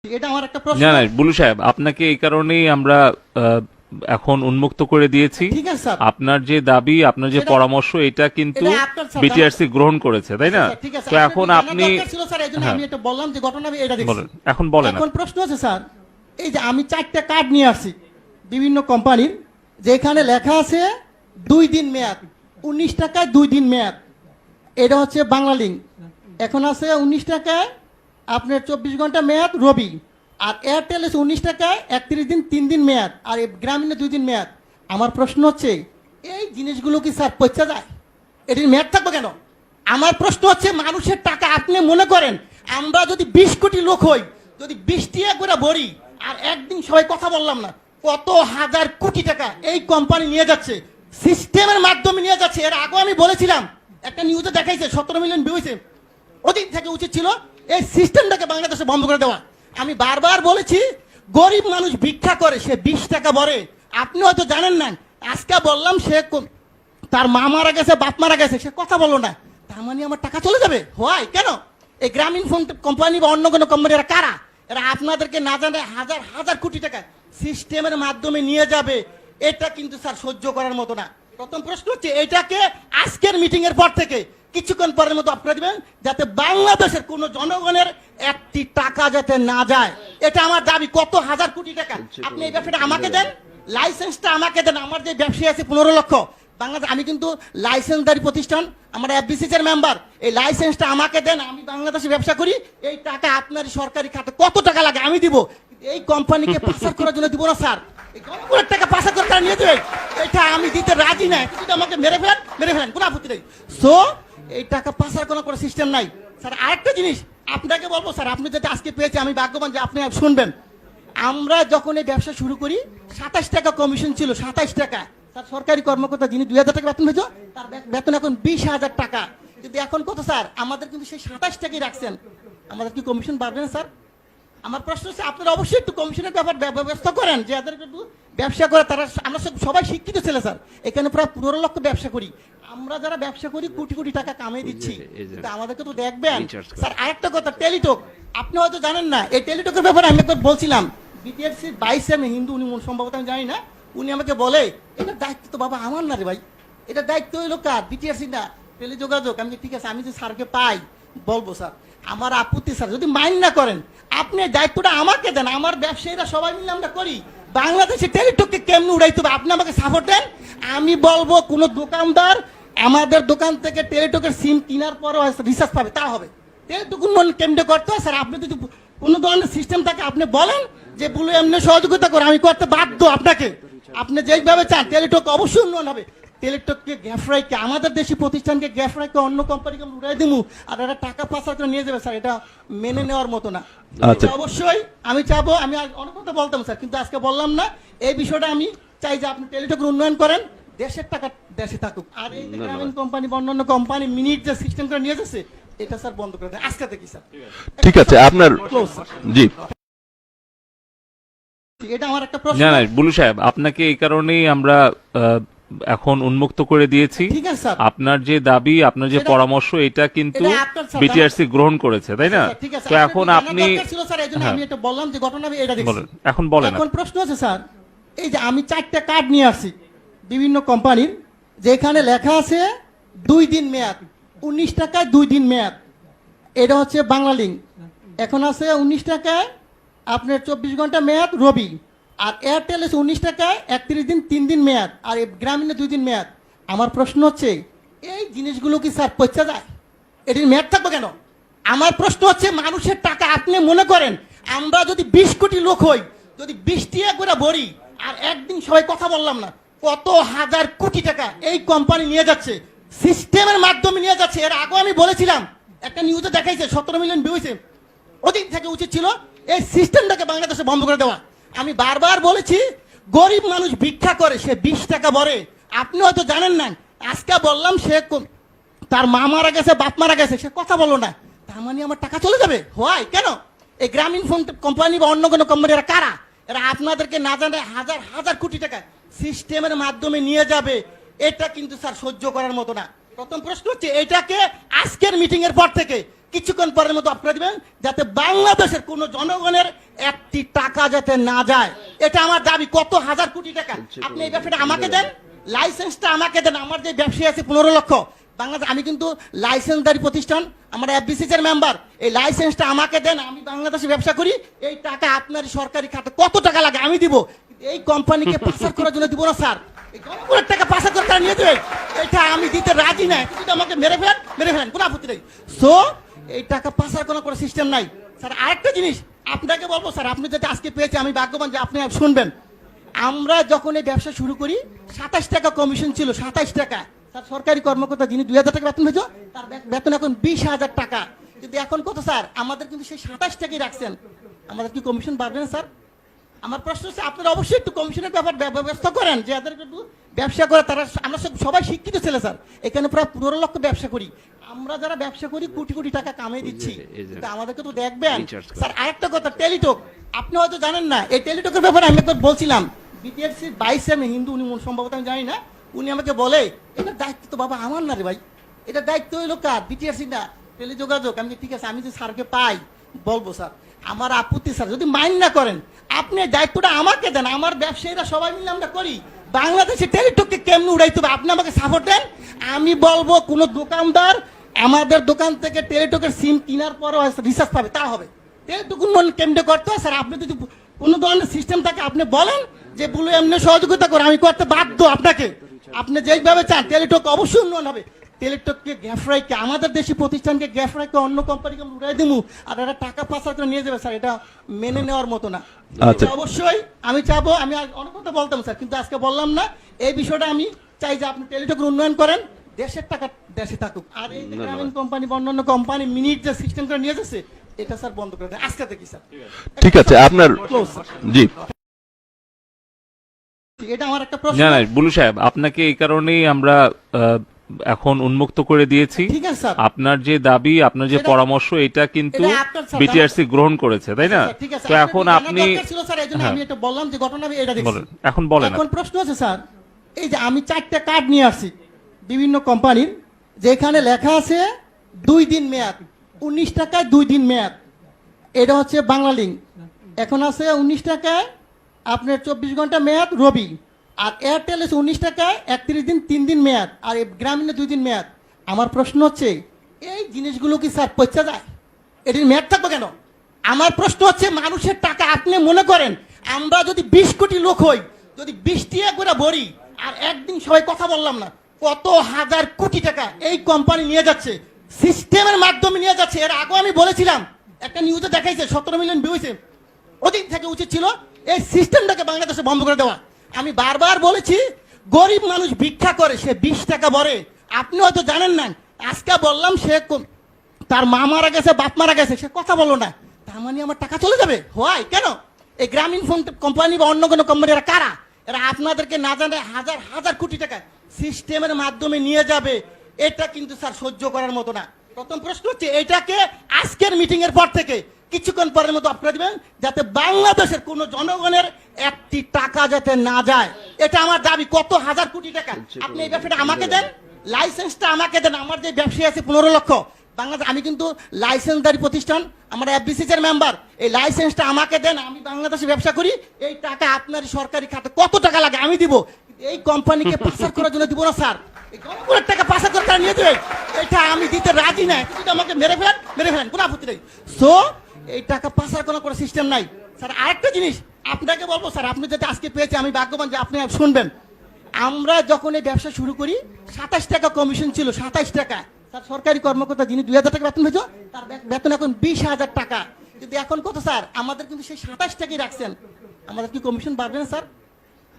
এটা আমার একটা প্রশ্ন। না না বুলু সাহেব, আপনাকে এই কারণেই আমরা এখন উন্মুক্ত করে দিয়েছি। ঠিক আছে স্যার, আপনার যে দাবি, আপনার যে পরামর্শ, এটা কিন্তু এটা আপনার স্যার বিটিআরসি গ্রহণ করেছে, তাই না? ঠিক আছে, তো এখন আপনি ছিল স্যার, এইজন্য হ্যাঁ, আমি এটা বললাম যে ঘটনা আমি এটা দেখছি। বলেন, এখন বলেন। এখন প্রশ্ন আছে স্যার, এই যে আমি 4টা কার্ড নিয়ে আসছি বিভিন্ন কোম্পানির, যেখানে লেখা আছে 2 দিন মেয়াদ, 19 টাকায় 2 দিন মেয়াদ। এটা হচ্ছে বাংলালিংক। এখন আছে 19 টাকায় আপনার 24 ঘন্টা মেয়াদ রবি। আর এয়ারটেল আছে 19 টাকায় 31 দিন 3 দিন মেয়াদ, আর এই গ্রামীণে 2 দিন মেয়াদ। আমার প্রশ্ন হচ্ছে, এই জিনিসগুলো কি স্যার পচা যায়? এটির মেয়াদ থাকবে কেন? আমার প্রশ্ন হচ্ছে, মানুষের টাকা আপনি মনে করেন আমরা যদি 20 কোটি লোক হই, যদি 20 টাকা করে ভরি, আর একদিন সবাই কথা বললাম না, কত হাজার কোটি টাকা এই কোম্পানি নিয়ে যাচ্ছে, সিস্টেমের মাধ্যমে নিয়ে যাচ্ছে। এর আগে আমি বলেছিলাম, একটা নিউজে দেখাইছে 17 মিলিয়ন ভিউ হয়েছে। ওদিন থেকে উচিত ছিল এই সিস্টেমটাকে বাংলাদেশে বন্ধ করে দেওয়া। আমি বারবার বলেছি, গরিব মানুষ ভিক্ষা করে, সে 20 টাকা ভরে। আপনি হয়তো জানেন না, আজকে বললাম সে তার মা মারা গেছে, বাপ মারা গেছে, সে কথা বললো না, তার মানে আমার টাকা চলে যাবে? হয় কেন? এই গ্রামীণ ফোন কোম্পানি বা অন্য কোনো কোম্পানি, এরা কারা? এরা আপনাদেরকে না জানে হাজার হাজার কোটি টাকা সিস্টেমের মাধ্যমে নিয়ে যাবে। এটা কিন্তু স্যার সহ্য করার মতো না। প্রথম প্রশ্ন হচ্ছে, এটাকে আজকের মিটিং এর পর থেকে কিছুক্ষণ পরের মতো অফ করে দিবেন, যাতে বাংলাদেশের কোনো জনগণের একটি টাকা যাতে না যায়। এটা আমার দাবি। কত হাজার কোটি টাকা আপনি এই ব্যবসাটা আমাকে দেন, লাইসেন্সটা আমাকে দেন। আমার যে ব্যবসায়ী আছে 15 লক্ষ বাংলাদেশ, আমি কিন্তু লাইসেন্সদারি প্রতিষ্ঠান, আমরা এফবিসিসি এর মেম্বার। এই লাইসেন্সটা আমাকে দেন, আমি বাংলাদেশে ব্যবসা করি। এই টাকা আপনার সরকারি খাতে কত টাকা লাগে আমি দিব, এই কোম্পানিকে পাচার করার জন্য দিব না স্যার। এই জনগণের টাকা পাচার করে তারা নিয়ে দেবে, এটা আমি দিতে রাজি না। যদি আমাকে মেরে ফেলেন, কোনো আপত্তি নেই। সো এই টাকা পাচার কোনো সিস্টেম নাই স্যার। আরেকটা জিনিস আপনাকে বলবো স্যার, আপনি যেটা আজকে পেয়েছে, আমি ভাগ্যবান যে আপনি শুনবেন। আমরা যখন এই ব্যবসা শুরু করি 27 টাকা কমিশন ছিল, 27 টাকা। স্যার সরকারি কর্মকর্তা যিনি 2000 টাকা বেতন পেয়েছো, তার বেতন এখন 20,000 টাকা। কিন্তু এখন কত স্যার? আমাদের কিন্তু সেই 27 টাকাই রাখছেন। আমাদের কি কমিশন বাড়বে না স্যার? আমার প্রশ্ন হচ্ছে, আপনারা অবশ্যই একটু কমিশনের ব্যাপার ব্যবস্থা করেন, যে যাদের একটু ব্যবসা করে তারা। আমরা সবাই শিক্ষিত ছেলে স্যার, এখানে প্রায় 15 লক্ষ ব্যবসা করি। আমরা যারা ব্যবসা করি কোটি কোটি টাকা কামিয়ে দিচ্ছি, কিন্তু আমাদেরকে তো দেখবেন স্যার। আরেকটা কথা, টেলিটক, আপনি হয়তো জানেন না, এই টেলিটকের ব্যাপারে আমি একবার বলছিলাম, বিটিআরসি 22 আমি হিন্দু, উনি সম্ভবত আমি জানি না, উনি আমাকে বলে, এটার দায়িত্ব তো বাবা আমার না রে ভাই, এটা দায়িত্ব হইলো কার? বিটিআরসি না, টেলিযোগাযোগ। আমি ঠিক আছে, আমি যে স্যারকে পাই বলবো স্যার, আমার আপত্তি স্যার, যদি মাইন্ড না করেন আপনি দায়িত্বটা আমাকে দেন, আমার ব্যবসায়ীরা সবাই মিলে আমরা করি। বাংলাদেশে টেলিটককে কেমনি উড়াইতে হবে আপনি আমাকে সাপোর্ট দেন। আমি বলবো, কোন দোকানদার আমাদের দোকান থেকে টেলিটকের সিম কেনার পরও রিচার্জ পাবে, তা হবে। টেলিটক উন্নয়ন কেমনে করতে হয় স্যার, আপনি যদি কোনো ধরনের সিস্টেম থাকে আপনি বলেন, যে বলে এমনি সহযোগিতা করে, আমি করতে বাধ্য আপনাকে। আপনি যেভাবে চান টেলিটক অবশ্যই উন্নয়ন হবে। টেলিটককে গ্যাফরাইকে, আমাদের দেশি প্রতিষ্ঠানকে গ্যাফরাইকে অন্য কোম্পানিকে উড়াই দিমু, আর এরা টাকা পাচার করে নিয়ে যাবে স্যার, এটা মেনে নেওয়ার মতো না। অবশ্যই আমি চাবো, আমি অনেক কথা বলতাম স্যার, কিন্তু আজকে বললাম না। এই বিষয়টা আমি চাই যে আপনি টেলিটকের উন্নয়ন করেন, দেশের টাকা দেশে থাকুক। আর এই গ্রামীণ কোম্পানি বা অন্যান্য কোম্পানি মিনিট যে সিস্টেম করে নিয়ে যাচ্ছে, এটা স্যার বন্ধ করে দেন আজকে থেকে স্যার। ঠিক আছে, আপনার জি, এটা আমার একটা প্রশ্ন। না না বুলু সাহেব, আপনাকে এই কারণেই আমরা এখন উন্মুক্ত করে দিয়েছি। ঠিক আছে স্যার, আপনার যে দাবি, আপনার যে পরামর্শ, এটা কিন্তু এটা আপনার স্যার বিটিআরসি গ্রহণ করেছে, তাই না? ঠিক আছে, তো এখন আপনি ছিল স্যার, এইজন্য হ্যাঁ, আমি এটা বললাম যে ঘটনা আমি এটা দেখছি। বলেন, এখন বলেন। এখন প্রশ্ন আছে স্যার, এই যে আমি 4টা কার্ড নিয়ে আসছি বিভিন্ন কোম্পানির, যেখানে লেখা আছে 2 দিন মেয়াদ, 19 টাকায় 2 দিন মেয়াদ। এটা হচ্ছে বাংলালিংক। এখন আছে 19 টাকায় আপনার 24 ঘন্টা মেয়াদ রবি। আর এয়ারটেল আছে 19 টাকায় 31 দিন 3 দিন মেয়াদ, আর এই গ্রামীণে 2 দিন মেয়াদ। আমার প্রশ্ন হচ্ছে, এই জিনিসগুলো কি স্যার পচা যায়? এটির মেয়াদ থাকবে কেন? আমার প্রশ্ন হচ্ছে, মানুষের টাকা আপনি মনে করেন আমরা যদি 20 কোটি লোক হই, যদি 20 টাকা করে ভরি, আর একদিন সবাই কথা বললাম না, কত হাজার কোটি টাকা এই কোম্পানি নিয়ে যাচ্ছে, সিস্টেমের মাধ্যমে নিয়ে যাচ্ছে। এর আগে আমি বলেছিলাম, একটা নিউজে দেখাইছে 17 মিলিয়ন ভিউ হয়েছে। ওদিন থেকে উচিত ছিল এই সিস্টেমটাকে বাংলাদেশে বন্ধ করে দেওয়া। আমি বারবার বলেছি, গরিব মানুষ ভিক্ষা করে, সে 20 টাকা ভরে। আপনি হয়তো জানেন না, আজকে বললাম সে তার মা মারা গেছে, বাপ মারা গেছে, সে কথা বললো না, তার মানে আমার টাকা চলে যাবে? হয় কেন? এই গ্রামীণ ফোন কোম্পানি বা অন্য কোনো কোম্পানি, এরা কারা? এরা আপনাদেরকে না জানে হাজার হাজার কোটি টাকা সিস্টেমের মাধ্যমে নিয়ে যাবে। এটা কিন্তু স্যার সহ্য করার মতো না। প্রথম প্রশ্ন হচ্ছে, এটাকে আজকের মিটিং এর পর থেকে কিছুক্ষণ পরের মতো অফ করে দিবেন, যাতে বাংলাদেশের কোনো জনগণের একটি টাকা যাতে না যায়, এটা আমার দাবি। কত হাজার কোটি টাকা আপনি এই ব্যবসাটা আমাকে দেন, লাইসেন্সটা আমাকে দেন। আমার যে ব্যবসায়ী আছে 15 লক্ষ বাংলাদেশ, আমি কিন্তু লাইসেন্সদারি প্রতিষ্ঠান, আমরা এফবিসিসি এর মেম্বার। এই লাইসেন্সটা আমাকে দেন, আমি বাংলাদেশে ব্যবসা করি। এই টাকা আপনার সরকারি খাতে কত টাকা লাগে আমি দিব, এই কোম্পানিকে পাচার করার জন্য দিব না স্যার। এই জনগণের টাকা পাচার করে তারা নিয়ে দেবে, এটা আমি দিতে রাজি না। কিন্তু আমাকে মেরে ফেলেন, কোনো আপত্তি নেই। সো এই টাকা পাচার করার কোনো সিস্টেম নাই স্যার। আরেকটা জিনিস আপনাকে বলবো স্যার, আপনি যদি আজকে পেয়েছে আমি ভাগ্যবান যে আপনি শুনবেন। আমরা যখন এই ব্যবসা শুরু করি 27 টাকা কমিশন ছিল, 27 টাকা। স্যার সরকারি কর্মকর্তা যিনি 2000 টাকা বেতন পেয়েছো, তার বেতন এখন 20,000 টাকা। কিন্তু এখন কত স্যার? আমাদের কিন্তু সেই 27 টাকাই রাখছেন। আমাদের কি কমিশন বাড়বে না স্যার? আমার প্রশ্ন হচ্ছে আপনারা অবশ্যই একটু কমিশনের ব্যাপার ব্যবস্থা করেন, যে এদের একটু ব্যবসা করে তারা। আমরা সবাই শিক্ষিত ছেলে স্যার, এখানে প্রায় 15 লক্ষ ব্যবসা করি। আমরা যারা ব্যবসা করি কোটি কোটি টাকা কামিয়ে দিচ্ছি, কিন্তু আমাদেরকে তো দেখবেন স্যার। আরেকটা কথা, টেলিটক আপনি হয়তো জানেন না। এই টেলিটকের ব্যাপারে আমি একবার বলছিলাম, বিটিআরসি 22 আমি হিন্দু, উনি সম্ভবত আমি জানি না, উনি আমাকে বলে এটার দায়িত্ব তো বাবা আমার না রে ভাই, এটা দায়িত্ব হইলো কার? বিটিআরসি না, টেলিযোগাযোগ। আমি ঠিক আছে, আমি যে স্যারকে পাই বলবো স্যার, আমার আপত্তি স্যার, যদি মাইন্ড না করেন আপনি দায়িত্বটা আমাকে দেন। আমার ব্যবসায়ীরা সবাই মিলে আমরা করি। বাংলাদেশে টেলিটককে কেমনে উড়াইতে হবে আপনি আমাকে সাপোর্ট দেন। আমি বলবো কোন দোকানদার আমাদের দোকান থেকে টেলিটকের সিম কেনার পরও রিচার্জ পাবে, তা হবে। টেলিটক উন্নয়ন কেমনে করতে হয় স্যার, আপনি যদি কোনো ধরনের সিস্টেম থাকে আপনি বলেন যে বলে এমনি সহযোগিতা করে, আমি করতে বাধ্য আপনাকে। আপনি যেইভাবে চান টেলিটক অবশ্যই উন্নয়ন হবে। টেলিটককে গ্যাফরাইকে, আমাদের দেশি প্রতিষ্ঠানকে গ্যাফরাইকে অন্য কোম্পানিকে উড়াই দিমু আর এরা টাকা পাচার করে নিয়ে যাবে স্যার, এটা মেনে নেওয়ার মতো না। আচ্ছা। এটা অবশ্যই আমি চাবো, আমি আর অনেক কথা বলতাম স্যার, কিন্তু আজকে বললাম না। এই বিষয়টা আমি চাই যে আপনি টেলিটকের উন্নয়ন করেন, দেশের টাকা দেশে থাকুক। আর এই যে গ্রামীণ কোম্পানি বা অন্যান্য কোম্পানি মিনিট যে সিস্টেম করে নিয়ে যাচ্ছে, এটা স্যার বন্ধ করে দেন আজকে থেকে স্যার। ঠিক আছে, আপনার Close, sir। জি এটা আমার একটা প্রশ্ন। না না বুলু সাহেব, আপনাকে এই কারণেই আমরা এখন উন্মুক্ত করে দিয়েছি। ঠিক আছে স্যার। আপনার যে দাবি, আপনার যে সেটা- পরামর্শ, এটা কিন্তু এটা আপনার স্যার বিটিআরসি গ্রহণ করেছে, তাই না? ঠিক আছে, তো আপনার এখন জানার আপনি দরকার ছিল স্যার, এইজন্য হ্যাঁ। আমি এটা বললাম যে ঘটনা আমি এটা দেখছি। বলেন, এখন বলেন। এখন প্রশ্ন আছে স্যার, এই যে আমি 4টা কার্ড নিয়ে আসছি বিভিন্ন কোম্পানির, যেখানে লেখা আছে 2 দিন মেয়াদ, 19 টাকায় 2 দিন মেয়াদ। এটা হচ্ছে বাংলা লিঙ্ক। এখন আছে 19 টাকায় আপনার 24 ঘন্টা মেয়াদ রবি। আর এয়ারটেল আছে 19 টাকায় 31 দিন 3 দিন মেয়াদ। আর এই গ্রামীণে 2 দিন মেয়াদ। আমার প্রশ্ন হচ্ছে এই জিনিসগুলো কি স্যার পচা যায়? এটির মেয়াদ থাকবে কেন? আমার প্রশ্ন হচ্ছে মানুষের টাকা আপনি মনে করেন আমরা যদি 20 কোটি লোক হই, যদি 20 টাকা করে ভরি, আর একদিন সবাই কথা বললাম না, কত হাজার কোটি টাকা এই কোম্পানি নিয়ে যাচ্ছে, সিস্টেমের মাধ্যমে নিয়ে যাচ্ছে। এর আগে আমি বলেছিলাম, একটা নিউজে দেখাইছে 17 মিলিয়ন ভিউ হয়েছে। ওদিন থেকে উচিত ছিল এই সিস্টেমটাকে বাংলাদেশে বন্ধ করে দেওয়া। আমি বারবার বলেছি গরিব মানুষ ভিক্ষা করে, সে 20 টাকা ভরে। আপনি হয়তো জানেন না, আজকে বললাম সে তার মা মারা গেছে, বাপ মারা গেছে, সে কথা বলো না, তার মানে আমার টাকা চলে যাবে? হয় কেন? এই গ্রামীণ ফোন কোম্পানি বা অন্য কোনো কোম্পানি এরা কারা? এরা আপনাদেরকে না জানে হাজার হাজার কোটি টাকা সিস্টেমের মাধ্যমে নিয়ে যাবে। এটা কিন্তু স্যার সহ্য করার মতো না। প্রথম প্রশ্ন হচ্ছে এটাকে আজকের মিটিং এর পর থেকে কিছুক্ষণ পরের মতো আপনারা দিবেন, যাতে বাংলাদেশের কোনো জনগণের একটি টাকা যাতে না যায়, এটা আমার দাবি। কত হাজার কোটি টাকা আপনি এই ব্যবসাটা আমাকে দেন, লাইসেন্সটা আমাকে দেন। আমার যে ব্যবসায়ী আছে 15 লক্ষ বাংলাদেশ, আমি কিন্তু লাইসেন্সদারি প্রতিষ্ঠান, আমরা এফবিসিসি এর মেম্বার। এই লাইসেন্সটা আমাকে দেন, আমি বাংলাদেশে ব্যবসা করি। এই টাকা আপনার সরকারি খাতে কত টাকা লাগে আমি দিব, এই কোম্পানিকে পাচার করার জন্য দিব না স্যার। এই জনগণের টাকা পাচার করে তারা নিয়ে দেবে, এটা আমি দিতে রাজি না। কিন্তু আমাকে মেরে ফেলেন, কোনো আপত্তি নেই। সো এই টাকা পাচার করার কোনো সিস্টেম নাই স্যার। আরেকটা জিনিস আপনাকে বলবো স্যার, আপনি যদি আজকে পেয়েছে আমি ভাগ্যবান যে আপনি শুনবেন। আমরা যখন এই ব্যবসা শুরু করি 27 টাকা কমিশন ছিল, 27 টাকা। স্যার সরকারি কর্মকর্তা যিনি 2000 টাকা বেতন পেয়েছো, তার বেতন এখন 20,000 টাকা। কিন্তু এখন কত স্যার? আমাদের কিন্তু সেই 27 টাকাই রাখছেন। আমাদের কি কমিশন বাড়বে না স্যার?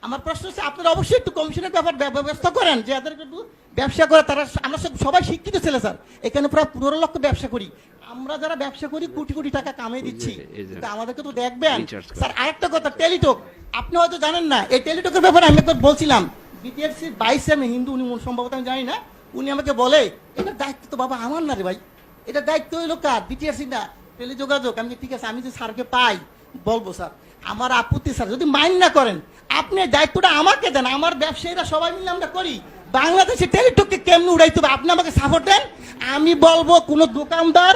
আমার প্রশ্ন হচ্ছে আপনারা অবশ্যই একটু কমিশনের ব্যাপার ব্যবস্থা করেন, যে এদের একটু ব্যবসা করে তারা। আমরা সবাই শিক্ষিত ছেলে স্যার, এখানে প্রায় 15 লক্ষ ব্যবসা করি। আমরা যারা ব্যবসা করি কোটি কোটি টাকা কামিয়ে দিচ্ছি, কিন্তু আমাদেরকে তো দেখবেন স্যার। আরেকটা কথা, টেলিটক আপনি হয়তো জানেন না। এই টেলিটকের ব্যাপারে আমি একবার বলছিলাম, বিটিআরসি 22 আমি হিন্দু, উনি সম্ভবত আমি জানি না, উনি আমাকে বলে এটার দায়িত্ব তো বাবা আমার না রে ভাই, এটা দায়িত্ব হইলো কার? বিটিআরসি না, টেলিযোগাযোগ। আমি ঠিক আছে, আমি যে স্যারকে পাই বলবো স্যার, আমার আপত্তি স্যার, যদি মাইন্ড না করেন আপনি দায়িত্বটা আমাকে দেন। আমার ব্যবসায়ীরা সবাই মিলে আমরা করি। বাংলাদেশে টেলিটককে কেমনে উড়াইতে হবে আপনি আমাকে সাপোর্ট দেন। আমি বলবো কোন দোকানদার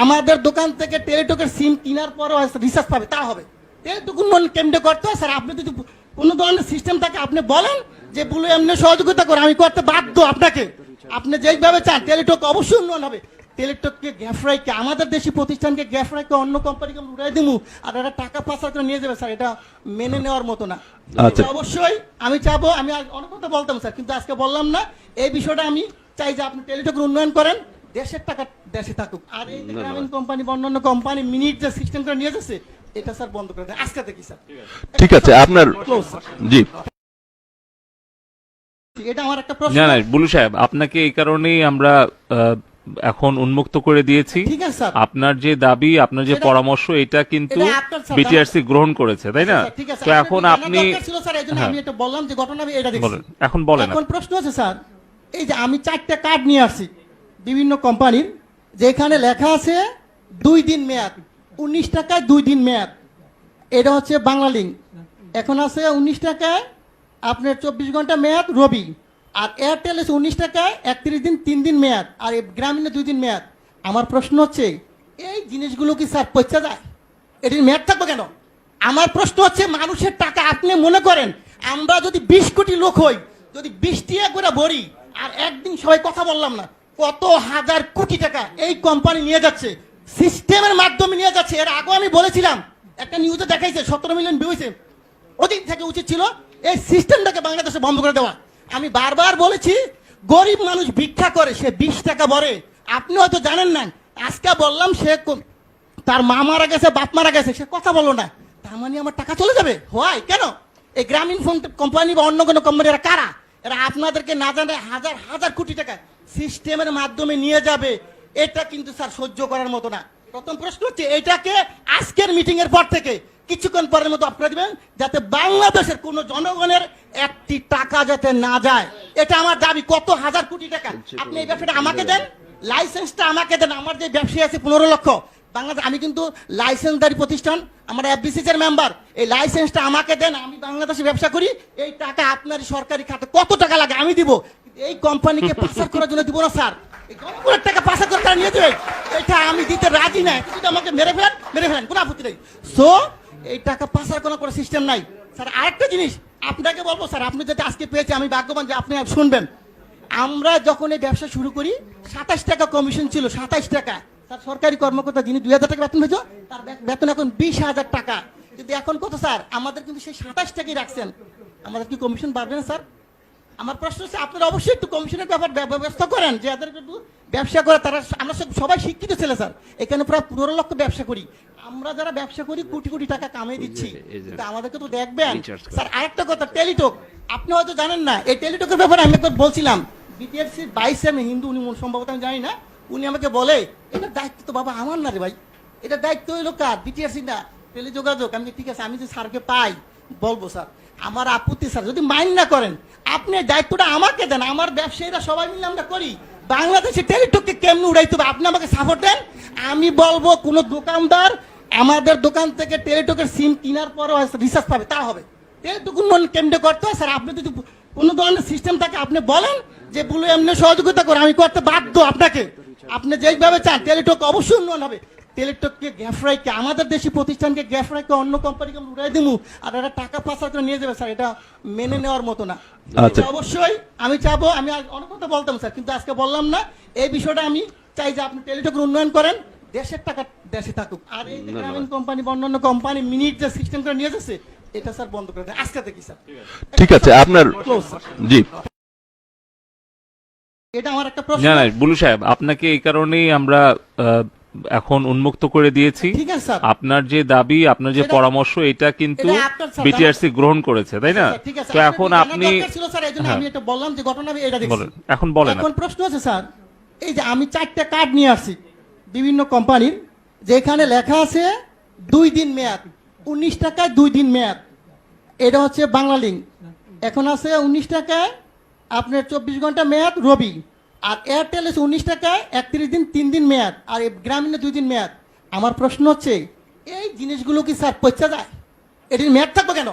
আমাদের দোকান থেকে টেলিটকের সিম কেনার পরও রিচার্জ পাবে, তা হবে। টেলিটক উন্নয়ন কেন্দ্রে করতে হয় স্যার। আপনি যদি কোনো ধরনের সিস্টেম থাকে আপনি বলেন যে বলে এমনি সহযোগিতা করে, আমি করতে বাধ্য আপনাকে। আপনি যেইভাবে চান টেলিটক অবশ্যই উন্নয়ন হবে। টেলিটককে গ্যাফরাইকে, আমাদের দেশি প্রতিষ্ঠানকে গ্যাফরাইকে অন্য কোম্পানিকে উড়াই দিমু আর এটা টাকা পাচার করে নিয়ে যাবে স্যার, এটা মেনে নেওয়ার মতো না। আচ্ছা। এটা অবশ্যই আমি চাবো, আমি আর অনেক কথা বলতাম স্যার, কিন্তু আজকে বললাম না। এই বিষয়টা আমি চাই যে আপনি টেলিটকের উন্নয়ন করেন, দেশের টাকা দেশে থাকুক। আর এই যে গ্রামীণ কোম্পানি বা অন্যান্য কোম্পানি মিনিট যে সিস্টেম করে নিয়ে যাচ্ছে, এটা স্যার বন্ধ করে দেন আজকে থেকে স্যার। ঠিক আছে, আপনার Close, স্যার। জি এটা আমার একটা প্রশ্ন। না না বুলু সাহেব, আপনাকে এই কারণেই আমরা এখন উন্মুক্ত করে দিয়েছি। ঠিক আছে স্যার। আপনার যে দাবি, আপনার যে এটা- পরামর্শ, এটা কিন্তু এটা আপনার স্যার, বিটিআরসি গ্রহণ করেছে, তাই না? ঠিক আছে, তো আপনার এখন জানার আপনি দরকার ছিল স্যার, এইজন্য হ্যাঁ, আমি এটা বললাম যে ঘটনা আমি এটা দেখছি। বলেন, এখন বলেন। এখন প্রশ্ন হচ্ছে স্যার, এই যে আমি 4টা কার্ড নিয়ে আসছি বিভিন্ন কোম্পানির, যেখানে লেখা আছে 2 দিন মেয়াদ, 19 টাকায় 2 দিন মেয়াদ। এটা হচ্ছে বাংলা লিঙ্ক। এখন আছে 19 টাকায় আপনার 24 ঘন্টা মেয়াদ রবি। আর এয়ারটেল আছে 19 টাকায় 31 দিন 3 দিন মেয়াদ। আর এই গ্রামীণে 2 দিন মেয়াদ। আমার প্রশ্ন হচ্ছে এই জিনিসগুলো কি স্যার পচা যায়? এটির মেয়াদ থাকবে কেন? আমার প্রশ্ন হচ্ছে মানুষের টাকা আপনি মনে করেন আমরা যদি 20 কোটি লোক হই, যদি 20 টাকা করে ভরি, আর একদিন সবাই কথা বললাম না, কত হাজার কোটি টাকা এই কোম্পানি নিয়ে যাচ্ছে, সিস্টেমের মাধ্যমে নিয়ে যাচ্ছে। এর আগে আমি বলেছিলাম, একটা নিউজে দেখাইছে 17 মিলিয়ন ভিউ হয়েছে। ওদিন থেকে উচিত ছিল এই সিস্টেমটাকে বাংলাদেশে বন্ধ করে দেওয়া। আমি বারবার বলেছি গরিব মানুষ ভিক্ষা করে, সে 20 টাকা ভরে। আপনি হয়তো জানেন না, আজকে বললাম সে তার মা মারা গেছে, বাপ মারা গেছে, সে কথা বলো না, তার মানে আমার টাকা চলে যাবে? হয় কেন? এই গ্রামীণ ফোন কোম্পানি বা অন্য কোনো কোম্পানি এরা কারা? এরা আপনাদেরকে না জানে হাজার হাজার কোটি টাকা সিস্টেমের মাধ্যমে নিয়ে যাবে। এটা কিন্তু স্যার সহ্য করার মতো না। প্রথম প্রশ্ন হচ্ছে এটাকে আজকের মিটিং এর পর থেকে কিছুক্ষণ পরের মতো আপনারা দিবেন, যাতে বাংলাদেশের কোনো জনগণের একটি টাকা যাতে না যায়। এটা আমার দাবি। কত হাজার কোটি টাকা আপনি এই ব্যবসাটা আমাকে দেন, লাইসেন্সটা আমাকে দেন। আমার যে ব্যবসায়ী আছে 15 লক্ষ বাংলাদেশ, আমি কিন্তু লাইসেন্সদারি প্রতিষ্ঠান, আমার এফবিসিসি এর মেম্বার। এই লাইসেন্সটা আমাকে দেন, আমি বাংলাদেশে ব্যবসা করি। এই টাকা আপনার সরকারি খাতে কত টাকা লাগে আমি দিব, কিন্তু এই কোম্পানিকে পাচার করার জন্য দিব না স্যার। এই জনগণের টাকা পাচার করে তারা নিয়ে যাবে, এটা আমি দিতে রাজি নাই। যদি আমাকে মেরে ফেলেন কোনো আপত্তি নেই। সো এই টাকা পাচার করার কোনো সিস্টেম নাই স্যার। আরেকটা জিনিস আপনাকে বলবো স্যার, আপনি যেটা আজকে পেয়েছে আমি ভাগ্যবান যে আপনি শুনবেন। আমরা যখন এই ব্যবসা শুরু করি 27 টাকা কমিশন ছিল, 27 টাকা। স্যার সরকারি কর্মকর্তা যিনি 2000 টাকা বেতন হয়েছে, তার বেতন এখন 20,000 টাকা। কিন্তু এখন কত স্যার? আমাদের কিন্তু সেই 27 টাকাই রাখছেন। আমাদের কি কমিশন বাড়বে না স্যার? আমার প্রশ্ন হচ্ছে আপনারা অবশ্যই একটু কমিশনের ব্যাপার ব্যবস্থা করেন, যে এদের একটু ব্যবসা করে তারা। আমরা সবাই শিক্ষিত ছেলে স্যার, এখানে প্রায় 15 লক্ষ ব্যবসা করি। আমরা যারা ব্যবসা করি কোটি কোটি টাকা কামিয়ে দিচ্ছি, তা আমাদেরকে তো দেখবেন স্যার। আরেকটা কথা, টেলিটক আপনি হয়তো জানেন না, এই টেলিটকের ব্যাপারে আমি একবার বলছিলাম, বিটিআরসি 22 আমি হিন্দু, উনি সম্ভবত আমি জানি না, উনি আমাকে বলে এটা দায়িত্ব তো বাবা আমার না রে ভাই, এটা দায়িত্ব হইলো কার? বিটিআরসি না, টেলিযোগাযোগ। আমি ঠিক আছে, আমি যে স্যারকে পাই বলবো স্যার, আমার আপত্তি স্যার, যদি মাইন্ড না করেন আপনি দায়িত্বটা আমাকে দেন। আমার ব্যবসায়ীরা সবাই মিলে আমরা করি। বাংলাদেশে টেলিটককে কেমনে উড়াইতে হবে আপনি আমাকে সাপোর্ট দেন। আমি বলবো কোন দোকানদার আমাদের দোকান থেকে টেলিটকের সিম কেনার পরও রিচার্জ পাবে, তা হবে। টেলিটক উন্নয়ন কেন্দ্রে করতে হয় স্যার। আপনি যদি কোনো ধরনের সিস্টেম থাকে আপনি বলেন যে বলে এমনি সহযোগিতা করে, আমি করতে বাধ্য আপনাকে। আপনি যেইভাবে চান টেলিটক অবশ্যই উন্নয়ন হবে। টেলিটককে গ্যাফরাইকে, আমাদের দেশি প্রতিষ্ঠানকে গ্যাফরাইকে অন্য কোম্পানিকে উড়াই দিমু আর এটা টাকা পাচার করে নিয়ে যাবে স্যার, এটা মেনে নেওয়ার মতো না। আচ্ছা। এটা অবশ্যই আমি চাবো, আমি আর অনেক কথা বলতাম স্যার, কিন্তু আজকে বললাম না। এই বিষয়টা আমি চাই যে আপনি টেলিটকের উন্নয়ন করেন, দেশের টাকা দেশে থাকুক। আর এই যে গ্রামীণ কোম্পানি বা অন্যান্য কোম্পানি মিনিট যে সিস্টেম করে নিয়ে যাচ্ছে, এটা স্যার বন্ধ করে দেন আজকে থেকে স্যার। ঠিক আছে, আপনার Close, স্যার। জি এটা আমার একটা প্রশ্ন। না না বুলু সাহেব, আপনাকে এই কারণেই আমরা এখন উন্মুক্ত করে দিয়েছি। ঠিক আছে স্যার। আপনার যে দাবি, আপনার যে এটা- পরামর্শ, এটা কিন্তু এটা আপনার স্যার, বিটিআরসি গ্রহণ করেছে, তাই না? ঠিক আছে, তো আপনার এখন জানার আপনি দরকার ছিল স্যার, এইজন্য হ্যাঁ, আমি এটা বললাম যে ঘটনা আমি এটা দেখছি। বলেন, এখন বলেন। এখন প্রশ্ন হচ্ছে স্যার, এই যে আমি 4টা কার্ড নিয়ে আসছি বিভিন্ন কোম্পানির, যেখানে লেখা আছে 2 দিন মেয়াদ, 19 টাকায় 2 দিন মেয়াদ। এটা হচ্ছে বাংলা লিঙ্ক। এখন আছে 19 টাকায় আপনার 24 ঘন্টা মেয়াদ রবি। আর এয়ারটেল আছে 19 টাকায় 31 দিন 3 দিন মেয়াদ। আর এই গ্রামীণে 2 দিন মেয়াদ। আমার প্রশ্ন হচ্ছে এই জিনিসগুলো কি স্যার পচা যায়? এটির মেয়াদ থাকবে কেন?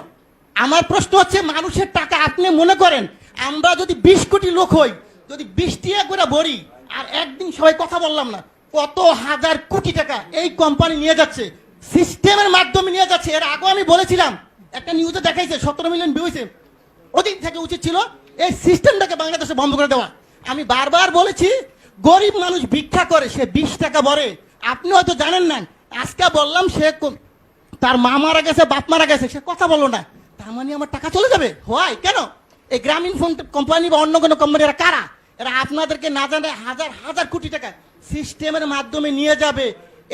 আমার প্রশ্ন হচ্ছে মানুষের টাকা আপনি মনে করেন আমরা যদি 20 কোটি লোক হই, যদি 20 টাকা করে ভরি, আর একদিন সবাই কথা বললাম না, কত হাজার কোটি টাকা এই কোম্পানি নিয়ে যাচ্ছে, সিস্টেমের মাধ্যমে নিয়ে যাচ্ছে। এর আগে আমি বলেছিলাম, একটা নিউজে দেখাইছে 17 মিলিয়ন ভিউ হয়েছে। ওদিন থেকে উচিত ছিল এই সিস্টেমটাকে বাংলাদেশে বন্ধ করে দেওয়া। আমি বারবার বলেছি, গরিব মানুষ ভিক্ষা করে, সে 20 টাকা ভরে। আপনি হয়তো জানেন না, আজকে বললাম সে তার মা মারা গেছে, বাপ মারা গেছে, সে কথা বললো না, তার মানে আমার টাকা চলে যাবে? হয় কেন? এই গ্রামীণ ফোন কোম্পানি বা অন্য কোনো কোম্পানি এরা কারা? এরা আপনাদেরকে না জানে হাজার হাজার কোটি টাকা সিস্টেমের মাধ্যমে নিয়ে যাবে।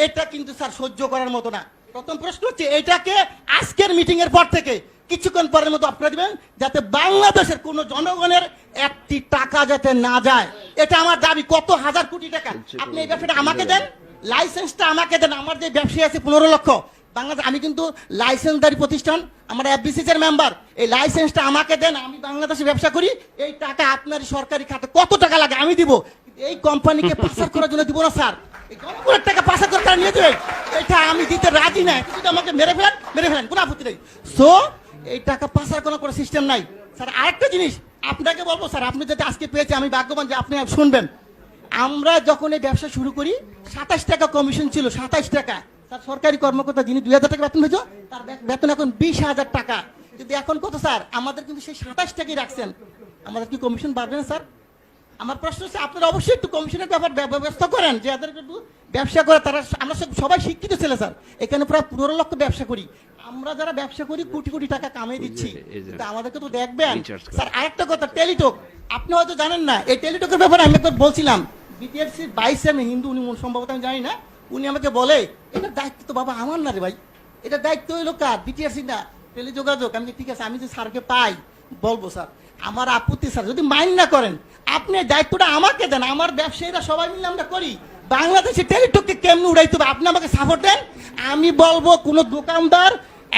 এটা কিন্তু স্যার সহ্য করার মতো না। প্রথম প্রশ্ন হচ্ছে, এটাকে আজকের মিটিং এর পর থেকে কিছুক্ষণ পরের মতো আপনারা দিবেন, যাতে বাংলাদেশের কোন জনগণের একটি টাকা যাতে না যায়। এটা আমার দাবি। কত হাজার কোটি টাকা আপনি এই ব্যবসাটা আমাকে দেন, লাইসেন্সটা আমাকে দেন। আমার যে ব্যবসায়ী আছে 15 লক্ষ বাংলাদেশ, আমি কিন্তু লাইসেন্সদারি প্রতিষ্ঠান, আমার এফবিসিসি এর মেম্বার। এই লাইসেন্সটা আমাকে দেন, আমি বাংলাদেশে ব্যবসা করি। এই টাকা আপনার সরকারি খাতে কত টাকা লাগে আমি দিব, এই কোম্পানিকে পাচার করার জন্য দিব না স্যার। এই জনগণের টাকা পাচার করে তারা নিয়ে যাবে, এটা আমি দিতে রাজি না। কিন্তু আমাকে মেরে ফেলেন, কোনো আপত্তি নেই। সো এই টাকা পাচার করার কোনো সিস্টেম নাই স্যার। আরেকটা জিনিস আপনাকে বলবো স্যার, আপনি যদি আজকে পেয়েছে, আমি ভাগ্যবান যে আপনি শুনবেন। আমরা যখন এই ব্যবসা শুরু করি 27 টাকা কমিশন ছিল, 27 টাকা। স্যার সরকারি কর্মকর্তা যিনি 2000 টাকা বেতন হয়েছে, তার বেতন এখন 20,000 টাকা। কিন্তু এখন কত স্যার? আমাদের কিন্তু সেই 27 টাকাই রাখছেন। আমাদের কি কমিশন বাড়বে না স্যার? আমার প্রশ্ন হচ্ছে, আপনারা অবশ্যই একটু কমিশনের ব্যাপার ব্যবস্থা করেন, যে যাদের একটু ব্যবসা করে তারা। আমরা সবাই শিক্ষিত ছেলে স্যার, এখানে প্রায় 15 লক্ষ ব্যবসা করি। আমরা যারা ব্যবসা করি কোটি কোটি টাকা কামিয়ে দিচ্ছি, কিন্তু আমাদেরকে তো দেখবেন স্যার। আরেকটা কথা, টেলিটক আপনি হয়তো জানেন না। এই টেলিটকের ব্যাপারে আমি একবার বলছিলাম, বিটিআরসি 22 আমি হিন্দু, উনি সম্ভবত আমি জানি না, উনি আমাকে বলে এটার দায়িত্ব তো বাবা আমার না রে ভাই, এটা দায়িত্ব হইলো কার? বিটিআরসি না, টেলিযোগাযোগ। আমি ঠিক আছে, আমি যে স্যারকে পাই বলবো স্যার, আমার আপত্তি স্যার, যদি মাইন্ড না করেন আপনি দায়িত্বটা আমাকে দেন। আমার ব্যবসায়ীরা সবাই মিলে আমরা করি। বাংলাদেশে টেলিটককে কেমনে উড়াইতে হবে আপনি আমাকে সাপোর্ট দেন। আমি বলবো কোন দোকানদার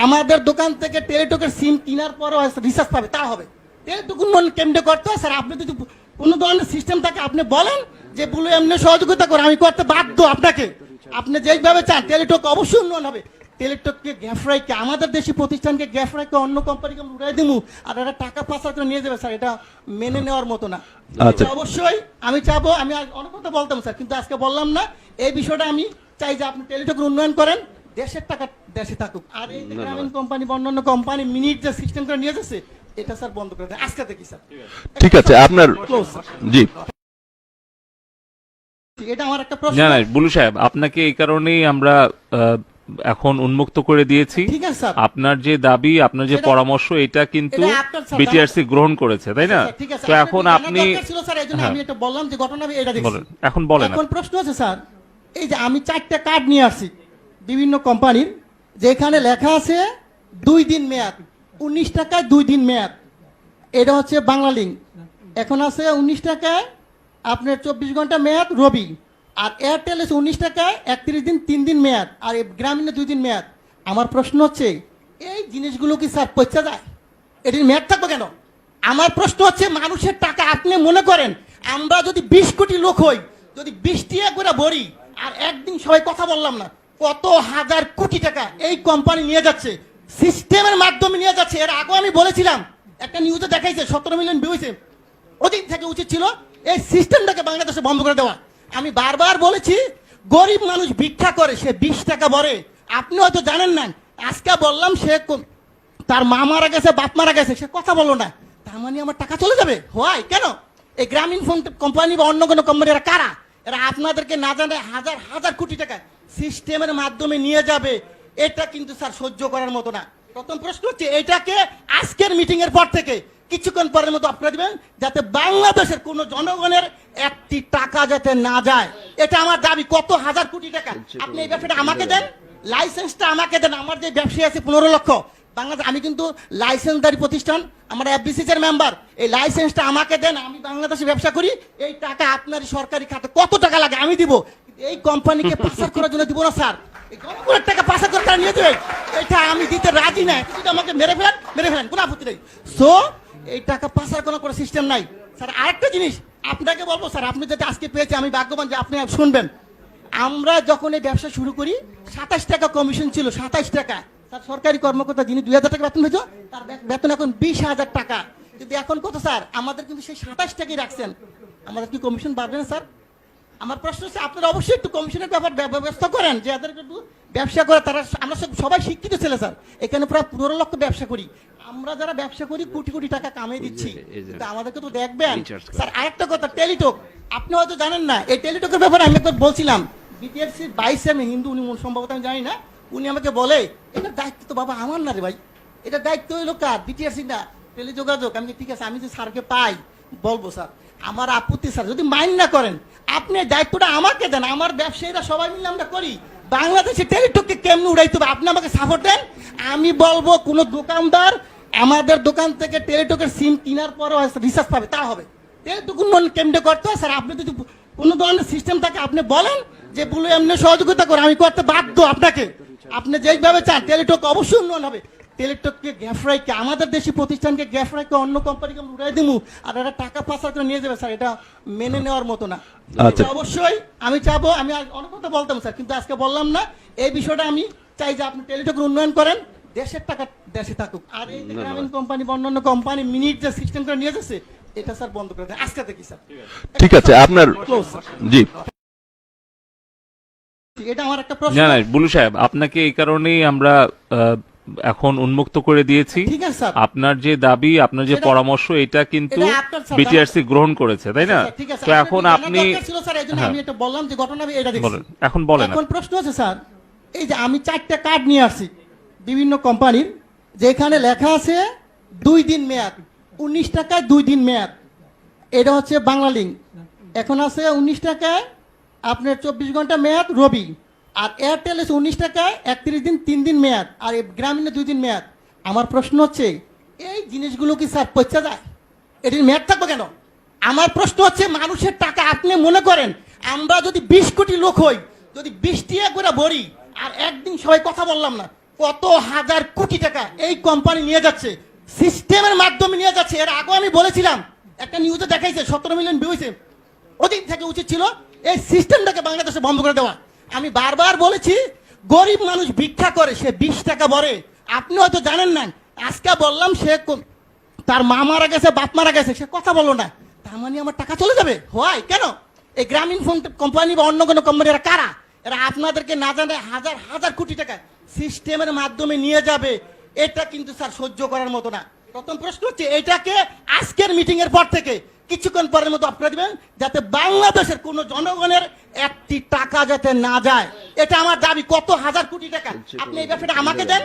আমাদের দোকান থেকে টেলিটকের সিম কেনার পরও রিচার্জ পাবে, তা হবে। টেলিটক উন্নয়ন কেমনে করতে হয় স্যার, আপনি যদি কোনো ধরনের সিস্টেম থাকে আপনি বলেন, যে বলে এমনি সহযোগিতা করে, আমি করতে বাধ্য আপনাকে। আপনি যেভাবে চান টেলিটক অবশ্যই উন্নয়ন হবে। টেলিটককে গ্যাফরাইকে, আমাদের দেশি প্রতিষ্ঠানকে গ্যাফরাইকে অন্য কোম্পানিকে উড়াই দিব, আর এরা টাকা পাচার করে নিয়ে যাবে স্যার, এটা মেনে নেওয়ার মতো না। আচ্ছা। অবশ্যই আমি চাবো, আমি অনেক কথা বলতাম স্যার, কিন্তু আজকে বললাম না। এই বিষয়টা আমি চাই যে আপনি টেলিটকের উন্নয়ন করেন, দেশের টাকা দেশে থাকুক। আর এই যে গ্রামীণ কোম্পানি বা অন্যান্য কোম্পানি মিনিট যে সিস্টেম করে নিয়ে যাচ্ছে, এটা স্যার বন্ধ করে দেন আজকে থেকে স্যার। ঠিক আছে, আপনার Close, স্যার। জি এটা আমার একটা প্রশ্ন। না না বুলু সাহেব, আপনাকে এই কারণেই আমরা এখন উন্মুক্ত করে দিয়েছি। ঠিক আছে স্যার। আপনার যে দাবি, আপনার যে এটা- পরামর্শ, এটা কিন্তু এটা আপনার স্যার, বিটিআরসি গ্রহণ করেছে, তাই না? ঠিক আছে, তো আপনার এখন জানার আপনি দরকার ছিল স্যার, এইজন্য হ্যাঁ। আমি এটা বললাম যে ঘটনা আমি এটা দেখছি। বলেন, এখন বলেন। এখন প্রশ্ন আছে স্যার, এই যে আমি 4টা কার্ড নিয়ে আসছি বিভিন্ন কোম্পানির, যেখানে লেখা আছে 2 দিন মেয়াদ, 19 টাকায় 2 দিন মেয়াদ। এটা হচ্ছে বাংলা লিঙ্ক। এখন আছে 19 টাকায় আপনার 24 ঘন্টা মেয়াদ রবি। আর এয়ারটেল আছে 19 টাকায় 31 দিন 3 দিন মেয়াদ, আর এই গ্রামীণে 2 দিন মেয়াদ। আমার প্রশ্ন হচ্ছে, এই জিনিসগুলো কি স্যার পচা যায়? এটির মেয়াদ থাকবে কেন? আমার প্রশ্ন হচ্ছে, মানুষের টাকা আপনি মনে করেন আমরা যদি 20 কোটি লোক হই, যদি 20 টাকা করে ভরি, আর একদিন সবাই কথা বললাম না, কত হাজার কোটি টাকা এই কোম্পানি নিয়ে যাচ্ছে, সিস্টেমের মাধ্যমে নিয়ে যাচ্ছে। এর আগে আমি বলেছিলাম, একটা নিউজে দেখাইছে 17 মিলিয়ন ভিউ হয়েছে। ওদিন থেকে উচিত ছিল এই সিস্টেমটাকে বাংলাদেশে বন্ধ করে দেওয়া। আমি বারবার বলেছি, গরিব মানুষ ভিক্ষা করে, সে 20 টাকা ভরে। আপনি হয়তো জানেন না, আজকে বললাম সে তার মা মারা গেছে, বাপ মারা গেছে, সে কথা বললো না, তার মানে আমার টাকা চলে যাবে? হয় কেন? এই গ্রামীণ ফোন কোম্পানি বা অন্য কোনো কোম্পানি এরা কারা? এরা আপনাদেরকে না জানে হাজার হাজার কোটি টাকা সিস্টেমের মাধ্যমে নিয়ে যাবে। এটা কিন্তু স্যার সহ্য করার মতো না। প্রথম প্রশ্ন হচ্ছে, এটাকে আজকের মিটিং এর পর থেকে কিছুক্ষণ পরের মতো আপনারা দিবেন, যাতে বাংলাদেশের কোন জনগণের একটি টাকা যাতে না যায়। এটা আমার দাবি। কত হাজার কোটি টাকা আপনি এই ব্যবসাটা আমাকে দেন, লাইসেন্সটা আমাকে দেন। আমার যে ব্যবসায়ী আছে 15 লক্ষ বাংলাদেশ, আমি কিন্তু লাইসেন্সদারি প্রতিষ্ঠান, আমার এফবিসিসি এর মেম্বার। এই লাইসেন্সটা আমাকে দেন, আমি বাংলাদেশে ব্যবসা করি। এই টাকা আপনার সরকারি খাতে কত টাকা লাগে আমি দিব, এই কোম্পানিকে পাচার করার জন্য দিব না স্যার। এই জনগণের টাকা পাচার করে তারা নিয়ে যাবে, এটা আমি দিতে রাজি না। কিন্তু আমাকে মেরে ফেলেন, কোনো আপত্তি নেই। সো এই টাকা পাচার করার কোনো সিস্টেম নাই স্যার। আরেকটা জিনিস আপনাকে বলবো স্যার, আপনি যদি আজকে পেয়েছে, আমি ভাগ্যবান যে আপনি শুনবেন। আমরা যখন এই ব্যবসা শুরু করি 27 টাকা কমিশন ছিল, 27 টাকা। স্যার সরকারি কর্মকর্তা যিনি 2000 টাকা বেতন হয়েছে, তার বেতন এখন 20,000 টাকা। কিন্তু এখন কত স্যার? আমাদের কিন্তু সেই 27 টাকাই রাখছেন। আমাদের কি কমিশন বাড়বে না স্যার? আমার প্রশ্ন হচ্ছে আপনারা অবশ্যই একটু কমিশনের ব্যাপার ব্যবস্থা করেন যে এদের একটু ব্যবসা করে তারা, আমরা সবাই শিক্ষিত ছেলে স্যার, এখানে প্রায় 15 লক্ষ ব্যবসা করি, আমরা যারা ব্যবসা করি কোটি কোটি টাকা কামিয়ে দিচ্ছি, কিন্তু আমাদেরকে তো দেখবেন স্যার। আরেকটা কথা, টেলিটক আপনি হয়তো জানেন না, এই টেলিটকের ব্যাপারে আমি একবার বলছিলাম বিটিআরসির 22 আমি হিন্দু, উনি সম্ভবত আমি জানি না, উনি আমাকে বলে এটা দায়িত্ব তো বাবা আমার না রে ভাই, এটা দায়িত্ব হইলো কার, বিটিআরসি না, টেলিযোগাযোগ। আমি ঠিক আছে, আমি যে স্যারকে পাই বলবো স্যার, আমার আপত্তি স্যার, যদি মাইন্ড না করেন আপনি দায়িত্বটা আমাকে দেন, আমার ব্যবসায়ীরা সবাই মিলে আমরা করি, বাংলাদেশে টেলিটককে কেমনে উড়াইতে হবে আপনি আমাকে সাপোর্ট দেন। আমি বলবো কোন দোকানদার আমাদের দোকান থেকে টেলিটকের সিম কেনার পরও রিচার্জ পাবে, তা হবে। টেলিটক উন্নয়ন কেমনে করতে হয় স্যার, আপনি যদি কোনো ধরনের সিস্টেম থাকে আপনি বলেন যে বলে এমনি সহযোগিতা করে, আমি করতে বাধ্য আপনাকে, আপনি যেইভাবে চান টেলিটক অবশ্যই উন্নয়ন হবে। টেলিটককে গ্যাফরাইকে, আমাদের দেশি প্রতিষ্ঠানকে গ্যাফরাইকে অন্য কোম্পানিকে উড়াই দিমু আর এটা টাকা পাচার করে নিয়ে যাবে স্যার, এটা মেনে নেওয়ার মতো না। আচ্ছা। এটা অবশ্যই আমি চাবো, আমি আর অনেক কথা বলতাম স্যার, কিন্তু আজকে বললাম না। এই বিষয়টা আমি চাই যে আপনি টেলিটকের উন্নয়ন করেন, দেশের টাকা দেশে থাকুক, আর এই যে গ্রামীণ কোম্পানি বা অন্যান্য কোম্পানি মিনিট যে সিস্টেম করে নিয়ে যাচ্ছে এটা স্যার বন্ধ করে দেন আজকে থেকে স্যার। ঠিক আছে, আপনার Close, স্যার। জি এটা আমার একটা প্রশ্ন। না না বুলু সাহেব, আপনাকে এই কারণেই আমরা এখন উন্মুক্ত করে দিয়েছি। ঠিক আছে স্যার। আপনার যে দাবি, আপনার যে সেটা- পরামর্শ, এটা কিন্তু এটা আপনার স্যার, বিটিআরসি গ্রহণ করেছে, তাই না? ঠিক আছে, তো আপনার এখন জানার আপনি দরকার ছিল স্যার, এইজন্য হ্যাঁ। আমি এটা বললাম যে ঘটনা আমি এটা দেখছি। বলেন, এখন বলেন এখন প্রশ্ন আছে স্যার, এই যে আমি 4টা কার্ড নিয়ে আসছি বিভিন্ন কোম্পানির, যেখানে লেখা আছে 2 দিন মেয়াদ, 19 টাকায় 2 দিন মেয়াদ, এটা হচ্ছে বাংলা লিঙ্ক। এখন আছে 19 টাকায় আপনার 24 ঘন্টা মেয়াদ রবি, আর এয়ারটেল আছে 19 টাকায় 31 দিন 3 দিন মেয়াদ, আর এই গ্রামীণে 2 দিন মেয়াদ। আমার প্রশ্ন হচ্ছে এই জিনিসগুলো কি স্যার পচা যায়, এটির মেয়াদ থাকবে কেন? আমার প্রশ্ন হচ্ছে মানুষের টাকা, আপনি মনে করেন আমরা যদি 20 কোটি লোক হই, যদি 20 টাকা করে ভরি, আর একদিন সবাই কথা বললাম না, কত হাজার কোটি টাকা এই কোম্পানি নিয়ে যাচ্ছে, সিস্টেমের মাধ্যমে নিয়ে যাচ্ছে। এর আগে আমি বলেছিলাম, একটা নিউজে দেখাইছে 17 মিলিয়ন ভিউ হয়েছে, ওদিক থেকে উচিত ছিল এই সিস্টেমটাকে বাংলাদেশে বন্ধ করে দেওয়া। আমি বারবার বলেছি গরিব মানুষ ভিক্ষা করে, সে 20 টাকা ভরে, আপনি হয়তো জানেন না, আজকে বললাম সে তার মা মারা গেছে, বাপ মারা গেছে, সে কথা বললো না, তার মানে আমার টাকা চলে যাবে হয় কেন? এই গ্রামীণ ফোন কোম্পানি বা অন্য কোনো কোম্পানি এরা কারা? এরা আপনাদেরকে না জানে হাজার হাজার কোটি টাকা সিস্টেমের মাধ্যমে নিয়ে যাবে, এটা কিন্তু স্যার সহ্য করার মতো না। প্রথম প্রশ্ন হচ্ছে এটাকে আজকের মিটিং এর পর থেকে কিছুক্ষণ পরের মতো আপনারা দিবেন, যাতে বাংলাদেশের কোন জনগণের একটি টাকা যাতে না যায়, এটা আমার দাবি। কত হাজার কোটি টাকা আপনি এই ব্যবসাটা আমাকে দেন,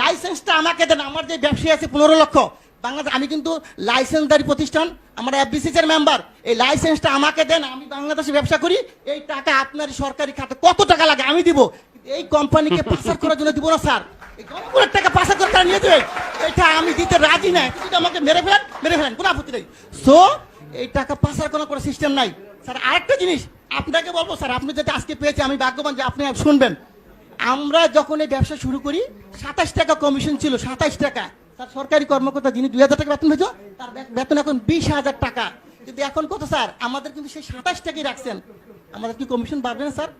লাইসেন্সটা আমাকে দেন। আমার যে ব্যবসায়ী আছে 15 লক্ষ বাংলাদেশ, আমি কিন্তু লাইসেন্সদারি প্রতিষ্ঠান, আমরা এফবিসিসি এর মেম্বার, এই লাইসেন্সটা আমাকে দেন, আমি বাংলাদেশে ব্যবসা করি, এই টাকা আপনার সরকারি খাতে কত টাকা লাগে আমি দিব, এই কোম্পানিকে পাচার করার জন্য দিব না স্যার। এই জনগণের টাকা পাচার করে তারা নিয়ে যাবে, এটা আমি দিতে রাজি না। যদি আমাকে মেরে ফেলেন কোনো আপত্তি নেই। সো এই টাকা পাচার করার কোনো সিস্টেম নাই স্যার। আরেকটা জিনিস আপনাকে বলবো স্যার, আপনি যেটা আজকে পেয়েছে আমি ভাগ্যবান যে আপনি শুনবেন। আমরা যখন এই ব্যবসা শুরু করি 27 টাকা কমিশন ছিল, 27 টাকা। তার সরকারি কর্মকর্তা যিনি 2000 টাকা বেতন হয়েছে, তার বেতন এখন 20,000 টাকা। কিন্তু এখন কত স্যার? আমাদের কিন্তু সেই 27 টাকাই রাখছেন, আমাদের কি কমিশন বাড়বে না স্যার?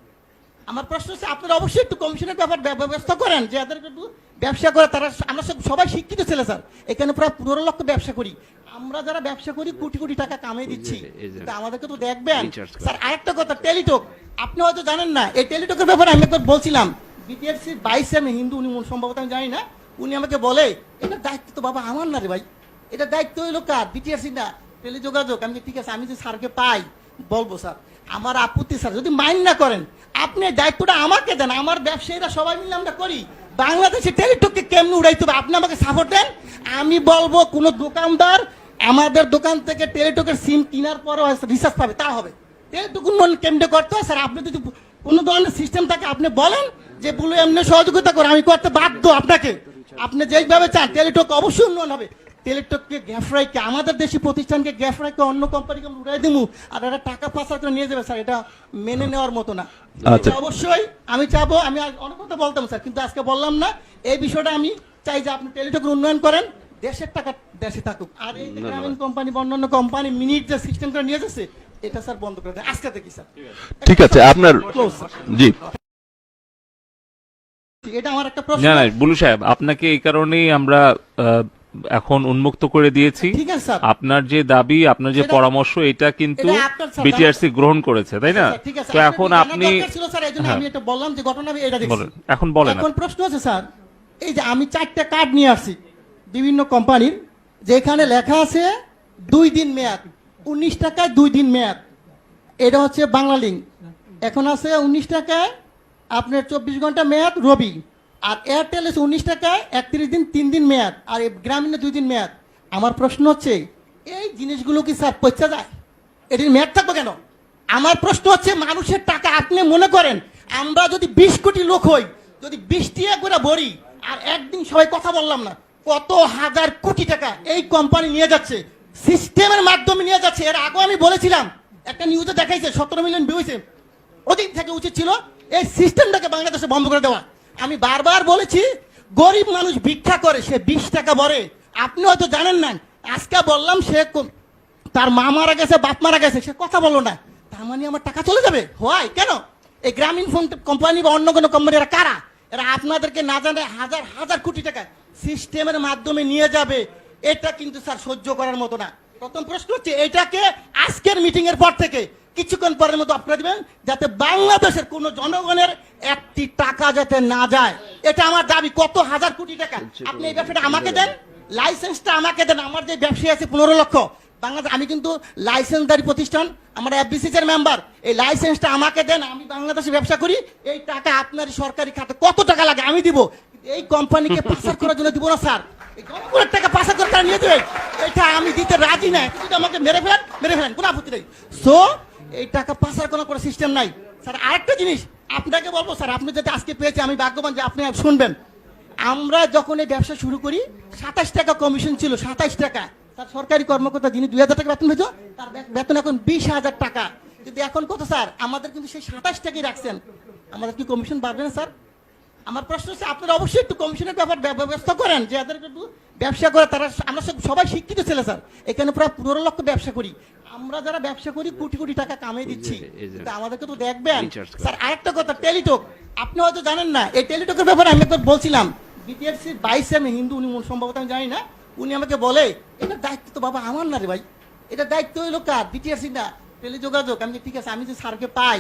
আমার প্রশ্ন হচ্ছে আপনারা অবশ্যই একটু কমিশনের ব্যাপার ব্যবস্থা করেন যে এদের একটু ব্যবসা করে তারা, আমরা সবাই শিক্ষিত ছেলে স্যার, এখানে প্রায় 15 লক্ষ ব্যবসা করি, আমরা যারা ব্যবসা করি কোটি কোটি টাকা কামিয়ে দিচ্ছি, কিন্তু আমাদেরকে তো দেখবেন স্যার। আরেকটা কথা, টেলিটক আপনি হয়তো জানেন না, এই টেলিটকের ব্যাপারে আমি একবার বলছিলাম বিটিআরসির 22 আমি হিন্দু, উনি সম্ভবত আমি জানি না, উনি আমাকে বলে এটা দায়িত্ব তো বাবা আমার না রে ভাই, এটা দায়িত্ব হইলো কার, বিটিআরসি না, টেলিযোগাযোগ। আমি ঠিক আছে, আমি যে স্যারকে পাই বলবো স্যার, আমার আপত্তি স্যার, যদি মাইন্ড না করেন আপনি দায়িত্বটা আমাকে দেন, আমার ব্যবসায়ীরা সবাই মিলে আমরা করি, বাংলাদেশে টেলিটককে কেমনে উড়াইতে হবে আপনি আমাকে সাপোর্ট দেন। আমি বলবো কোন দোকানদার আমাদের দোকান থেকে টেলিটকের সিম কেনার পরও রিচার্জ পাবে, তা হবে। টেলিটক উন্নয়ন কেমনে করতে হয় স্যার, আপনি যদি কোনো ধরনের সিস্টেম থাকে আপনি বলেন যে বলে এমনি সহযোগিতা করে, আমি করতে বাধ্য আপনাকে, আপনি যেইভাবে চান টেলিটক অবশ্যই উন্নয়ন হবে। টেলিটককে গ্যাফরাইকে, আমাদের দেশি প্রতিষ্ঠানকে গ্যাফরাইকে অন্য কোম্পানিকে উড়াই দিমু আর এটা টাকা পাচার করে নিয়ে যাবে স্যার, এটা মেনে নেওয়ার মতো না। আচ্ছা। এটা অবশ্যই আমি চাবো, আমি আর অনেক কথা বলতাম স্যার, কিন্তু আজকে বললাম না। এই বিষয়টা আমি চাই যে আপনি টেলিটকের উন্নয়ন করেন, দেশের টাকা দেশে থাকুক, আর এই যে গ্রামীণ কোম্পানি বা অন্যান্য কোম্পানি মিনিট যে সিস্টেম করে নিয়ে যাচ্ছে এটা স্যার বন্ধ করে দেন আজকে থেকে স্যার। ঠিক আছে, আপনার Close, স্যার। জি এটা আমার একটা প্রশ্ন। না না বুলু সাহেব, আপনাকে এই কারণেই আমরা এখন উন্মুক্ত করে দিয়েছি। ঠিক আছে, স্যার। আপনার যে দাবি, আপনার যে সেটা- পরামর্শ, এটা কিন্তু এটা আপনার, স্যার, বিটিআরসি গ্রহণ করেছে, তাই না? ঠিক আছে, তো আপনার এখন জানার আপনি দরকার ছিল, স্যার, এইজন্য হ্যাঁ, আমি এটা বললাম যে ঘটনা আমি এটা দেখছি। বলেন, এখন বলেন এখন প্রশ্ন আছে, স্যার, এই যে আমি 4টা কার্ড নিয়ে আসছি বিভিন্ন কোম্পানির, যেখানে লেখা আছে 2 দিন মেয়াদ, 19 টাকায় 2 দিন মেয়াদ। এটা হচ্ছে বাংলা লিঙ্ক। এখন আছে 19 টাকায় আপনার 24 ঘন্টা মেয়াদ রবি। আর এয়ারটেল আছে 19 টাকায় 31 দিন 3 দিন মেয়াদ। আর এই গ্রামীণে 2 দিন মেয়াদ। আমার প্রশ্ন হচ্ছে, এই জিনিসগুলো কি স্যার পচা যায়? এটির মেয়াদ থাকবে কেন? আমার প্রশ্ন হচ্ছে, মানুষের টাকা আপনি মনে করেন আমরা যদি 20 কোটি লোক হই, যদি 20 টাকা করে ভরি, আর একদিন সবাই কথা বললাম না, কত হাজার কোটি টাকা এই কোম্পানি নিয়ে যাচ্ছে, সিস্টেমের মাধ্যমে নিয়ে যাচ্ছে। এর আগে আমি বলেছিলাম, একটা নিউজে দেখাইছে 17 মিলিয়ন ভিউ হয়েছে। ওদিন থেকে উচিত ছিল এই সিস্টেমটাকে বাংলাদেশে বন্ধ করে দেওয়া। আমি বারবার বলেছি, গরিব মানুষ ভিক্ষা করে, সে 20 টাকা ভরে। আপনি হয়তো জানেন না, আজকে বললাম সে তার মা মারা গেছে, বাপ মারা গেছে, সে কথা বললো না, তার মানে আমার টাকা চলে যাবে? হয় কেন? এই গ্রামীণ ফোন কোম্পানি বা অন্য কোনো কোম্পানি, এরা কারা? এরা আপনাদেরকে না জানে হাজার হাজার কোটি টাকা সিস্টেমের মাধ্যমে নিয়ে যাবে। এটা কিন্তু স্যার সহ্য করার মতো না। প্রথম প্রশ্ন হচ্ছে, এটাকে আজকের মিটিং এর পর থেকে কিছুক্ষণ পরের মতো আপনারা দিবেন, যাতে বাংলাদেশের কোন জনগণের একটি টাকা যাতে না যায়। এটা আমার দাবি। কত হাজার কোটি টাকা আপনি এই ব্যবসাটা আমাকে দেন, লাইসেন্সটা আমাকে দেন। আমার যে ব্যবসায়ী আছে 15 লক্ষ বাংলাদেশ, আমি কিন্তু লাইসেন্সদারি প্রতিষ্ঠান, আমার এফবিসিসি এর মেম্বার। এই লাইসেন্সটা আমাকে দেন, আমি বাংলাদেশে ব্যবসা করি। এই টাকা আপনার সরকারি খাতে কত টাকা লাগে আমি দিব। এই কোম্পানিকে পাচার করার জন্য দিব না স্যার। এই জনগণের টাকা পাচার করে তারা নিয়ে দেবে, এটা আমি দিতে রাজি না। যদি আমাকে মেরে ফেলেন, কোনো আপত্তি নেই। সো এই টাকা পাচার কোনো সিস্টেম নাই স্যার। আরেকটা জিনিস আপনাকে বলবো স্যার, আপনি যদি আজকে পেয়েছে, আমি ভাগ্যবান যে আপনি শুনবেন। আমরা যখন এই ব্যবসা শুরু করি 27 টাকা কমিশন ছিল, 27 টাকা। তার সরকারি কর্মকর্তা যিনি 2000 টাকা বেতন পেত, তার বেতন এখন 20,000 টাকা। কিন্তু এখন কত স্যার? আমাদের কিন্তু সেই 27 টাকাই রাখছেন। আমাদের কি কমিশন বাড়বে না স্যার? আমার প্রশ্ন হচ্ছে, আপনারা অবশ্যই একটু কমিশনের ব্যবস্থা করেন, যে যাদের একটু ব্যবসা করে তারা। আমরা সবাই শিক্ষিত ছেলে স্যার, এখানে প্রায় 15 লক্ষ ব্যবসা করি। আমরা যারা ব্যবসা করি কোটি কোটি টাকা কামিয়ে দিচ্ছি, কিন্তু আমাদেরকে তো দেখবেন স্যার। আরেকটা কথা, টেলিটক, আপনি হয়তো জানেন না, এই টেলিটকের ব্যাপারে আমি একবার বলছিলাম, বিটিআরসির 22 আমি হিন্দু, উনি সম্ভবত আমি জানি না, উনি আমাকে বলে, এটা দায়িত্ব তো বাবা আমার না রে ভাই, এটা দায়িত্ব হইলো কার? বিটিআরসি না, টেলিযোগাযোগ। আমি ঠিক আছে, আমি যে স্যারকে পাই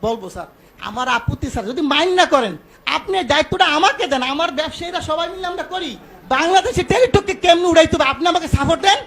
বলবো স্যার, আমার আপত্তি স্যার, যদি মাইন্ড না করেন আপনি দায়িত্বটা আমাকে দেন। আমার ব্যবসায়ীরা সবাই মিলে আমরা করি। বাংলাদেশে টেলিটককে কেমনে উড়াইতে হবে আপনি আমাকে সাপোর্ট দেন।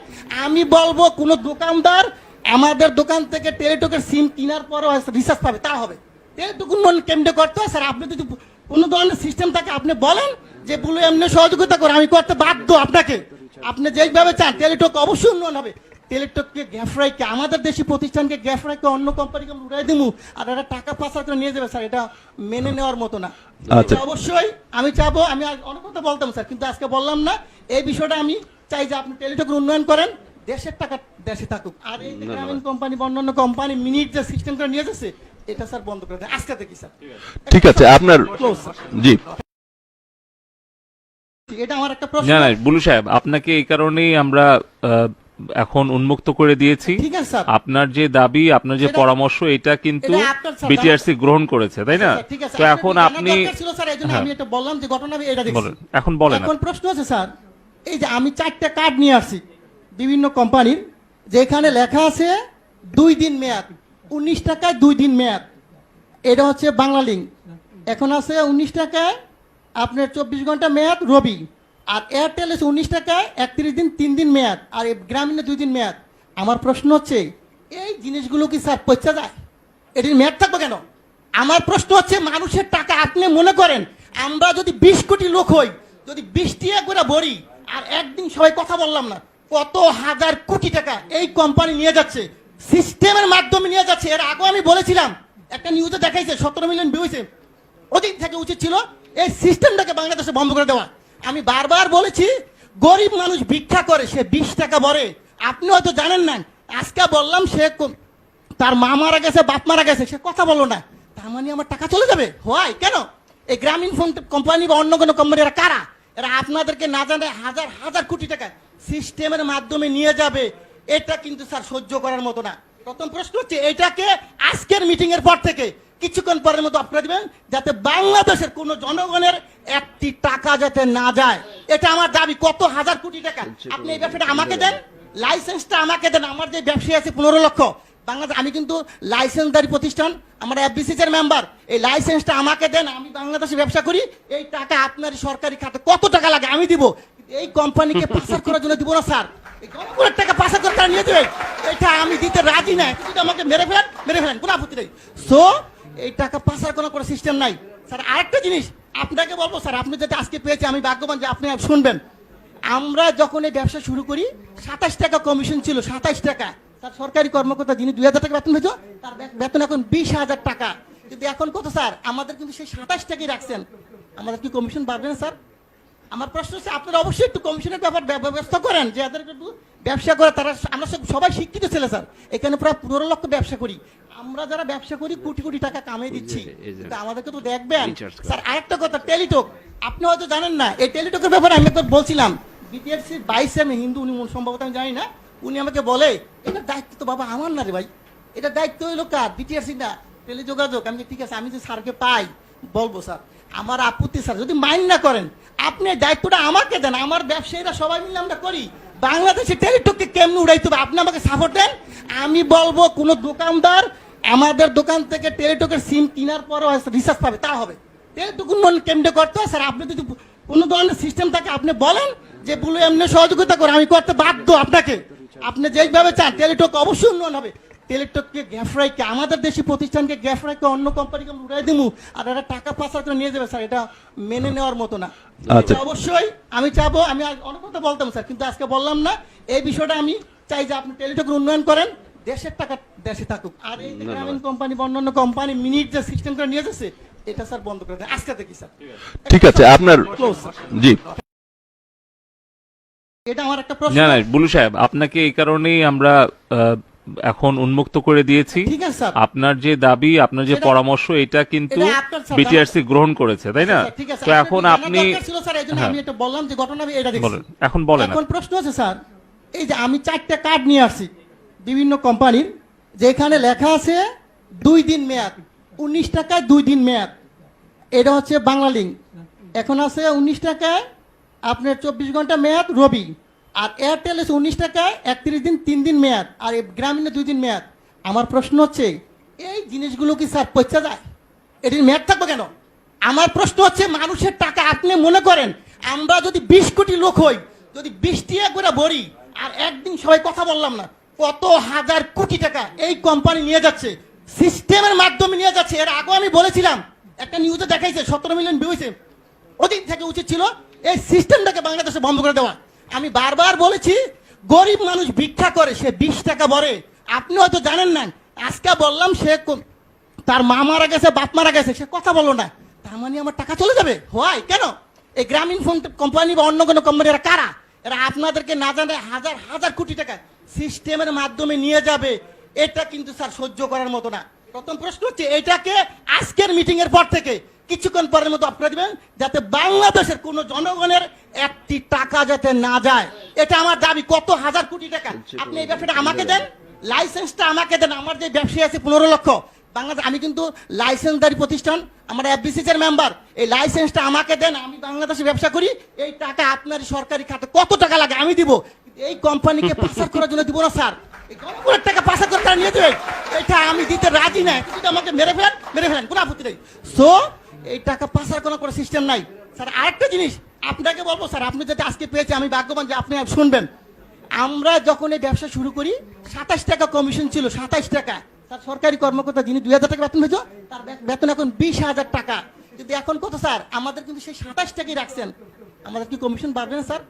আমি বলবো, কোন দোকানদার আমাদের দোকান থেকে টেলিটকের সিম কেনার পরও রিচার্জ পাবে, তা হবে। টেলিটক উন্নয়ন কেমনে করতে হয় স্যার, আপনি যদি কোনো ধরনের সিস্টেম থাকে আপনি বলেন, যে বলে এমনি সহযোগিতা করে, আমি করতে বাধ্য আপনাকে। আপনি যেভাবে চান টেলিটক অবশ্যই উন্নয়ন হবে। টেলিটককে গ্যাফরাইকে, আমাদের দেশি প্রতিষ্ঠানকে গ্যাফরাইকে অন্য কোম্পানিকে উড়াই দিমু, আর এরা টাকা পাচার করে নিয়ে যাবে স্যার, এটা মেনে নেওয়ার মতো না। আচ্ছা। এটা অবশ্যই আমি চাবো, আমি আর অনেক কথা বলতাম স্যার, কিন্তু আজকে বললাম না। এই বিষয়টা আমি চাই যে আপনি টেলিটকের উন্নয়ন করেন, দেশের টাকা দেশে থাকুক। আর এই যে গ্রামীণ কোম্পানি বা অন্যান্য কোম্পানি মিনিট যে সিস্টেম করে নিয়ে যাচ্ছে, এটা স্যার বন্ধ করে দেন আজকে থেকে স্যার। ঠিক আছে, আপনার Close, স্যার। জি এটা আমার একটা প্রশ্ন। না না বুলু সাহেব, আপনাকে এই কারণেই আমরা এখন উন্মুক্ত করে দিয়েছি। ঠিক আছে, স্যার। আপনার যে দাবি, আপনার যে সেটা- পরামর্শ, এটা কিন্তু এটা আপনার, স্যার, বিটিআরসি গ্রহণ করেছে, তাই না? ঠিক আছে, তো আপনার এখন জানার আপনি দরকার ছিল, স্যার, এইজন্য হ্যাঁ, আমি এটা বললাম যে ঘটনা আমি এটা দেখছি। বলেন, এখন বলেন। এখন প্রশ্ন আছে স্যার, এই যে আমি 4টা কার্ড নিয়ে আসছি বিভিন্ন কোম্পানির, যেখানে লেখা আছে 2 দিন মেয়াদ, 19 টাকায় 2 দিন মেয়াদ। এটা হচ্ছে বাংলা লিঙ্ক। এখন আছে 19 টাকায় আপনার 24 ঘন্টা মেয়াদ রবি। আর এয়ারটেল আছে 19 টাকায় 31 দিন 3 দিন মেয়াদ। আর এই গ্রামীণে 2 দিন মেয়াদ। আমার প্রশ্ন হচ্ছে, এই জিনিসগুলো কি স্যার পচা যায়? এটির মেয়াদ থাকবে কেন? আমার প্রশ্ন হচ্ছে, মানুষের টাকা আপনি মনে করেন আমরা যদি 20 কোটি লোক হই, যদি 20 টাকা করে ভরি, আর একদিন সবাই কথা বললাম না, কত হাজার কোটি টাকা এই কোম্পানি নিয়ে যাচ্ছে, সিস্টেমের মাধ্যমে নিয়ে যাচ্ছে। এর আগে আমি বলেছিলাম, একটা নিউজে দেখাইছে 17 মিলিয়ন ভিউ হয়েছে। ওদিন থেকে উচিত ছিল এই সিস্টেমটাকে বাংলাদেশে বন্ধ করে দেওয়া। আমি বারবার বলেছি, গরিব মানুষ ভিক্ষা করে, সে 20 টাকা ভরে। আপনি হয়তো জানেন না, আজকে বললাম সে তার মা মারা গেছে, বাপ মারা গেছে, সে কথা বললো না, তার মানে আমার টাকা চলে যাবে? হয় কেন? এই গ্রামীণ ফোন কোম্পানি বা অন্য কোনো কোম্পানি, এরা কারা? এরা আপনাদেরকে না জানে হাজার হাজার কোটি টাকা সিস্টেমের মাধ্যমে নিয়ে যাবে। এটা কিন্তু স্যার সহ্য করার মতো না। প্রথম প্রশ্ন হচ্ছে, এটাকে আজকের মিটিং এর পর থেকে কিছুক্ষণ পরের মতো অফ করে দিবেন, যাতে বাংলাদেশের কোনো জনগণের একটি টাকা যাতে না যায়। এটা আমার দাবি। কত হাজার কোটি টাকা আপনি এই ব্যবসাটা আমাকে দেন, লাইসেন্সটা আমাকে দেন। আমার যে ব্যবসায়ী আছে 15 লক্ষ বাংলাদেশ, আমি কিন্তু লাইসেন্সদারি প্রতিষ্ঠান, আমার এফবিসিসি এর মেম্বার। এই লাইসেন্সটা আমাকে দেন, আমি বাংলাদেশে ব্যবসা করি। এই টাকা আপনার সরকারি খাতে কত টাকা লাগে আমি দিব, এই কোম্পানিকে পাচার করার জন্য দিব না স্যার। এই জনগণের টাকা পাচার করে তারা নিয়ে দেবে, এটা আমি দিতে রাজি না। কিন্তু আমাকে মেরে ফেলেন, কোনো আপত্তি নেই। সো এই টাকা পাচার করার কোনো সিস্টেম নাই স্যার। আরেকটা জিনিস আপনাকে বলবো স্যার, আপনি যদি আজকে পেয়েছে আমি ভাগ্যবান যে আপনি শুনবেন। আমরা যখন এই ব্যবসা শুরু করি 27 টাকা কমিশন ছিল, 27 টাকা। তার সরকারি কর্মকর্তা যিনি 2000 টাকা বেতন পেয়েছে, তার বেতন এখন 20,000 টাকা। কিন্তু এখন কত স্যার? আমাদের কিন্তু সেই 27 টাকাই রাখছেন। আমাদের কি কমিশন বাড়বে না স্যার? আমার প্রশ্ন হচ্ছে আপনারা অবশ্যই একটু কমিশনের ব্যাপার ব্যবস্থা করেন, যে যাদের একটু ব্যবসা করে তারা। আমরা সবাই শিক্ষিত ছেলে স্যার, এখানে প্রায় 15 লক্ষ ব্যবসা করি। আমরা যারা ব্যবসা করি কোটি কোটি টাকা কামিয়ে দিচ্ছি, কিন্তু আমাদেরকে তো দেখবেন স্যার। আরেকটা কথা, টেলিটক আপনি হয়তো জানেন না। এই টেলিটকের ব্যাপারে আমি একবার বলছিলাম, বিটিআরসি 22 আমি হিন্দু, উনি সম্ভবত আমি জানি না, উনি আমাকে বলে এটা দায়িত্ব তো বাবা আমার না রে ভাই, এটা দায়িত্ব হইলো কার? বিটিআরসি না, টেলিযোগাযোগ। আমি ঠিক আছে, আমি যে স্যারকে পাই বলবো স্যার, আমার আপত্তি স্যার, যদি মাইন্ড না করেন আপনি দায়িত্বটা আমাকে দেন। আমার ব্যবসায়ীরা সবাই মিলে আমরা করি। বাংলাদেশে টেলিটককে কেমনি উড়াইতে হবে আপনি আমাকে সাপোর্ট দেন। আমি বলবো কোন দোকানদার আমাদের দোকান থেকে টেলিটকের সিম কেনার পরও রিচার্জ পাবে, তা হবে। টেলিটক উন্নয়ন কেমনে করতে হয় স্যার? আপনি যদি কোনো ধরনের সিস্টেম থাকে আপনি বলেন, যে বলে এমনি সহযোগিতা করে আমি করতে বাধ্য আপনাকে। আপনি যেভাবে চান টেলিটক অবশ্যই উন্নয়ন হবে। টেলিটককে গ্যাফরাইকে, আমাদের দেশি প্রতিষ্ঠানকে গ্যাফরাইকে অন্য কোম্পানিকে উড়াই দিমু, আর এরা টাকা পাচার করে নিয়ে যাবে স্যার, এটা মেনে নেওয়ার মতো না। আচ্ছা। এটা অবশ্যই আমি চাবো, আমি অনেক কথা বলতাম স্যার, কিন্তু আজকে বললাম না। এই বিষয়টা আমি চাই যে আপনি টেলিটকের উন্নয়ন করেন, দেশের টাকা দেশে থাকুক। আর এই যে গ্রামীণ কোম্পানি বা অন্যান্য কোম্পানি মিনিট যে সিস্টেম করে নিয়ে যাচ্ছে, এটা স্যার বন্ধ করে দেন আজকে থেকে স্যার। ঠিক আছে, আপনার Close, স্যার। জি এটা আমার একটা প্রশ্ন। না না বুলু সাহেব, আপনাকে এই কারণেই আমরা এখন উন্মুক্ত করে দিয়েছি। ঠিক আছে স্যার। আপনার যে দাবি, আপনার যে সেটা- পরামর্শ, এটা কিন্তু এটা আপনার স্যার বিটিআরসি গ্রহণ করেছে, তাই না? ঠিক আছে, তো আপনার এখন জানার আপনি দরকার ছিল স্যার, এই জন্য হ্যাঁ। আমি এটা বললাম যে ঘটনা আমি এটা দেখছি। বলেন, এখন বলেন। এখন প্রশ্ন আছে স্যার, এই যে আমি 4টা কার্ড নিয়ে আসছি বিভিন্ন কোম্পানির, যেখানে লেখা আছে 2 দিন মেয়াদ, 19 টাকায় 2 দিন মেয়াদ। এটা হচ্ছে বাংলা লিঙ্ক। এখন আছে 19 টাকায় আপনার 24 ঘন্টা মেয়াদ রবি। আর এয়ারটেল আছে 19 টাকায় 31 দিন 3 দিন মেয়াদ। আর এই গ্রামীণে 2 দিন মেয়াদ। আমার প্রশ্ন হচ্ছে এই জিনিসগুলো কি স্যার পচা যায়? এটির মেয়াদ থাকবে কেন? আমার প্রশ্ন হচ্ছে মানুষের টাকা আপনি মনে করেন আমরা যদি 20 কোটি লোক হই, যদি 20 টাকা করে ভরি, আর একদিন সবাই কথা বললাম না, কত হাজার কোটি টাকা এই কোম্পানি নিয়ে যাচ্ছে, সিস্টেমের মাধ্যমে নিয়ে যাচ্ছে। এর আগে আমি বলেছিলাম, একটা নিউজে দেখাইছে 17 মিলিয়ন ভিউ হয়েছে। ওদিন থেকে উচিত ছিল এই সিস্টেমটাকে বাংলাদেশে বন্ধ করে দেওয়া। আমি বারবার বলেছি, গরিব মানুষ ভিক্ষা করে, সে 20 টাকা ভরে। আপনি হয়তো জানেন না, আজকে বললাম সে তার মা মারা গেছে, বাপ মারা গেছে, সে কথা বললো না, তার মানে আমার টাকা চলে যাবে? হয় কেন? এই গ্রামীণ ফোন কোম্পানি বা অন্য কোনো কোম্পানি এরা কারা? এরা আপনাদেরকে না জানে হাজার হাজার কোটি টাকা সিস্টেমের মাধ্যমে নিয়ে যাবে। এটা কিন্তু স্যার সহ্য করার মতো না। প্রথম প্রশ্ন হচ্ছে এটাকে আজকের মিটিং এর পর থেকে কিছুক্ষণ পরের মতো অফ করে দিবেন, যাতে বাংলাদেশের কোনো জনগণের একটি টাকা যাতে না যায়। এটা আমার দাবি। কত হাজার কোটি টাকা আপনি এই ব্যবসাটা আমাকে দেন, লাইসেন্সটা আমাকে দেন। আমার যে ব্যবসায়ী আছে 15 লক্ষ বাংলাদেশ, আমি কিন্তু লাইসেন্সদারি প্রতিষ্ঠান, আমার এফবিসিসি এর মেম্বার। এই লাইসেন্সটা আমাকে দেন, আমি বাংলাদেশে ব্যবসা করি। এই টাকা আপনার সরকারি খাতে কত টাকা লাগে আমি দিব, এই কোম্পানিকে পাচার করার জন্য দিব না স্যার। এই জনগণের টাকা পাচার করে তারা নিয়ে দেবে, এটা আমি দিতে রাজি না। কিন্তু আমাকে মেরে ফেলেন, কোনো আপত্তি নেই। সো এই টাকা পাচার করার কোনো সিস্টেম নাই স্যার। আরেকটা জিনিস আপনাকে বলবো স্যার, আপনি যদি আজকে পেয়েছে আমি ভাগ্যবান যে আপনি শুনবেন। আমরা যখন এই ব্যবসা শুরু করি 27 টাকা কমিশন ছিল, 27 টাকা। তার সরকারি কর্মকর্তা যিনি 2000 টাকা বেতন পেয়েছে, তার বেতন এখন 20,000 টাকা। কিন্তু এখন কত স্যার? আমাদের কিন্তু সেই 27 টাকাই রাখছেন। আমাদের কি কমিশন বাড়বে না স্যার?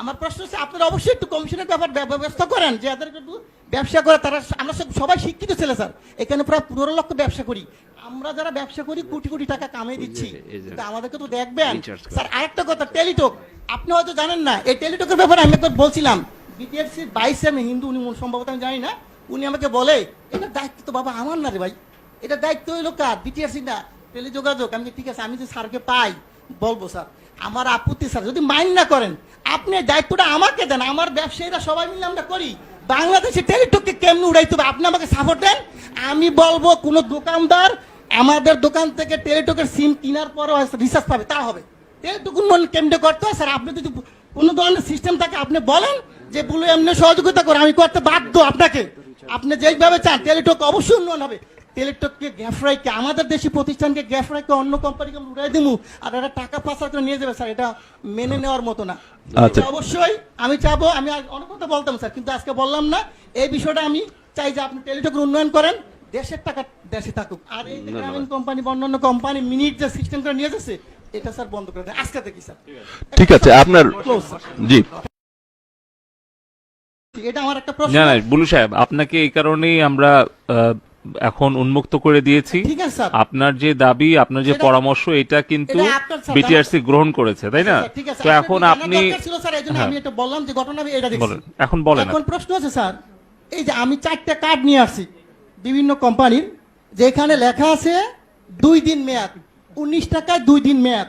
আমার প্রশ্ন হচ্ছে আপনারা অবশ্যই একটু কমিশনের ব্যাপার ব্যবস্থা করেন, যে যাদের একটু ব্যবসা করে তারা। আমরা সবাই শিক্ষিত ছেলে স্যার, এখানে প্রায় 15 লক্ষ ব্যবসা করি। আমরা যারা ব্যবসা করি কোটি কোটি টাকা কামিয়ে দিচ্ছি, কিন্তু আমাদেরকে তো দেখবেন স্যার। আরেকটা কথা, টেলিটক আপনি হয়তো জানেন না। এই টেলিটকের ব্যাপারে আমি একবার বলছিলাম, বিটিআরসি 22 আমি হিন্দু, উনি সম্ভবত আমি জানি না, উনি আমাকে বলে এটা দায়িত্ব তো বাবা আমার না রে ভাই, এটা দায়িত্ব হইলো কার? বিটিআরসি না, টেলিযোগাযোগ। আমি ঠিক আছে, আমি যে স্যারকে পাই বলবো স্যার, আমার আপত্তি স্যার, যদি মাইন্ড না করেন আপনি দায়িত্বটা আমাকে দেন। আমার ব্যবসায়ীরা সবাই মিলে আমরা করি। বাংলাদেশে টেলিটককে কেমনি উড়াইতে হবে আপনি আমাকে সাপোর্ট দেন। আমি বলবো কোন দোকানদার আমাদের দোকান থেকে টেলিটকের সিম কেনার পরও রিচার্জ পাবে, তা হবে। টেলিটক উন্নয়ন কেন্দ্রে করতে হয় স্যার। আপনি যদি কোনো ধরনের সিস্টেম থাকে আপনি বলেন যে বলে এমনি সহযোগিতা করে, আমি করতে বাধ্য আপনাকে। আপনি যেইভাবে চান টেলিটক অবশ্যই উন্নয়ন হবে। টেলিটককে গ্যাফরাইকে, আমাদের দেশি প্রতিষ্ঠানকে গ্যাফরাইকে অন্য কোম্পানিকে উড়াই দিমু আর এরা টাকা পাচার করে নিয়ে যাবে স্যার, এটা মেনে নেওয়ার মতো না। আচ্ছা। এটা অবশ্যই আমি চাবো, আমি আর অনেক কথা বলতাম স্যার, কিন্তু আজকে বললাম না। এই বিষয়টা আমি চাই যে আপনি টেলিটকের উন্নয়ন করেন, দেশের টাকা দেশে থাকুক। আর এই যে গ্রামীণ কোম্পানি বা অন্যান্য কোম্পানি মিনিট যে সিস্টেম করে নিয়ে যাচ্ছে, এটা স্যার বন্ধ করে দেন আজকে থেকে স্যার। ঠিক আছে, আপনার Close, স্যার। জি এটা আমার একটা প্রশ্ন। না না বুলু সাহেব, আপনাকে এই কারণেই আমরা এখন উন্মুক্ত করে দিয়েছি। ঠিক আছে স্যার। আপনার যে দাবি, আপনার যে সেটা- পরামর্শ, এটা কিন্তু এটা আপনার স্যার, বিটিআরসি গ্রহণ করেছে, তাই না? ঠিক আছে, তো আপনার এখন জানার আপনি দরকার ছিল স্যার, এইজন্য হ্যাঁ। আমি এটা বললাম যে ঘটনা আমি এটা দেখছি। বলেন, এখন বলেন। এখন প্রশ্ন আছে স্যার, এই যে আমি 4টা কার্ড নিয়ে আসছি বিভিন্ন কোম্পানির, যেখানে লেখা আছে 2 দিন মেয়াদ, 19 টাকায় 2 দিন মেয়াদ।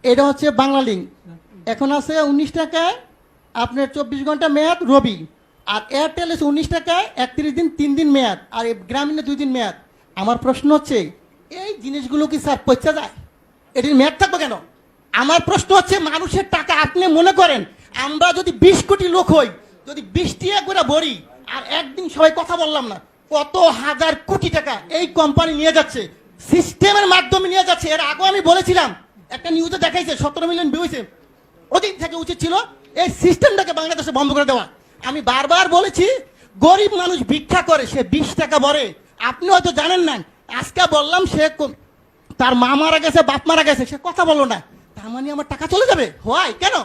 এটা হচ্ছে বাংলা লিঙ্ক। এখন আছে 19 টাকায় আপনার 24 ঘন্টা মেয়াদ রবি। আর এয়ারটেল আছে 19 টাকায় 31 দিন 3 দিন মেয়াদ। আর এই গ্রামীণে 2 দিন মেয়াদ। আমার প্রশ্ন হচ্ছে এই জিনিসগুলো কি স্যার পচা যায়? এটির মেয়াদ থাকবে কেন? আমার প্রশ্ন হচ্ছে মানুষের টাকা আপনি মনে করেন আমরা যদি 20 কোটি লোক হই, যদি 20 টাকা করে ভরি, আর একদিন সবাই কথা বললাম না, কত হাজার কোটি টাকা এই কোম্পানি নিয়ে যাচ্ছে, সিস্টেমের মাধ্যমে নিয়ে যাচ্ছে। এর আগে আমি বলেছিলাম, একটা নিউজে দেখাইছে 17 মিলিয়ন ভিউ হয়েছে। ওদিন থেকে উচিত ছিল এই সিস্টেমটাকে বাংলাদেশে বন্ধ করে দেওয়া। আমি বারবার বলেছি গরিব মানুষ ভিক্ষা করে, সে 20 টাকা ভরে। আপনি হয়তো জানেন না, আজকে বললাম সে তার মা মারা গেছে, বাপ মারা গেছে, সে কথা বললো না, তার মানে আমার টাকা চলে যাবে? হয় কেন?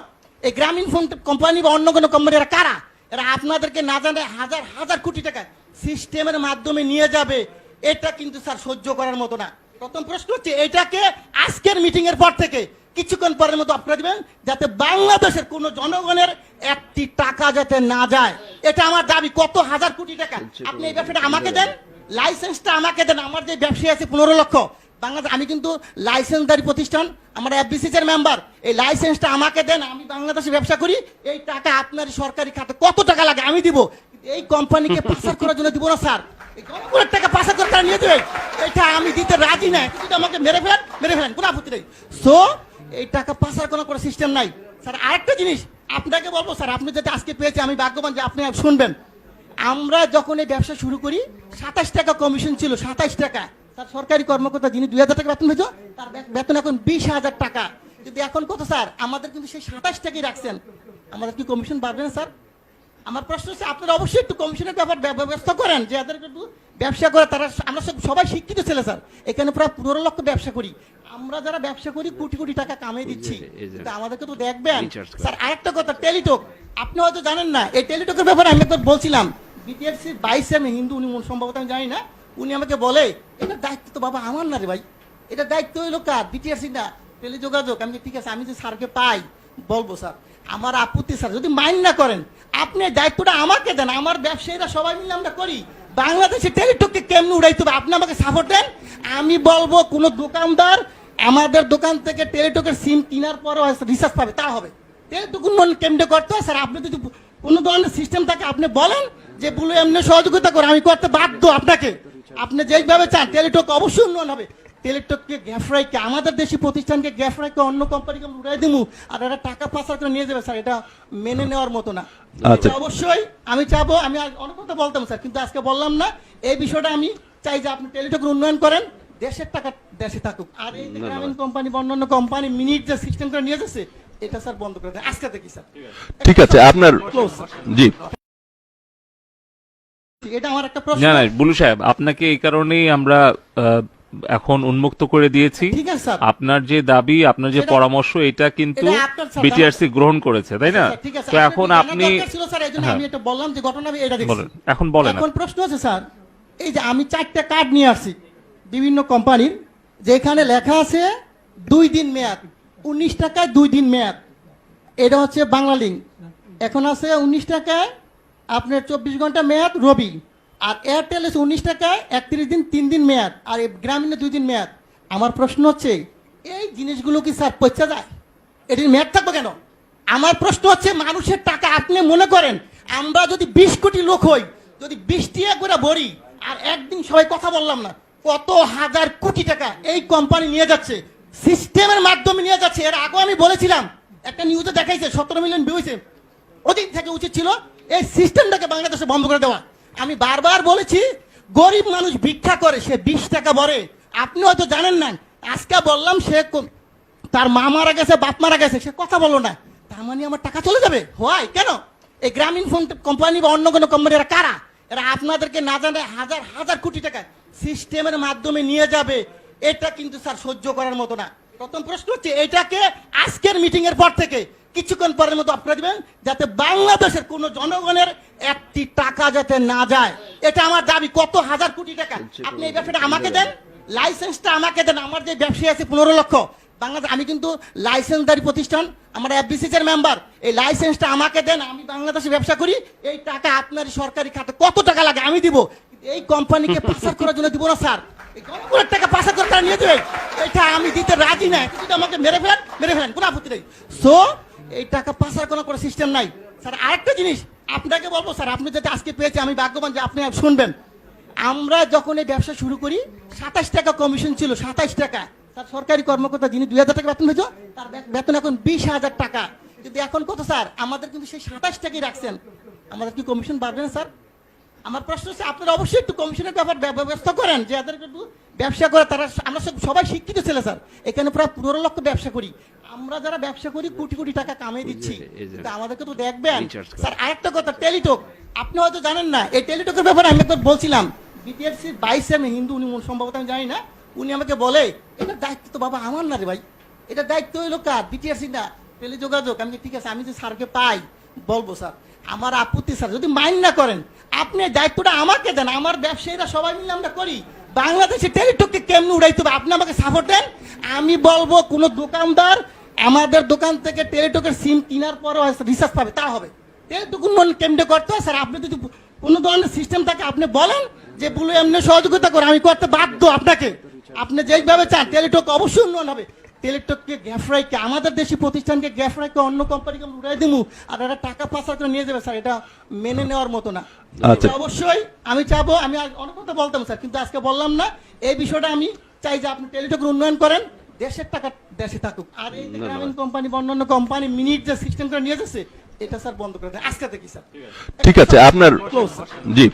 এই গ্রামীণ ফোন কোম্পানি বা অন্য কোনো কোম্পানি এরা কারা? এরা আপনাদেরকে না জানে হাজার হাজার কোটি টাকা সিস্টেমের মাধ্যমে নিয়ে যাবে। এটা কিন্তু স্যার সহ্য করার মতো না। প্রথম প্রশ্ন হচ্ছে এটাকে আজকের মিটিং এর পর থেকে কিছুক্ষণ পরের মতো আপনারা দিবেন, যাতে বাংলাদেশের কোনো জনগণের একটি টাকা যাতে না যায়। এটা আমার দাবি। কত হাজার কোটি টাকা আপনি এই ব্যবসাটা আমাকে দেন, লাইসেন্সটা আমাকে দেন। আমার যে ব্যবসায়ী আছে 15 লক্ষ বাংলাদেশ, আমি কিন্তু লাইসেন্সদারি প্রতিষ্ঠান, আমার এফবিসিস এর মেম্বার। এই লাইসেন্সটা আমাকে দেন, আমি বাংলাদেশে ব্যবসা করি। এই টাকা আপনার সরকারি খাতে কত টাকা লাগে আমি দিব, কিন্তু এই কোম্পানিকে পাচার করার জন্য দিব না স্যার। এই জনগণের টাকা পাচার করে তারা নিয়ে দেবে, এটা আমি দিতে রাজি না। কিন্তু আমাকে মেরে ফেলেন, কোনো আপত্তি নেই। সো এই টাকা পাচার কোনো সিস্টেম নাই স্যার। আরেকটা জিনিস আপনাকে বলবো স্যার, আপনি যাতে আজকে পেয়েছে, আমি ভাগ্যবান যে আপনি শুনবেন। আমরা যখন এই ব্যবসা শুরু করি 27 টাকা কমিশন ছিল, 27 টাকা। তার সরকারি কর্মকর্তা যিনি 2000 টাকা বেতন পেয়েছো, তার বেতন এখন 20,000 টাকা। কিন্তু এখন কত স্যার? আমাদের কিন্তু সেই 27 টাকাই রাখছেন। আমাদের কি কমিশন বাড়বে না স্যার? আমার প্রশ্ন হচ্ছে আপনারা অবশ্যই একটু কমিশনের ব্যাপার ব্যবস্থা করেন, যে এদের একটু ব্যবসা করে তারা। আমরা সবাই শিক্ষিত ছেলে স্যার, এখানে প্রায় 15 লক্ষ ব্যবসা করি। আমরা যারা ব্যবসা করি কোটি কোটি টাকা কামিয়ে দিচ্ছি, কিন্তু আমাদেরকে তো দেখবেন স্যার। আরেকটা কথা, টেলিটক আপনি হয়তো জানেন না। এই টেলিটকের ব্যাপারে আমি একবার বলছিলাম, বিটিআরসি 22 আমি হিন্দু, উনি সম্ভবত আমি জানি না, উনি আমাকে বলে এটা দায়িত্ব তো বাবা আমার না রে ভাই, এটা দায়িত্ব হইলো কার? বিটিআরসি না, টেলিযোগাযোগ। আমি ঠিক আছে, আমি যে স্যারকে পাই বলবো স্যার, আমার আপত্তি স্যার, যদি মাইন্ড না করেন আপনি দায়িত্বটা আমাকে দেন। আমার ব্যবসায়ীরা সবাই মিলে আমরা করি। বাংলাদেশে টেলিটককে কেমনে উড়াইতে হবে আপনি আমাকে সাপোর্ট দেন। আমি বলবো কোন দোকানদার আমাদের দোকান থেকে টেলিটকের সিম কেনার পরও রিচার্জ পাবে, তা হবে। টেলিটক উন্নয়ন কেন্দ্রে করতে হয় স্যার। আপনি যদি কোনো ধরনের সিস্টেম থাকে আপনি বলেন যে বলে এমনি সহযোগিতা করে, আমি করতে বাধ্য আপনাকে। আপনি যেইভাবে চান টেলিটক অবশ্যই উন্নয়ন হবে। টেলিটককে গ্যাফরাইকে, আমাদের দেশি প্রতিষ্ঠানকে গ্যাফরাইকে অন্য কোম্পানিকে উড়াই দিমু আর এরা টাকা পাচার করে নিয়ে যাবে স্যার, এটা মেনে নেওয়ার মতো না। আচ্ছা। এটা অবশ্যই আমি চাবো, আমি আর অনেক কথা বলতাম স্যার, কিন্তু আজকে বললাম না। এই বিষয়টা আমি চাই যে আপনি টেলিটকের উন্নয়ন করেন, দেশের টাকা দেশে থাকুক। আর এই যে গ্রামীণ কোম্পানি বা অন্যান্য কোম্পানি মিনিট যে সিস্টেম করে নিয়ে যাচ্ছে, এটা স্যার বন্ধ করে দেন আজকে থেকে স্যার। ঠিক আছে, আপনার Close, স্যার। জি এটা আমার একটা প্রশ্ন। না না বুলু সাহেব, আপনাকে এই কারণেই আমরা এখন উন্মুক্ত করে দিয়েছি। ঠিক আছে স্যার। আপনার যে দাবি, আপনার যে সেটা- পরামর্শ, এটা কিন্তু এটা আপনার স্যার, বিটিআরসি গ্রহণ করেছে, তাই না? আচ্ছা, ঠিক আছে, তো আপনার এখন জানার আপনি দরকার ছিল স্যার, এইজন্য হ্যাঁ। আমি এটা বললাম যে ঘটনা আমি এটা দেখছি। বলেন, এখন বলেন। এখন প্রশ্ন আছে স্যার, এই যে আমি 4টা কার্ড নিয়ে আসছি বিভিন্ন কোম্পানির, যেখানে লেখা আছে 2 দিন মেয়াদ, 19 টাকায় 2 দিন মেয়াদ। এটা হচ্ছে বাংলা লিঙ্ক। এখন আছে 19 টাকায় আপনার 24 ঘন্টা মেয়াদ রবি। আর এয়ারটেল আছে 19 টাকায় 31 দিন 3 দিন মেয়াদ। আর এই গ্রামীণে 2 দিন মেয়াদ। আমার প্রশ্ন হচ্ছে এই জিনিসগুলো কি স্যার পচা যায়? এটির মেয়াদ থাকবে কেন? আমার প্রশ্ন হচ্ছে মানুষের টাকা আপনি মনে করেন আমরা যদি 20 কোটি লোক হই, যদি 20 টাকা করে ভরি, আর একদিন সবাই কথা বললাম না, কত হাজার কোটি টাকা এই কোম্পানি নিয়ে যাচ্ছে, সিস্টেমের মাধ্যমে নিয়ে যাচ্ছে। এর আগে আমি বলেছিলাম, একটা নিউজে দেখাইছে 17 মিলিয়ন ভিউ হয়েছে। ওদিন থেকে উচিত ছিল এই সিস্টেমটাকে বাংলাদেশে বন্ধ করে দেওয়া। আমি বারবার বলেছি, গরিব মানুষ ভিক্ষা করে, সে 20 টাকা ভরে। আপনি হয়তো জানেন না, আজকে বললাম সে তার মা মারা গেছে, বাপ মারা গেছে, সে কথা বললো না, তার মানে আমার টাকা চলে যাবে? হয় কেন? এই গ্রামীণ ফোন কোম্পানি বা অন্য কোনো কোম্পানি, এরা কারা? এরা আপনাদেরকে না জানে হাজার হাজার কোটি টাকা সিস্টেমের মাধ্যমে নিয়ে যাবে। এটা কিন্তু স্যার সহ্য করার মতো না। প্রথম প্রশ্ন হচ্ছে, এটাকে আজকের মিটিং এর পর থেকে কিছুক্ষণ পরের মতো আপনারা দিবেন, যাতে বাংলাদেশের কোনো জনগণের একটি টাকা যাতে না যায়। এটা আমার দাবি। কত হাজার কোটি টাকা আপনি এই ব্যবসাটা আমাকে দেন, লাইসেন্সটা আমাকে দেন। আমার যে ব্যবসায়ী আছে 15 লক্ষ বাংলাদেশ, আমি কিন্তু লাইসেন্সদারি প্রতিষ্ঠান, আমার এফবিসিসি এর মেম্বার। এই লাইসেন্সটা আমাকে দেন, আমি বাংলাদেশে ব্যবসা করি। এই টাকা আপনার সরকারি খাতে কত টাকা লাগে আমি দিব। এই কোম্পানিকে পাচার করার জন্য দিব না স্যার। এই জনগণের টাকা পাচার করে তারা নিয়ে যাবে, এটা আমি দিতে রাজি না। কিন্তু আমাকে মেরে ফেলেন, কোনো আপত্তি নেই। সো এই টাকা পাচার করার কোনো সিস্টেম নাই স্যার। আরেকটা জিনিস আপনাকে বলবো স্যার, আপনি যাতে আজকে পেয়েছে, আমি ভাগ্যবান যে আপনি শুনবেন। আমরা যখন এই ব্যবসা শুরু করি 27 টাকা কমিশন ছিল, 27 টাকা। তার সরকারি কর্মকর্তা যিনি 2000 টাকা বেতন হয়েছে, তার বেতন এখন 20,000 টাকা। কিন্তু এখন কত স্যার? আমাদের কিন্তু সেই 27 টাকাই রাখছেন। আমাদের কি কমিশন বাড়বে না স্যার? আমার প্রশ্ন হচ্ছে, আপনারা অবশ্যই একটু কমিশনের ব্যাপার ব্যবস্থা করেন, যে যাদেরকে একটু ব্যবসা করে তারা। আমরা সবাই শিক্ষিত ছেলে স্যার, এখানে প্রায় 15 লক্ষ ব্যবসা করি। আমরা যারা ব্যবসা করি কোটি কোটি টাকা কামিয়ে দিচ্ছি, কিন্তু আমাদেরকে তো দেখবেন স্যার। আরেকটা কথা, টেলিটক আপনি হয়তো জানেন না। এই টেলিটকের ব্যাপারে আমি একবার বলছিলাম, বিটিআরসি 22 হিন্দু, উনি সম্ভবত আমি জানি না, উনি আমাকে বলে এটা দায়িত্ব তো বাবা আমার না রে ভাই, এটা দায়িত্ব হইলো কার? বিটিআরসি না, টেলিযোগাযোগ। আমি ঠিক আছে, আমি যে স্যারকে পাই বলবো স্যার, আমার আপত্তি স্যার, যদি মাইন্ড না করেন আপনি দায়িত্বটা আমাকে দেন। আমার ব্যবসায়ীরা সবাই মিলে আমরা করি। বাংলাদেশে টেলিটককে কেমনে উড়াইতে হবে আপনি আমাকে সাপোর্ট দেন। আমি বলবো কোন দোকানদার আমাদের দোকান থেকে টেলিটকের সিম কেনার পরও রিচার্জ পাবে, তা হবে। টেলিটক উন্নয়ন কেমনে করতে হয় স্যার, আপনি যদি কোনো ধরনের সিস্টেম থাকে আপনি বলেন, যে বলে এমনি সহযোগিতা করে, আমি করতে বাধ্য আপনাকে। আপনি যেইভাবে চান টেলিটক অবশ্যই উন্নয়ন হবে। টেলিটককে গ্যাফরাইকে, আমাদের দেশি প্রতিষ্ঠানকে গ্যাফরাইকে অন্য কোম্পানিকে উড়াই দিব, আর এরা টাকা পাচার করে নিয়ে যাবে স্যার, এটা মেনে নেওয়ার মতো না। আচ্ছা। এটা অবশ্যই আমি চাবো, আমি অনেক কথা বলতাম স্যার, কিন্তু আজকে বললাম না। এই বিষয়টা আমি চাই যে আপনি টেলিটকের উন্নয়ন করেন, দেশের টাকা দেশে থাকুক। আর এই যে গ্রামীণ কোম্পানি বা অন্যান্য কোম্পানি মিনিট যে সিস্টেম করে নিয়ে যাচ্ছে, এটা স্যার বন্ধ করে দেন আজকে থেকে স্যার। ঠিক আছে, আপনার জি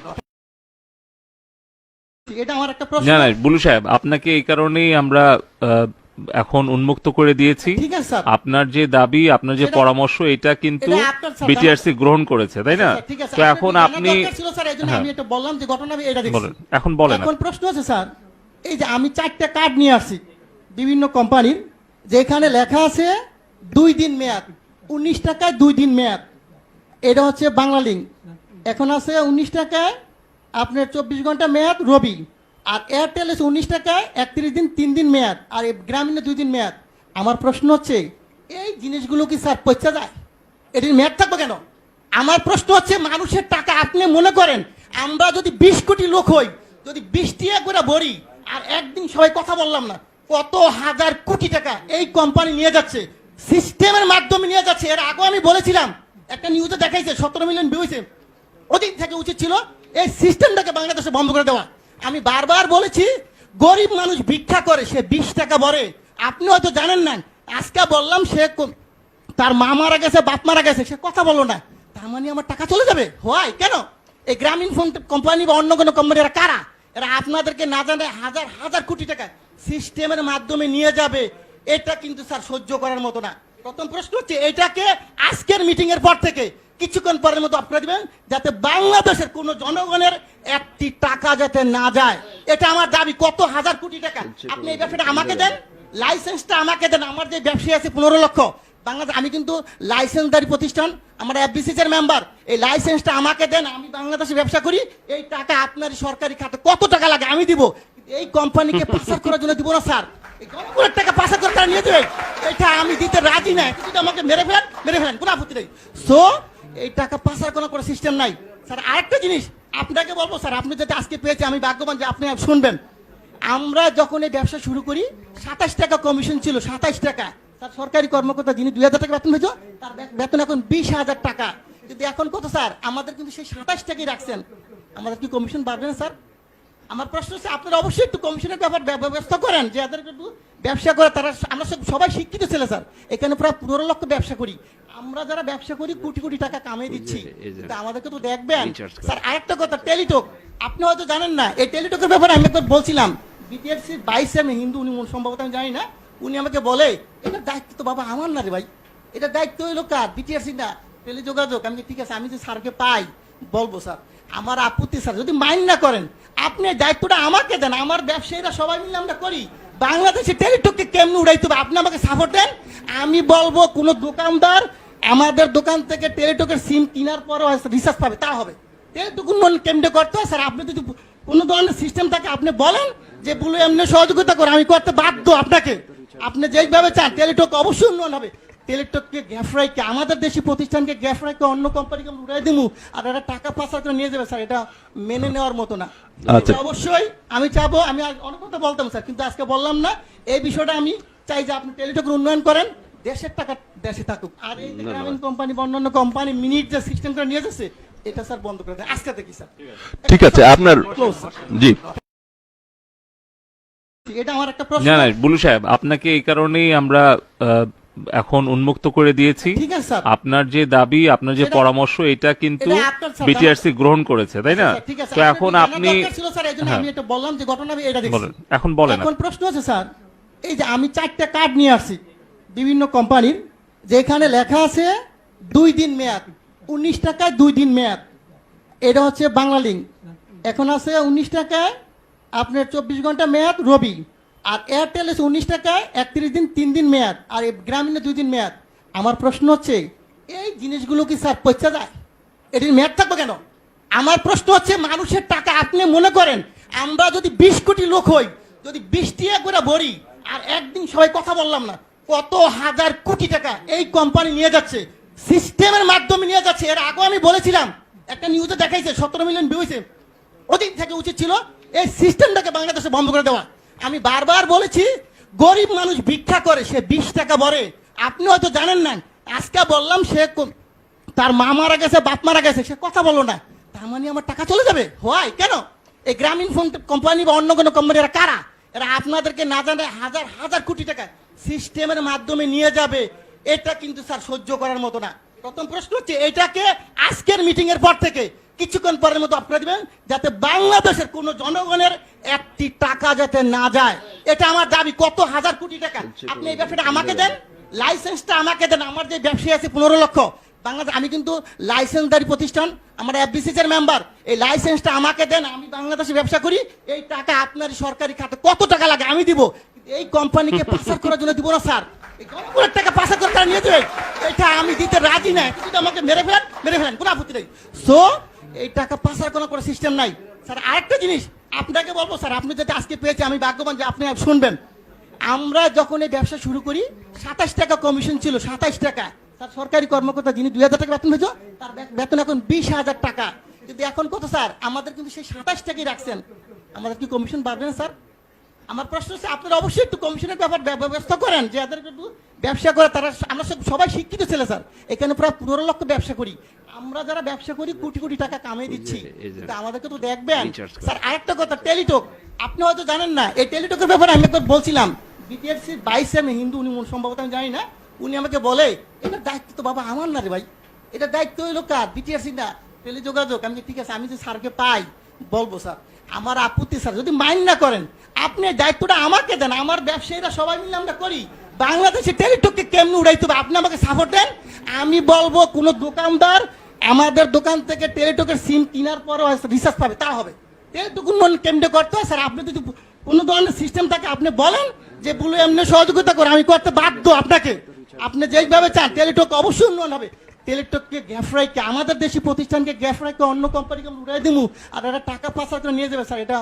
এটা আমার একটা প্রশ্ন। না না বুলু সাহেব, আপনাকে এই কারণেই আমরা এখন উন্মুক্ত করে দিয়েছি। ঠিক আছে স্যার। আপনার যে দাবি, আপনার যে পরামর্শ, এটা কিন্তু এটা আপনার স্যার, বিটিআরসি গ্রহণ করেছে, তাই না? ঠিক আছে, তো এখন আপনি ছিল স্যার, এইজন্য আমি এটা বললাম যে ঘটনা আমি এটা দেখছি। বলেন, এখন বলেন। এখন প্রশ্ন আছে স্যার, এই যে আমি 4টা কার্ড নিয়ে আসছি বিভিন্ন কোম্পানির, যেখানে লেখা আছে 2 দিন মেয়াদ, 19 টাকায় 2 দিন মেয়াদ। এটা হচ্ছে বাংলা লিঙ্ক। এখন আছে 19 টাকায় আপনার 24 ঘন্টা মেয়াদ রবি। আর এয়ারটেল আছে 19 টাকায় 31 দিন 3 দিন মেয়াদ, আর এই গ্রামীণে 2 দিন মেয়াদ। আমার প্রশ্ন হচ্ছে, এই জিনিসগুলো কি স্যার পচা যায়? এটির মেয়াদ থাকবে কেন? আমার প্রশ্ন হচ্ছে, মানুষের টাকা আপনি মনে করেন আমরা যদি 20 কোটি লোক হই, যদি 20 টাকা করে ভরি, আর একদিন সবাই কথা বললাম না, কত হাজার কোটি টাকা এই কোম্পানি নিয়ে যাচ্ছে, সিস্টেমের মাধ্যমে নিয়ে যাচ্ছে। এর আগে আমি বলেছিলাম, একটা নিউজে দেখাইছে 17 মিলিয়ন ভিউ হয়েছে। ওদিন থেকে উচিত ছিল এই সিস্টেমটাকে বাংলাদেশে বন্ধ করে দেওয়া। আমি বারবার বলেছি, গরিব মানুষ ভিক্ষা করে, সে 20 টাকা ভরে। আপনি হয়তো জানেন না, আজকে বললাম সে তার মা মারা গেছে, বাপ মারা গেছে, সে কথা বললো না, তার মানে আমার টাকা চলে যাবে? হয় কেন? এই গ্রামীণ ফোন কোম্পানি বা অন্য কোনো কোম্পানি, এরা কারা? এরা আপনাদেরকে না জানে হাজার হাজার কোটি টাকা সিস্টেমের মাধ্যমে নিয়ে যাবে। এটা কিন্তু স্যার সহ্য করার মতো না। প্রথম প্রশ্ন হচ্ছে, এটাকে আজকের মিটিং এর পর থেকে কিছুক্ষণ পরের মতো আপনারা দিবেন, যাতে বাংলাদেশের কোনো জনগণের একটি টাকা যাতে না যায়। এটা আমার দাবি। কত হাজার কোটি টাকা আপনি এই ব্যবসাটা আমাকে দেন, লাইসেন্সটা আমাকে দেন। আমার যে ব্যবসায়ী আছে 15 লক্ষ বাংলাদেশ, আমি কিন্তু লাইসেন্সদারি প্রতিষ্ঠান, আমার এফবিসিসি এর মেম্বার। এই লাইসেন্সটা আমাকে দেন, আমি বাংলাদেশে ব্যবসা করি। এই টাকা আপনার সরকারি খাতে কত টাকা লাগে আমি দিব। এই কোম্পানিকে পাচার করার জন্য দিব না স্যার। এই জনগণের টাকা পাচার করে তারা নিয়ে যাবে, এটা আমি দিতে রাজি না। কিন্তু আমাকে মেরে ফেলেন, কোনো আপত্তি নেই। সো এই টাকা পাচার করার কোনো সিস্টেম নাই স্যার। আরেকটা জিনিস আপনাকে বলবো স্যার, আপনি যাতে আজকে পেয়েছে, আমি ভাগ্যবান যে আপনি শুনবেন। আমরা যখন এই ব্যবসা শুরু করি 27 টাকা কমিশন ছিল, 27 টাকা। তার সরকারি কর্মকর্তা যিনি 2000 টাকা বেতন হয়েছে, তার বেতন এখন 20,000 টাকা। কিন্তু এখন কত স্যার? আমাদের কিন্তু সেই 27 টাকাই রাখছেন। আমাদের কি কমিশন বাড়বে না স্যার? আমার প্রশ্ন হচ্ছে আপনারা অবশ্যই একটু কমিশনের ব্যাপার ব্যবস্থা করেন যে এদের একটু ব্যবসা করে তারা, আমরা সবাই শিক্ষিত ছেলে স্যার, এখানে প্রায় 15 লক্ষ ব্যবসা করি, আমরা যারা ব্যবসা করি কোটি কোটি টাকা কামিয়ে দিচ্ছি, কিন্তু আমাদেরকে তো দেখবেন স্যার। আরেকটা কথা, টেলিটক আপনি হয়তো জানেন না, এই টেলিটকের ব্যাপারে আমি একবার বলছিলাম বিটিআরসি 22 আমি হিন্দু, উনি সম্ভবত আমি জানি না, উনি আমাকে বলে এটার দায়িত্ব তো বাবা আমার না রে ভাই, এটার দায়িত্ব হইলো কার, বিটিআরসি না, টেলিযোগাযোগ। আমি ঠিক আছে, আমি যে স্যারকে পাই বলবো স্যার, আমার আপত্তি স্যার যদি মাইন্ড না করেন আপনি দায়িত্বটা আমাকে দেন, আমার ব্যবসায়ীরা সবাই মিলে আমরা করি, বাংলাদেশে টেলিটককে কেমনে উড়াইতে হবে আপনি আমাকে সাপোর্ট দেন। আমি বলবো কোন দোকানদার আমাদের দোকান থেকে টেলিটকের সিম কেনার পরও রিচার্জ পাবে, তা হবে। টেলিটক উন্নয়ন কেমনে করতে হয় স্যার, আপনি যদি কোনো ধরনের সিস্টেম থাকে আপনি বলেন যে বলে এমনি সহযোগিতা করে, আমি করতে বাধ্য আপনাকে, আপনি যেইভাবে চান টেলিটক অবশ্যই উন্নয়ন হবে। টেলিটককে গ্যাফরাইকে, আমাদের দেশি প্রতিষ্ঠানকে গ্যাফরাইকে অন্য কোম্পানিকে উড়াই দিব আর এটা টাকা পাচার করে নিয়ে যাবে স্যার, এটা মেনে নেওয়ার মতো না। আচ্ছা। এটা অবশ্যই আমি চাবো, আমি অনেক কথা বলতাম স্যার কিন্তু আজকে বললাম না, এই বিষয়টা আমি চাই যে আপনি টেলিটকের উন্নয়ন করেন, দেশের টাকা দেশে থাকুক, আর এই যে গ্রামীণ কোম্পানি বা অন্যান্য কোম্পানি মিনিট যে সিস্টেম করে নিয়ে যাচ্ছে এটা স্যার বন্ধ করে দেয় আজকে থেকে স্যার। ঠিক আছে, আপনার জি এটা আমার একটা প্রশ্ন। না না বুলু সাহেব, আপনাকে এই কারণেই আমরা এখন উন্মুক্ত করে দিয়েছি। ঠিক আছে স্যার। আপনার যে দাবি, আপনার যে পরামর্শ, এটা কিন্তু এটা আপনার স্যার, বিটিআরসি গ্রহণ করেছে, তাই না? ঠিক আছে, তো এখন আপনি ছিল স্যার, এইজন্য হ্যাঁ। আমি এটা বললাম যে ঘটনা আমি এটা বলেন, দেখছি। এখন বলেন। এখন প্রশ্ন আছে স্যার, এই যে আমি 4টা কার্ড নিয়ে আসছি বিভিন্ন কোম্পানির, যেখানে লেখা আছে 2 দিন মেয়াদ, 19 টাকায় 2 দিন মেয়াদ, এটা হচ্ছে বাংলা লিঙ্ক। এখন আছে 19 টাকায় আপনার 24 ঘন্টা মেয়াদ রবি, আর এয়ারটেল আছে 19 টাকায় 31 দিন 3 দিন মেয়াদ, আর এই গ্রামীণে 2 দিন মেয়াদ। আমার প্রশ্ন হচ্ছে এই জিনিসগুলো কি স্যার পয়সা যায়, এটির মেয়াদ থাকবে কেন? আমার প্রশ্ন হচ্ছে মানুষের টাকা, আপনি মনে করেন আমরা যদি 20 কোটি লোক হই, যদি 20 টাকা করে ভরি, আর একদিন সবাই কথা বললাম না, কত হাজার কোটি টাকা এই কোম্পানি নিয়ে যাচ্ছে, সিস্টেমের মাধ্যমে নিয়ে যাচ্ছে। এর আগে আমি বলেছিলাম, একটা নিউজে দেখাইছে 17 মিলিয়ন ভিউ হয়েছে, ওদিন থেকে উচিত ছিল এই সিস্টেমটাকে বাংলাদেশে বন্ধ করে দেওয়া। আমি বারবার বলেছি গরিব মানুষ ভিক্ষা করে, সে 20 টাকা ভরে, আপনি হয়তো জানেন না, আজকে বললাম সে তার মা মারা গেছে, বাপ মারা গেছে, সে কথা বললো না, তার মানে আমার টাকা চলে যাবে হয় কেন? এই গ্রামীণ ফোন কোম্পানি বা অন্য কোনো কোম্পানি এরা কারা? এরা আপনাদেরকে না জানে হাজার হাজার কোটি টাকা সিস্টেমের মাধ্যমে নিয়ে যাবে, এটা কিন্তু স্যার সহ্য করার মতো না। প্রথম প্রশ্ন হচ্ছে এটাকে আজকের মিটিং এর পর থেকে কিছুক্ষণ পরের মতো আপনারা দিবেন, যাতে বাংলাদেশের কোন জনগণের একটি টাকা যাতে না যায়, এটা আমার দাবি। কত হাজার কোটি টাকা আপনি এই ব্যবসাটা আমাকে দেন, লাইসেন্সটা আমাকে দেন। আমার যে ব্যবসায়ী আছে 15 লক্ষ বাংলাদেশ, আমি কিন্তু লাইসেন্সদারি প্রতিষ্ঠান, আমার এফবিসিস এর মেম্বার, এই লাইসেন্সটা আমাকে দেন, আমি বাংলাদেশে ব্যবসা করি, এই টাকা আপনার সরকারি খাতে কত টাকা লাগে আমি দিব, এই কোম্পানিকে পাচার করার জন্য দিব না স্যার, এই জনগণের টাকা পাচার করে তারা নিয়ে যাবে, এটা আমি দিতে রাজি না। কিন্তু আমাকে মেরে ফেলেন কোনো আপত্তি নেই। সো এই টাকা পাচার করার কোনো সিস্টেম নাই স্যার। আরেকটা জিনিস আপনাকে বলবো স্যার, আপনি যাতে আজকে পেয়েছে আমি ভাগ্যবান যে আপনি শুনবেন, আমরা যখন এই ব্যবসা শুরু করি 27 টাকা কমিশন ছিল, 27 টাকা। তার সরকারি কর্মকর্তা যিনি 2000 টাকা বেতন পেয়েছ, তার বেতন এখন 20,000 টাকা। কিন্তু এখন কত স্যার? আমাদের কিন্তু সেই 27 টাকাই রাখছেন, আমাদের কি কমিশন বাড়বে না স্যার? আমার প্রশ্ন হচ্ছে আপনারা অবশ্যই একটু কমিশনের ব্যাপার ব্যবস্থা করেন যে এদের একটু ব্যবসা করে তারা, আমরা সবাই শিক্ষিত ছেলে স্যার, এখানে প্রায় 15 লক্ষ ব্যবসা করি, আমরা যারা ব্যবসা করি কোটি কোটি টাকা কামিয়ে দিচ্ছি, কিন্তু আমাদেরকে তো দেখবেন স্যার। আরেকটা কথা, টেলিটক আপনি হয়তো জানেন না, এই টেলিটকের ব্যাপারে আমি একবার বলছিলাম বিটিআরসি 22 আমি হিন্দু, উনি সম্ভবত আমি জানি না, উনি আমাকে বলে এটার দায়িত্ব তো বাবা আমার না রে ভাই, এটার দায়িত্ব হইলো কার, বিটিআরসি না, টেলিযোগাযোগ। আমি ঠিক আছে, আমি যে স্যারকে পাই বলবো স্যার, আমার আপত্তি স্যার যদি মাইন্ড না করেন আপনি দায়িত্বটা আমাকে দেন, আমার ব্যবসায়ীরা সবাই মিলে আমরা করি, বাংলাদেশে টেলিটককে কেমনে উড়াইতে হবে আপনি আমাকে সাপোর্ট দেন। আমি বলবো কোন দোকানদার আমাদের দোকান থেকে টেলিটকের সিম কেনার পরও রিচার্জ পাবে, তা হবে। টেলিটক উন্নয়ন কেমনে করতে হয় স্যার, আপনি যদি কোনো ধরনের সিস্টেম থাকে আপনি বলেন যে বলে এমনি সহযোগিতা করে, আমি করতে বাধ্য আপনাকে, আপনি যেইভাবে চান টেলিটক অবশ্যই উন্নয়ন হবে। টেলিটককে গ্যাফরাইকে, আমাদের দেশি প্রতিষ্ঠানকে গ্যাফরাইকে অন্য কোম্পানিকে উড়াই দিব আর এটা টাকা পাচার করে নিয়ে যাবে স্যার, এটা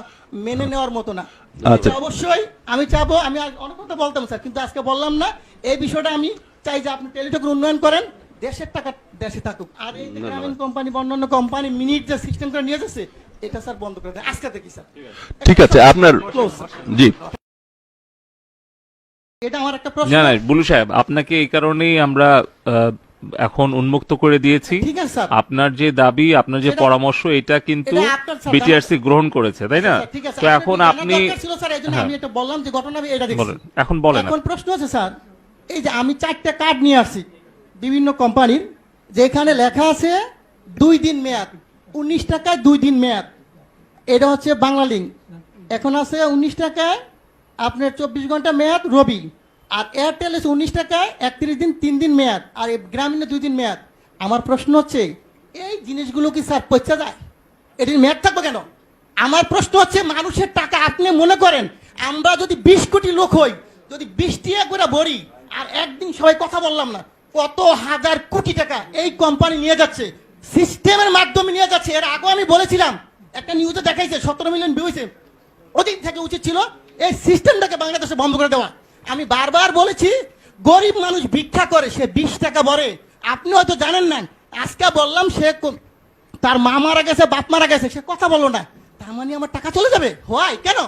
মেনে নেওয়ার মতো না। আচ্ছা। এটা অবশ্যই আমি চাবো, আমি অনেক কথা বলতাম স্যার কিন্তু আজকে বললাম না, এই বিষয়টা আমি চাই যে আপনি টেলিটকের উন্নয়ন করেন, দেশের টাকা দেশে থাকুক, আর এই যে গ্রামীণ কোম্পানি বা অন্যান্য কোম্পানি মিনিট যে সিস্টেম করে নিয়ে যাচ্ছে এটা স্যার বন্ধ করে দেয় আজকে থেকে স্যার। ঠিক আছে, আপনার জি এটা আমার একটা প্রশ্ন। না না বুলু সাহেব, আপনাকে এই কারণেই আমরা এখন উন্মুক্ত করে দিয়েছি। ঠিক আছে, স্যার। আপনার যে দাবি, আপনার যে সেটা- পরামর্শ, এটা কিন্তু এটা আপনার, স্যার, বিটিআরসি গ্রহণ করেছে, তাই না? ঠিক আছে, তো আপনার এখন জানার আপনি দরকার ছিল, স্যার, এইজন্য হ্যাঁ। আমি এটা বললাম যে ঘটনা আমি এটা দেখছি। বলেন, এখন বলেন এখন প্রশ্ন আছে, স্যার, এই যে আমি 4টা কার্ড নিয়ে আসছি বিভিন্ন কোম্পানির, যেখানে লেখা আছে 2 দিন মেয়াদ, 19 টাকায় 2 দিন মেয়াদ। এটা হচ্ছে বাংলা লিঙ্ক। এখন আছে 19 টাকায় আপনার 24 ঘন্টা মেয়াদ রবি। আর এয়ারটেল আছে 19 টাকায় 31 দিন 3 দিন মেয়াদ। আর এই গ্রামীণে 2 দিন মেয়াদ। আমার প্রশ্ন হচ্ছে, এই জিনিসগুলো কি স্যার পচা যায়? এটির মেয়াদ থাকবে কেন? আমার প্রশ্ন হচ্ছে, মানুষের টাকা আপনি মনে করেন আমরা যদি 20 কোটি লোক হই, যদি 20 টাকা করে ভরি, আর একদিন সবাই কথা বললাম না, কত হাজার কোটি টাকা এই কোম্পানি নিয়ে যাচ্ছে, সিস্টেমের মাধ্যমে নিয়ে যাচ্ছে। এর আগে আমি বলেছিলাম, একটা নিউজে দেখাইছে 17 মিলিয়ন ভিউ হয়েছে। ওদিন থেকে উচিত ছিল এই সিস্টেমটাকে বাংলাদেশে বন্ধ করে দেওয়া। আমি বারবার বলেছি, গরিব মানুষ ভিক্ষা করে, সে 20 টাকা ভরে। আপনি হয়তো জানেন না, আজকে বললাম তার মা মারা গেছে, বাপ মারা গেছে, সে কথা বললো না, তার মানে আমার টাকা চলে যাবে? হয় কেন?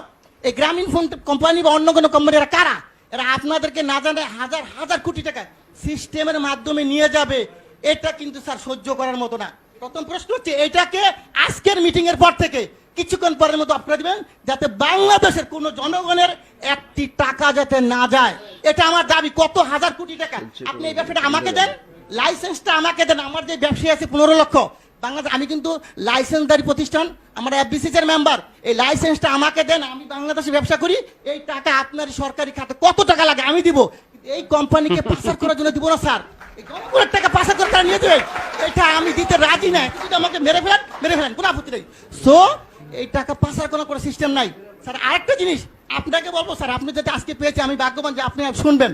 এই গ্রামীণ ফোন কোম্পানি বা অন্য কোনো কোম্পানি, এরা কারা? এরা আপনাদেরকে না জানে হাজার হাজার কোটি টাকা সিস্টেমের মাধ্যমে নিয়ে যাবে। এটা কিন্তু স্যার সহ্য করার মতো না। প্রথম প্রশ্ন হচ্ছে, এটাকে আজকের মিটিং এর পর থেকে কিছুক্ষণ পরের মতো আপনারা দিবেন, যাতে বাংলাদেশের কোন জনগণের একটি টাকা যাতে না যায়। এটা আমার দাবি। কত হাজার কোটি টাকা আপনি এই ব্যবসাটা আমাকে দেন, লাইসেন্সটা আমাকে দেন। আমার যে ব্যবসায়ী আছে 15 লক্ষ বাংলাদেশ, আমি কিন্তু লাইসেন্সদারি প্রতিষ্ঠান, আমার এফবিসিসি এর মেম্বার। এই লাইসেন্সটা আমাকে দেন, আমি বাংলাদেশে ব্যবসা করি। এই টাকা আপনার সরকারি খাতে কত টাকা লাগে আমি দিব। এই কোম্পানিকে পাচার করার জন্য দিব না স্যার। এই জনগণের টাকা পাচার করে তারা নিয়ে যাবে, এটা আমি দিতে রাজি না। যদি আমাকে মেরে ফেলেন, কোনো আপত্তি নেই। সো এই টাকা পাচার করার কোনো সিস্টেম নাই স্যার। আরেকটা জিনিস আপনাকে বলবো স্যার, আপনি যদি আজকে পেয়েছে, আমি ভাগ্যবান যে আপনি শুনবেন।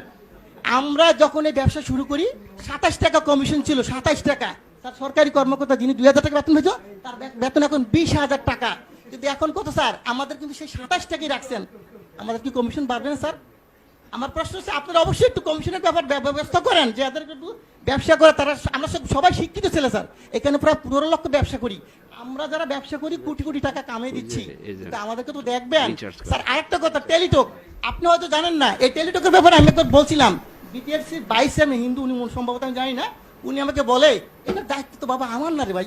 আমরা যখন এই ব্যবসা শুরু করি 27 টাকা কমিশন ছিল, 27 টাকা। স্যার সরকারি কর্মকর্তা যিনি 2000 টাকা বেতন হয়েছে, তার বেতন এখন 20,000 টাকা। কিন্তু এখন কত স্যার? আমাদের কিন্তু সেই 27 টাকাই রাখছেন। আমাদের কি কমিশন বাড়বে না স্যার? আমার প্রশ্ন হচ্ছে, আপনারা অবশ্যই একটু কমিশনের ব্যাপার ব্যবস্থা করেন, যে যাদের একটু ব্যবসা করে তারা। আমরা সবাই শিক্ষিত ছেলে স্যার, এখানে প্রায় 15 লক্ষ ব্যবসা করি। আমরা যারা ব্যবসা করি কোটি কোটি টাকা কামিয়ে দিচ্ছি, কিন্তু আমাদেরকে তো দেখবেন স্যার। আরেকটা কথা, টেলিটক, আপনি হয়তো জানেন না, এই টেলিটকের ব্যাপারে আমি একবার বলছিলাম, বিটিআরসির 22 আমি হিন্দু, উনি সম্ভবত আমি জানি না, উনি আমাকে বলে, এটা দায়িত্ব তো বাবা আমার না রে ভাই,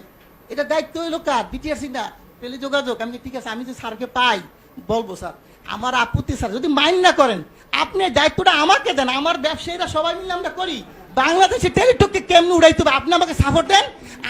এটা দায়িত্ব হইলো কার? বিটিআরসি না, টেলিযোগাযোগ। আমি ঠিক আছে, আমি যে স্যারকে পাই বলবো স্যার, আমার আপত্তি স্যার, যদি মাইন্ড না করেন আপনি দায়িত্বটা আমাকে দেন। আমার ব্যবসায়ীরা সবাই মিলে আমরা করি। বাংলাদেশে টেলিটককে কেমনে উড়াইতে হবে আপনি আমাকে সাপোর্ট দেন।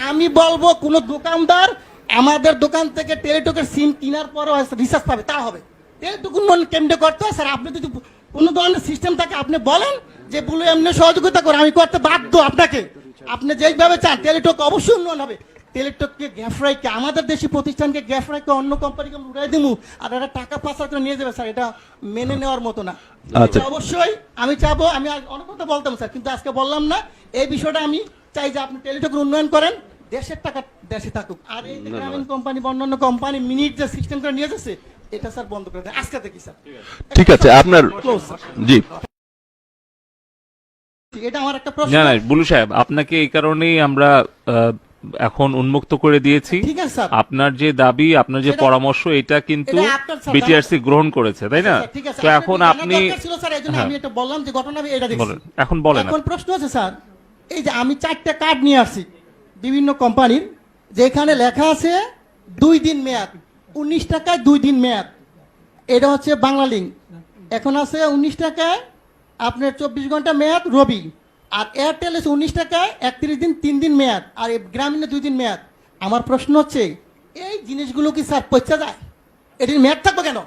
আমি বলবো, কোন দোকানদার আমাদের দোকান থেকে টেলিটকের সিম কেনার পরও রিচার্জ পাবে, তা হবে। টেলিটক উন্নয়ন কেমনে করতে হয় স্যার, আপনি যদি কোনো ধরনের সিস্টেম থাকে আপনি বলেন, যে বলে এমনি সহযোগিতা করে, আমি করতে বাধ্য আপনাকে। আপনি যেভাবে চান টেলিটক অবশ্যই উন্নয়ন হবে। টেলিটককে গ্যাফরাইকে, আমাদের দেশি প্রতিষ্ঠানকে গ্যাফরাইকে অন্য কোম্পানিকে উড়াই দিমু, আর এরা টাকা পাচার করে নিয়ে যাবে স্যার, এটা মেনে নেওয়ার মতো না। আচ্ছা। এটা অবশ্যই আমি চাবো, আমি আর অনেক কথা বলতাম স্যার, কিন্তু আজকে বললাম না। এই বিষয়টা আমি চাই যে আপনি টেলিটকের উন্নয়ন করেন, দেশের টাকা দেশে থাকুক। আর এই যে গ্রামীণ কোম্পানি বা অন্যান্য কোম্পানি মিনিট যে সিস্টেম করে নিয়ে যাচ্ছে, এটা স্যার বন্ধ করে দেন আজকে থেকে স্যার। ঠিক আছে, আপনার Close, স্যার। জি এটা আমার একটা প্রশ্ন। না না বুলু সাহেব, আপনাকে এই কারণেই আমরা এখন উন্মুক্ত করে দিয়েছি। ঠিক আছে, স্যার। আপনার যে দাবি, আপনার যে সেটা- পরামর্শ, এটা কিন্তু এটা আপনার, স্যার, বিটিআরসি গ্রহণ করেছে, তাই না? ঠিক আছে, তো আপনার এখন জানার আপনি দরকার ছিল, স্যার, এইজন্য হ্যাঁ। আমি এটা বললাম যে ঘটনা আমি এটা দেখছি। বলেন, এখন বলেন। এখন প্রশ্ন আছে স্যার, এই যে আমি 4টা কার্ড নিয়ে আসছি বিভিন্ন কোম্পানির, যেখানে লেখা আছে 2 দিন মেয়াদ, 19 টাকায় 2 দিন মেয়াদ। এটা হচ্ছে বাংলা লিঙ্ক। এখন আছে 19 টাকায় আপনার 24 ঘন্টা মেয়াদ রবি। আর এয়ারটেল আছে 19 টাকায় 31 দিন 3 দিন মেয়াদ। আর এই গ্রামীণে 2 দিন মেয়াদ। আমার প্রশ্ন হচ্ছে, এই জিনিসগুলো কি স্যার পচা যায়? এটির মেয়াদ থাকবে কেন?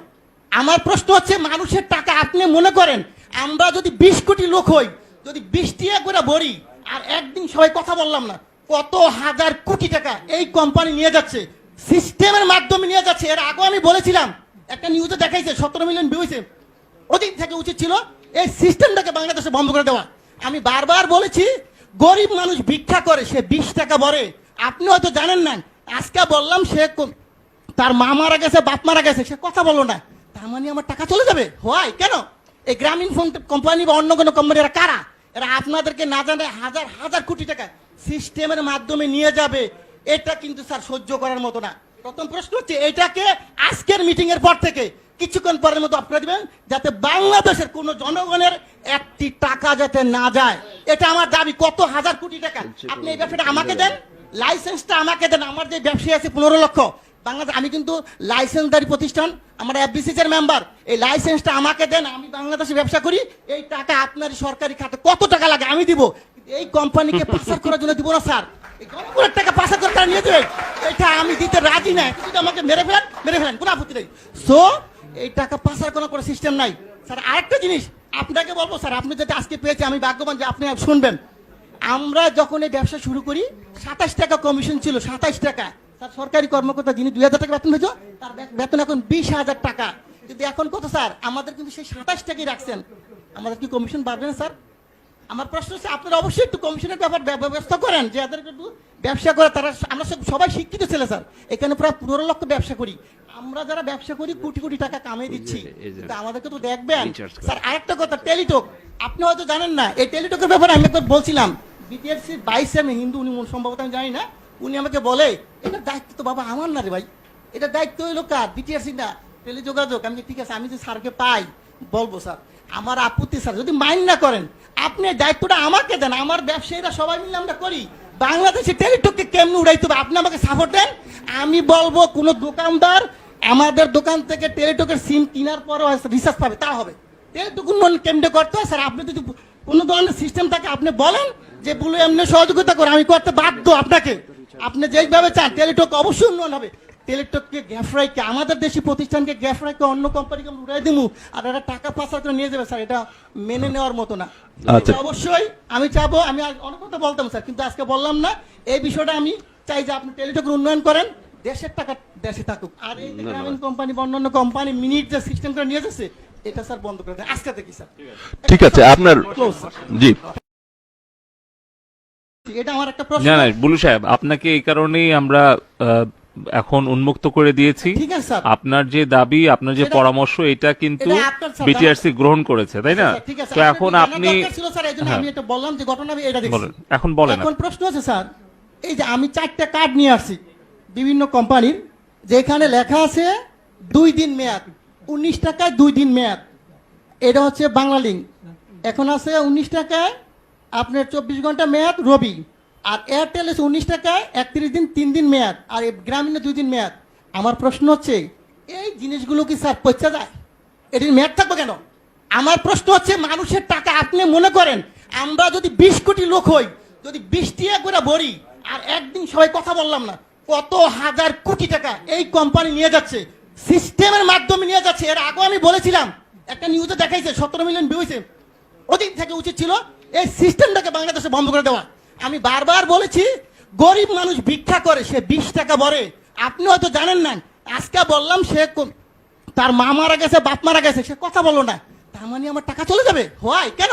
আমার প্রশ্ন হচ্ছে, মানুষের টাকা আপনি মনে করেন আমরা যদি 20 কোটি লোক হই, যদি 20 টাকা করে ভরি, আর একদিন সবাই কথা বললাম না, কত হাজার কোটি টাকা এই কোম্পানি নিয়ে যাচ্ছে, সিস্টেমের মাধ্যমে নিয়ে যাচ্ছে। এর আগে আমি বলেছিলাম, একটা নিউজে দেখাইছে 17 মিলিয়ন ভিউ হয়েছে। ওদিন থেকে উচিত ছিল এই সিস্টেমটাকে বাংলাদেশে বন্ধ করে দেওয়া। আমি বারবার বলেছি, গরিব মানুষ ভিক্ষা করে, সে 20 টাকা ভরে। আপনি হয়তো জানেন না, আজকে বললাম তার মা মারা গেছে, বাপ মারা গেছে, সে কথা বললো না, তার মানে আমার টাকা চলে যাবে? হয় কেন? এই গ্রামীণ ফোন কোম্পানি বা অন্য কোনো কোম্পানি, এরা কারা? এরা আপনাদেরকে না জানে হাজার হাজার কোটি টাকা সিস্টেমের মাধ্যমে নিয়ে যাবে। এটা কিন্তু স্যার সহ্য করার মতো না। প্রথম প্রশ্ন হচ্ছে, এটাকে আজকের মিটিং এর পর থেকে কিছুক্ষণ পরের মতো অফ করে দিবেন, যাতে বাংলাদেশের কোনো জনগণের একটি টাকা যাতে না যায়। এটা আমার দাবি। কত হাজার কোটি টাকা আপনি এই ব্যবসাটা আমাকে দেন, লাইসেন্সটা আমাকে দেন। আমার যে ব্যবসায়ী আছে 15 লক্ষ বাংলাদেশ, আমি কিন্তু লাইসেন্সদারি প্রতিষ্ঠান, আমার এফবিসিসি এর মেম্বার। এই লাইসেন্সটা আমাকে দেন, আমি বাংলাদেশে ব্যবসা করি। এই টাকা আপনার সরকারি খাতে কত টাকা লাগে আমি দিব, এই কোম্পানিকে পাচার করার জন্য দিব না স্যার। এই জনগণের টাকা পাচার করে তারা নিয়ে যাবে, এটা আমি দিতে রাজি নাই। যদি আমাকে মেরে ফেলেন কোনো আপত্তি নেই। সো এই টাকা পাচার করার কোনো সিস্টেম নাই স্যার। আরেকটা জিনিস আপনাকে বলবো স্যার, আপনি যদি আজকে পেয়েছে আমি ভাগ্যবান যে আপনি শুনবেন। আমরা যখন এই ব্যবসা শুরু করি 27 টাকা কমিশন ছিল, 27 টাকা। স্যার সরকারি কর্মকর্তা যিনি 2000 টাকা বেতন হয়েছে, তার বেতন এখন 20,000 টাকা। কিন্তু এখন কত স্যার? আমাদের কিন্তু সেই 27 টাকাই রাখছেন। আমাদের কি কমিশন বাড়বে না স্যার? আমার প্রশ্ন হচ্ছে আপনারা অবশ্যই একটু কমিশনের ব্যাপার ব্যবস্থা করেন, যে যাদের একটু ব্যবসা করে তারা। আমরা সবাই শিক্ষিত ছেলে স্যার, এখানে প্রায় 15 লক্ষ ব্যবসা করি। আমরা যারা ব্যবসা করি কোটি কোটি টাকা কামিয়ে দিচ্ছি, কিন্তু আমাদেরকে তো দেখবেন স্যার। আরেকটা কথা, টেলিটক আপনি হয়তো জানেন না। এই টেলিটকের ব্যাপারে আমি একবার বলছিলাম, বিটিআরসির 22 আমি হিন্দু, উনি সম্ভবত আমি জানি না, উনি আমাকে বলে এটা দায়িত্ব তো বাবা আমার না রে ভাই, এটা দায়িত্ব হইলো কার? বিটিআরসি না, টেলিযোগাযোগ। আমি ঠিক আছে, আমি যে স্যারকে পাই বলবো স্যার, আমার আপত্তি স্যার যদি মাইন্ড না করেন, আপনি দায়িত্বটা আমাকে দেন। আমার ব্যবসায়ীরা সবাই মিলে আমরা করি। বাংলাদেশে টেলিটককে কেমনি উড়াইতে হবে আপনি আমাকে সাপোর্ট দেন। আমি বলবো কোন দোকানদার আমাদের দোকান থেকে টেলিটকের সিম কেনার পরও রিচার্জ পাবে, তা হবে। টেলিটক উন্নয়ন কেমনে করতে হয় স্যার, আপনি যদি কোনো ধরনের সিস্টেম থাকে আপনি বলেন, যে বলে এমনি সহযোগিতা করে আমি করতে বাধ্য আপনাকে। আপনি যেভাবে চান টেলিটক অবশ্যই উন্নয়ন হবে। টেলিটককে গ্যাফরাইকে, আমাদের দেশি প্রতিষ্ঠানকে গ্যাফরাইকে অন্য কোম্পানিকে উড়াই দিমু, আর এরা টাকা পাচার করে নিয়ে যাবে স্যার, এটা মেনে নেওয়ার মতো না। আচ্ছা। এটা অবশ্যই আমি চাবো, আমি আর অনেক কথা বলতাম স্যার, কিন্তু আজকে বললাম না। এই বিষয়টা আমি চাই যে আপনি টেলিটকের উন্নয়ন করেন, দেশের টাকা দেশে থাকুক। আর এই গ্রামীণ কোম্পানি বা অন্যান্য কোম্পানি মিনিট যে সিস্টেম করে নিয়ে যাচ্ছে, এটা স্যার বন্ধ করে দেন আজকে থেকে স্যার। ঠিক আছে আপনার Close, sir। জি এটা আমার একটা প্রশ্ন। না না বুলু সাহেব, আপনাকে এই কারণেই আমরা এখন উন্মুক্ত করে দিয়েছি। ঠিক আছে স্যার। আপনার যে দাবি, আপনার যে সেটা- পরামর্শ, এটা কিন্তু এটা আপনার স্যার, বিটিআরসি গ্রহণ করেছে, তাই না? ঠিক আছে, তো আপনার এখন জানার আপনি দরকার ছিল স্যার, এই জন্য হ্যাঁ। আমি এটা বললাম যে ঘটনা আমি এটা দেখছি। বলেন, এখন বলেন। এখন প্রশ্ন আছে স্যার, এই যে আমি 4টা কার্ড নিয়ে আসছি বিভিন্ন কোম্পানির, যেখানে লেখা আছে 2 দিন মেয়াদ, 19 টাকায় 2 দিন মেয়াদ। এটা হচ্ছে বাংলালিংক। এখন আছে 19 টাকায় আপনার 24 ঘন্টা মেয়াদ রবি। আর এয়ারটেল আছে 19 টাকায় 31 দিন 3 দিন মেয়াদ। আর এই গ্রামীণে 2 দিন মেয়াদ। আমার প্রশ্ন হচ্ছে এই জিনিসগুলো কি স্যার পচা যায়? এটির মেয়াদ থাকবে কেন? আমার প্রশ্ন হচ্ছে মানুষের টাকা আপনি মনে করেন আমরা যদি 20 কোটি লোক হই, যদি 20 টাকা করে ভরি, আর একদিন সবাই কথা বললাম না, কত হাজার কোটি টাকা এই কোম্পানি নিয়ে যাচ্ছে, সিস্টেমের মাধ্যমে নিয়ে যাচ্ছে। এর আগে আমি বলেছিলাম, একটা নিউজে দেখাইছে 17 মিলিয়ন ভিউ হয়েছে। ওদিন থেকে উচিত ছিল এই সিস্টেমটাকে বাংলাদেশে বন্ধ করে দেওয়া। আমি বারবার বলেছি, গরিব মানুষ ভিক্ষা করে, সে 20 টাকা ভরে। আপনি হয়তো জানেন না, আজকে বললাম সে তার মা মারা গেছে, বাপ মারা গেছে, সে কথা বললো না, তার মানে আমার টাকা চলে যাবে? হয় কেন?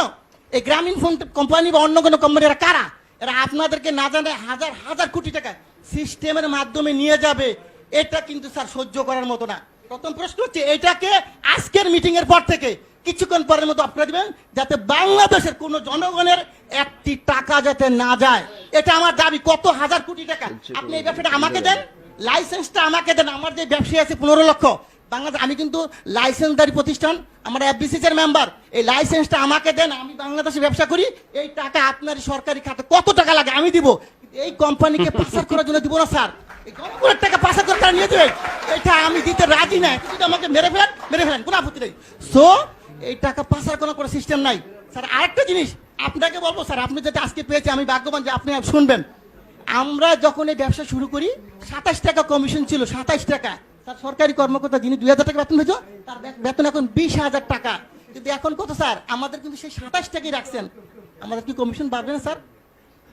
এই গ্রামীণ ফোন কোম্পানি বা অন্য কোনো কোম্পানি এরা কারা? এরা আপনাদেরকে না জানে হাজার হাজার কোটি টাকা সিস্টেমের মাধ্যমে নিয়ে যাবে। এটা কিন্তু স্যার সহ্য করার মতো না। প্রথম প্রশ্ন হচ্ছে এটাকে আজকের মিটিং এর পর থেকে কিছুক্ষণ পরের মতো অফ করে দিবেন, যাতে বাংলাদেশের কোনো জনগণের একটি টাকা যাতে না যায়। এটা আমার দাবি। কত হাজার কোটি টাকা আপনি এই ব্যবসাটা আমাকে দেন, লাইসেন্সটা আমাকে দেন। আমার যে ব্যবসায়ী আছে 15 লক্ষ বাংলাদেশ, আমি কিন্তু লাইসেন্সদারি প্রতিষ্ঠান, আমার এফবিসিসি এর মেম্বার। এই লাইসেন্সটা আমাকে দেন, আমি বাংলাদেশে ব্যবসা করি। এই টাকা আপনার সরকারি খাতে কত টাকা লাগে আমি দিব, এই কোম্পানিকে পাচার করার জন্য দিব না স্যার। এই জনগণের টাকা পাচার করে তারা নিয়ে যাবে, এটা আমি দিতে রাজি নাই। যদি আমাকে মেরে ফেলেন কোনো আপত্তি নেই। সো এই টাকা পাচার করার কোনো সিস্টেম নাই স্যার। আরেকটা জিনিস আপনাকে বলবো স্যার, আপনি যদি আজকে পেয়েছে আমি ভাগ্যবান যে আপনি শুনবেন। আমরা যখন এই ব্যবসা শুরু করি 27 টাকা কমিশন ছিল, 27 টাকা। স্যার সরকারি কর্মকর্তা যিনি 2000 টাকা বেতন হয়েছে, তার বেতন এখন 20,000 টাকা। কিন্তু এখন কত স্যার? আমাদের কিন্তু সেই 27 টাকাই রাখছেন। আমাদের কি কমিশন বাড়বে না স্যার?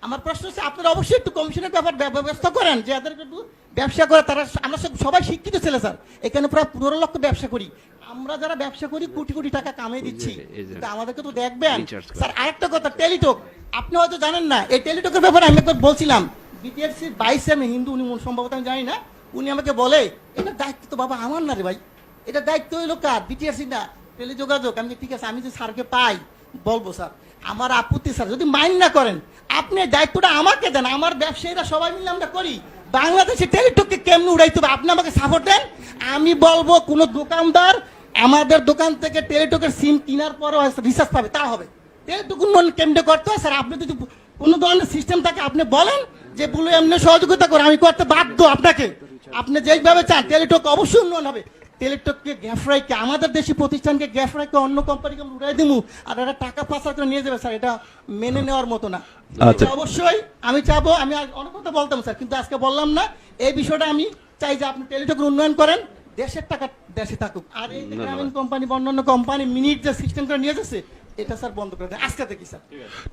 আমার প্রশ্ন হচ্ছে আপনারা অবশ্যই একটু কমিশনের ব্যাপার ব্যবস্থা করেন, যে যাদের একটু ব্যবসা করে তারা। আমরা সবাই শিক্ষিত ছেলে স্যার, এখানে প্রায় 15 লক্ষ ব্যবসা করি। আমরা যারা ব্যবসা করি কোটি কোটি টাকা কামিয়ে দিচ্ছি, কিন্তু আমাদেরকে তো দেখবেন স্যার। আরেকটা কথা, টেলিটক আপনি হয়তো জানেন না। এই টেলিটকের ব্যাপারে আমি একবার বলছিলাম, বিটিআরসির 22 আমি হিন্দু, উনি সম্ভবত আমি জানি না, উনি আমাকে বলে এটা দায়িত্ব তো বাবা আমার না রে ভাই, এটা দায়িত্ব হইলো কার? বিটিআরসি না, টেলিযোগাযোগ। আমি ঠিক আছে, আমি যে স্যারকে পাই বলবো স্যার, আমার আপত্তি স্যার যদি মাইন্ড না করেন, আপনি এই দায়িত্বটা আমাকে দেন। আমার ব্যবসায়ীরা সবাই মিলে আমরা করি। বাংলাদেশে টেলিটককে কেমনি উড়াইতে হবে আপনি আমাকে সাপোর্ট দেন। আমি বলবো কোন দোকানদার আমাদের দোকান থেকে টেলিটকের সিম কেনার পরও রিচার্জ পাবে, তা হবে। টেলিটক উন্নয়ন কেন্দ্রে করতে হয় স্যার। আপনি যদি কোনো ধরনের সিস্টেম থাকে আপনি বলেন যে বলে এমনি সহযোগিতা করে, আমি করতে বাধ্য আপনাকে। আপনি যেভাবে চান টেলিটক অবশ্যই উন্নয়ন হবে। টেলিটককে গ্যাফরাইকে, আমাদের দেশি প্রতিষ্ঠানকে গ্যাফরাইকে অন্য কোম্পানিকে উড়াই দিব আর এরা টাকা পাচার করে নিয়ে যাবে স্যার, এটা মেনে নেওয়ার মতো না। আচ্ছা। এটা অবশ্যই আমি চাবো, আমি আর অনেক কথা বলতাম স্যার, কিন্তু আজকে বললাম না। এই বিষয়টা আমি চাই যে আপনি টেলিটকের উন্নয়ন করেন, দেশের টাকা দেশে থাকুক। আর এই যে গ্রামীণ কোম্পানি বা অন্যান্য কোম্পানি মিনিট যে সিস্টেম করে নিয়ে যাচ্ছে, এটা স্যার বন্ধ করে দেন আজকে থেকে স্যার।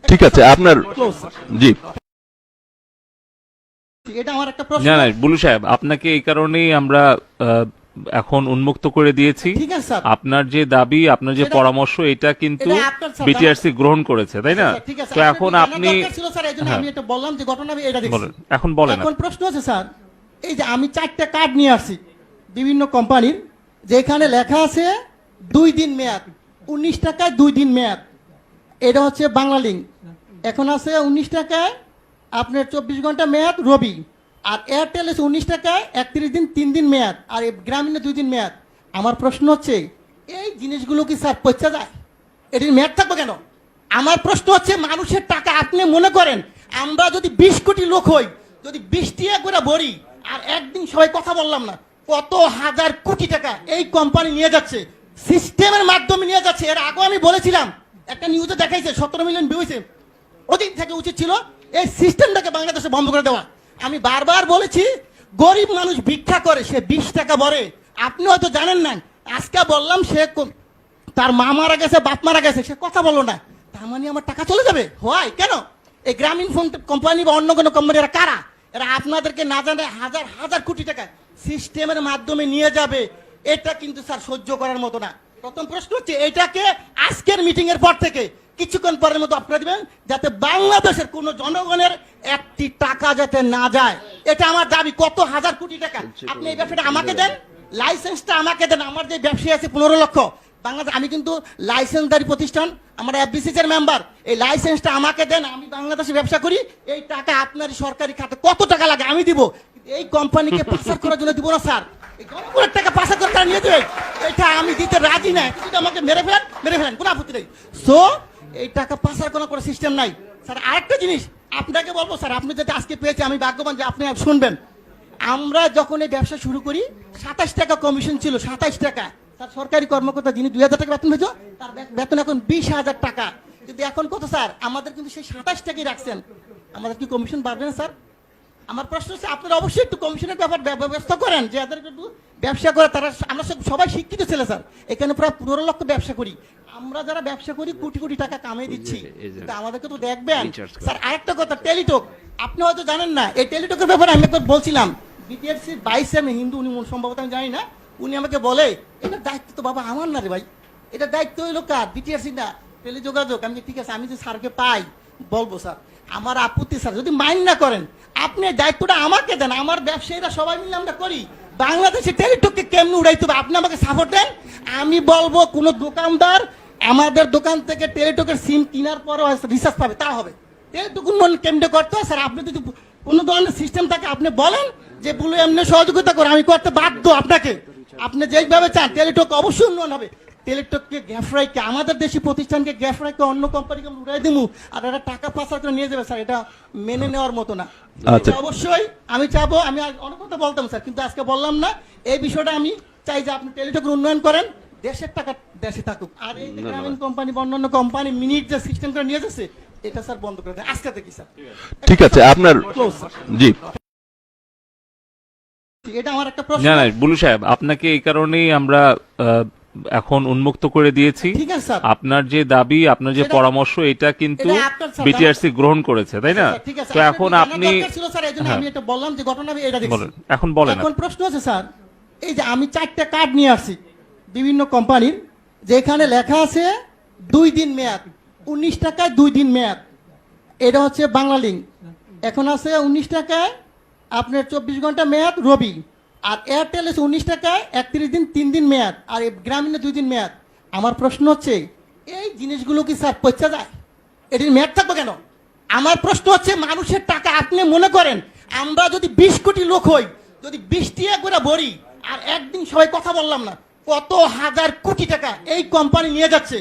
ঠিক আছে, আপনার Close, স্যার। জি এটা আমার একটা প্রশ্ন। না না বুলু সাহেব, আপনাকে এই কারণেই আমরা এখন উন্মুক্ত করে দিয়েছি। ঠিক আছে স্যার। আপনার যে দাবি, আপনার যে সেটা- পরামর্শ, এটা কিন্তু এটা আপনার স্যার, বিটিআরসি গ্রহণ করেছে, তাই না? ঠিক আছে, তো আপনার এখন জানার আপনি দরকার ছিল স্যার, এই জন্য হ্যাঁ। আমি এটা বললাম যে ঘটনা আমি এটা দেখছি। বলেন, এখন বলেন। এখন প্রশ্ন আছে স্যার, এই যে আমি 4টা কার্ড নিয়ে আসছি বিভিন্ন কোম্পানির, যেখানে লেখা আছে 2 দিন মেয়াদ, 19 টাকায় 2 দিন মেয়াদ। এটা হচ্ছে বাংলা লিঙ্ক। এখন আছে 19 টাকায় আপনার 24 ঘন্টা মেয়াদ রবি। আর এয়ারটেল আছে 19 টাকায় 31 দিন 3 দিন মেয়াদ। আর এই গ্রামীণে 2 দিন মেয়াদ। আমার প্রশ্ন হচ্ছে এই জিনিসগুলো কি স্যার পচা যায়? এটির মেয়াদ থাকবে কেন? আমার প্রশ্ন হচ্ছে মানুষের টাকা আপনি মনে করেন আমরা যদি 20 কোটি লোক হই, যদি 20 টাকা করে ভরি, আর একদিন সবাই কথা বললাম না, কত হাজার কোটি টাকা এই কোম্পানি নিয়ে যাচ্ছে, সিস্টেমের মাধ্যমে নিয়ে যাচ্ছে। এর আগে আমি বলেছিলাম, একটা নিউজে দেখাইছে 17 মিলিয়ন ভিউ হয়েছে। ওদিন থেকে উচিত ছিল এই সিস্টেমটাকে বাংলাদেশে বন্ধ করে দেওয়া। আমি বারবার বলেছি গরিব মানুষ ভিক্ষা করে, সে 20 টাকা ভরে। আপনি হয়তো জানেন না, আজকে বললাম সে তার মা মারা গেছে, বাপ মারা গেছে, সে কথা বললো না, তার মানে আমার টাকা চলে যাবে? হয় কেন? এই গ্রামীণ ফোন কোম্পানি বা অন্য কোনো কোম্পানি এরা কারা? এরা আপনাদেরকে না জানে হাজার হাজার কোটি টাকা সিস্টেমের মাধ্যমে নিয়ে যাবে। এটা কিন্তু স্যার সহ্য করার মতো না। প্রথম প্রশ্ন হচ্ছে এটাকে আজকের মিটিং এর পর থেকে কিছুক্ষণ পরের মতো আপনারা দিবেন, যাতে বাংলাদেশের কোনো জনগণের একটি টাকা যাতে না যায়। এটা আমার দাবি। কত হাজার কোটি টাকা আপনি এই ব্যবসাটা আমাকে দেন, লাইসেন্সটা আমাকে দেন। আমার যে ব্যবসায়ী আছে 15 লক্ষ বাংলাদেশ, আমি কিন্তু লাইসেন্সদারি প্রতিষ্ঠান, আমরা এফবিসিসি এর মেম্বার। এই লাইসেন্সটা আমাকে দেন, আমি বাংলাদেশে ব্যবসা করি। এই টাকা আপনার সরকারি খাতে কত টাকা লাগে আমি দিব, এই কোম্পানিকে পাচার করার জন্য দিব না স্যার। এই জনগণের টাকা পাচার করে তারা নিয়ে দেবে, এটা আমি দিতে রাজি না। যদি আমাকে মেরে ফেলেন কোনো আপত্তি নেই। সো এই টাকা পাচার করার কোনো সিস্টেম নাই স্যার। আরেকটা জিনিস আপনাকে বলবো স্যার, আপনি যদি আজকে পেয়েছে আমি ভাগ্যবান যে আপনি শুনবেন। আমরা যখন এই ব্যবসা শুরু করি 27 টাকা কমিশন ছিল, 27 টাকা। স্যার সরকারি কর্মকর্তা যিনি 2000 টাকা বেতন পেয়েছো, তার বেতন এখন 20,000 টাকা। কিন্তু এখন কত স্যার? আমাদের কিন্তু সেই 27 টাকাই রাখছেন। আমাদের কি কমিশন বাড়বে না স্যার? আমার প্রশ্ন হচ্ছে আপনারা অবশ্যই একটু কমিশনের ব্যাপার ব্যবস্থা করেন, যে এদের একটু ব্যবসা করে তারা। আমরা সবাই শিক্ষিত ছেলে স্যার, এখানে প্রায় 15 লক্ষ ব্যবসা করি। আমরা যারা ব্যবসা করি কোটি কোটি টাকা কামিয়ে দিচ্ছি, কিন্তু আমাদেরকে তো দেখবেন স্যার। আরেকটা কথা, টেলিটক আপনি হয়তো জানেন না, এই টেলিটকের ব্যাপারে আমি একবার বলছিলাম, বিটিআরসি 22 আমি হিন্দু, উনি সম্ভবত আমি জানি না, উনি আমাকে বলে এটা দায়িত্ব তো বাবা আমার না রে ভাই, এটা দায়িত্ব হইলো কার? বিটিআরসি না, টেলিযোগাযোগ। আমি ঠিক আছে, আমি যে স্যারকে পাই বলবো স্যার, আমার আপত্তি স্যার, যদি মাইন্ড না করেন আপনি দায়িত্বটা আমাকে দেন। আমার ব্যবসায়ীরা সবাই মিলে আমরা করি। বাংলাদেশে টেলিটককে কেমনি উড়াইতে হবে আপনি আমাকে সাপোর্ট দেন। আমি বলবো কোন দোকানদার আমাদের দোকান থেকে টেলিটকের সিম কেনার পরও রিচার্জ পাবে, তা হবে। টেলিটক উন্নয়ন কেন্দ্রে করতে হয় স্যার। আপনি যদি কোনো ধরনের সিস্টেম থাকে আপনি বলেন যে বলে এমনি সহযোগিতা করে, আমি করতে বাধ্য আপনাকে। আপনি যেভাবে চান টেলিটক অবশ্যই উন্নয়ন হবে। টেলিটককে গ্যাফরাইকে, আমাদের দেশি প্রতিষ্ঠানকে গ্যাফরাইকে অন্য কোম্পানিকে উড়াই দিব আর এরা টাকা পাচার করে নিয়ে যাবে স্যার, এটা মেনে নেওয়ার মতো না। আচ্ছা। এটা অবশ্যই আমি চাবো, আমি আর অনেক কথা বলতাম স্যার, কিন্তু আজকে বললাম না। এই বিষয়টা আমি চাই যে আপনি টেলিটকের উন্নয়ন করেন, দেশের টাকা দেশে থাকুক। আর এই যে গ্রামীণ কোম্পানি বা অন্যান্য কোম্পানি মিনিট যে সিস্টেম করে নিয়ে যাচ্ছে, এটা স্যার বন্ধ করে দেন আজকে থেকে স্যার। ঠিক আছে, আপনার Close, স্যার। জি এটা আমার একটা প্রশ্ন। না না বুলু সাহেব, আপনাকে এই কারণেই আমরা এখন উন্মুক্ত করে দিয়েছি। ঠিক আছে স্যার। আপনার যে দাবি, আপনার যে সেটা- পরামর্শ, এটা কিন্তু এটা আপনার স্যার, বিটিআরসি গ্রহণ করেছে, তাই না? ঠিক আছে, তো আপনার এখন জানার আপনি দরকার ছিল স্যার, এই জন্য হ্যাঁ। আমি এটা বললাম যে ঘটনা আমি এটা দেখছি। বলেন, এখন বলেন। এখন প্রশ্ন আছে স্যার, এই যে আমি 4টা কার্ড নিয়ে আসছি বিভিন্ন কোম্পানির, যেখানে লেখা আছে 2 দিন মেয়াদ, 19 টাকায় 2 দিন মেয়াদ। এটা হচ্ছে বাংলা লিঙ্ক। এখন আছে 19 টাকায় আপনার 24 ঘন্টা মেয়াদ রবি। আর এয়ারটেল আছে 19 টাকায় 31 দিন 3 দিন মেয়াদ। আর এই গ্রামীণে 2 দিন মেয়াদ। আমার প্রশ্ন হচ্ছে এই জিনিসগুলো কি স্যার পচা যায়? এটির মেয়াদ থাকবে কেন? আমার প্রশ্ন হচ্ছে মানুষের টাকা আপনি মনে করেন আমরা যদি 20 কোটি লোক হই, যদি 20 টাকা করে ভরি, আর একদিন সবাই কথা বললাম না, কত হাজার কোটি টাকা এই কোম্পানি নিয়ে যাচ্ছে,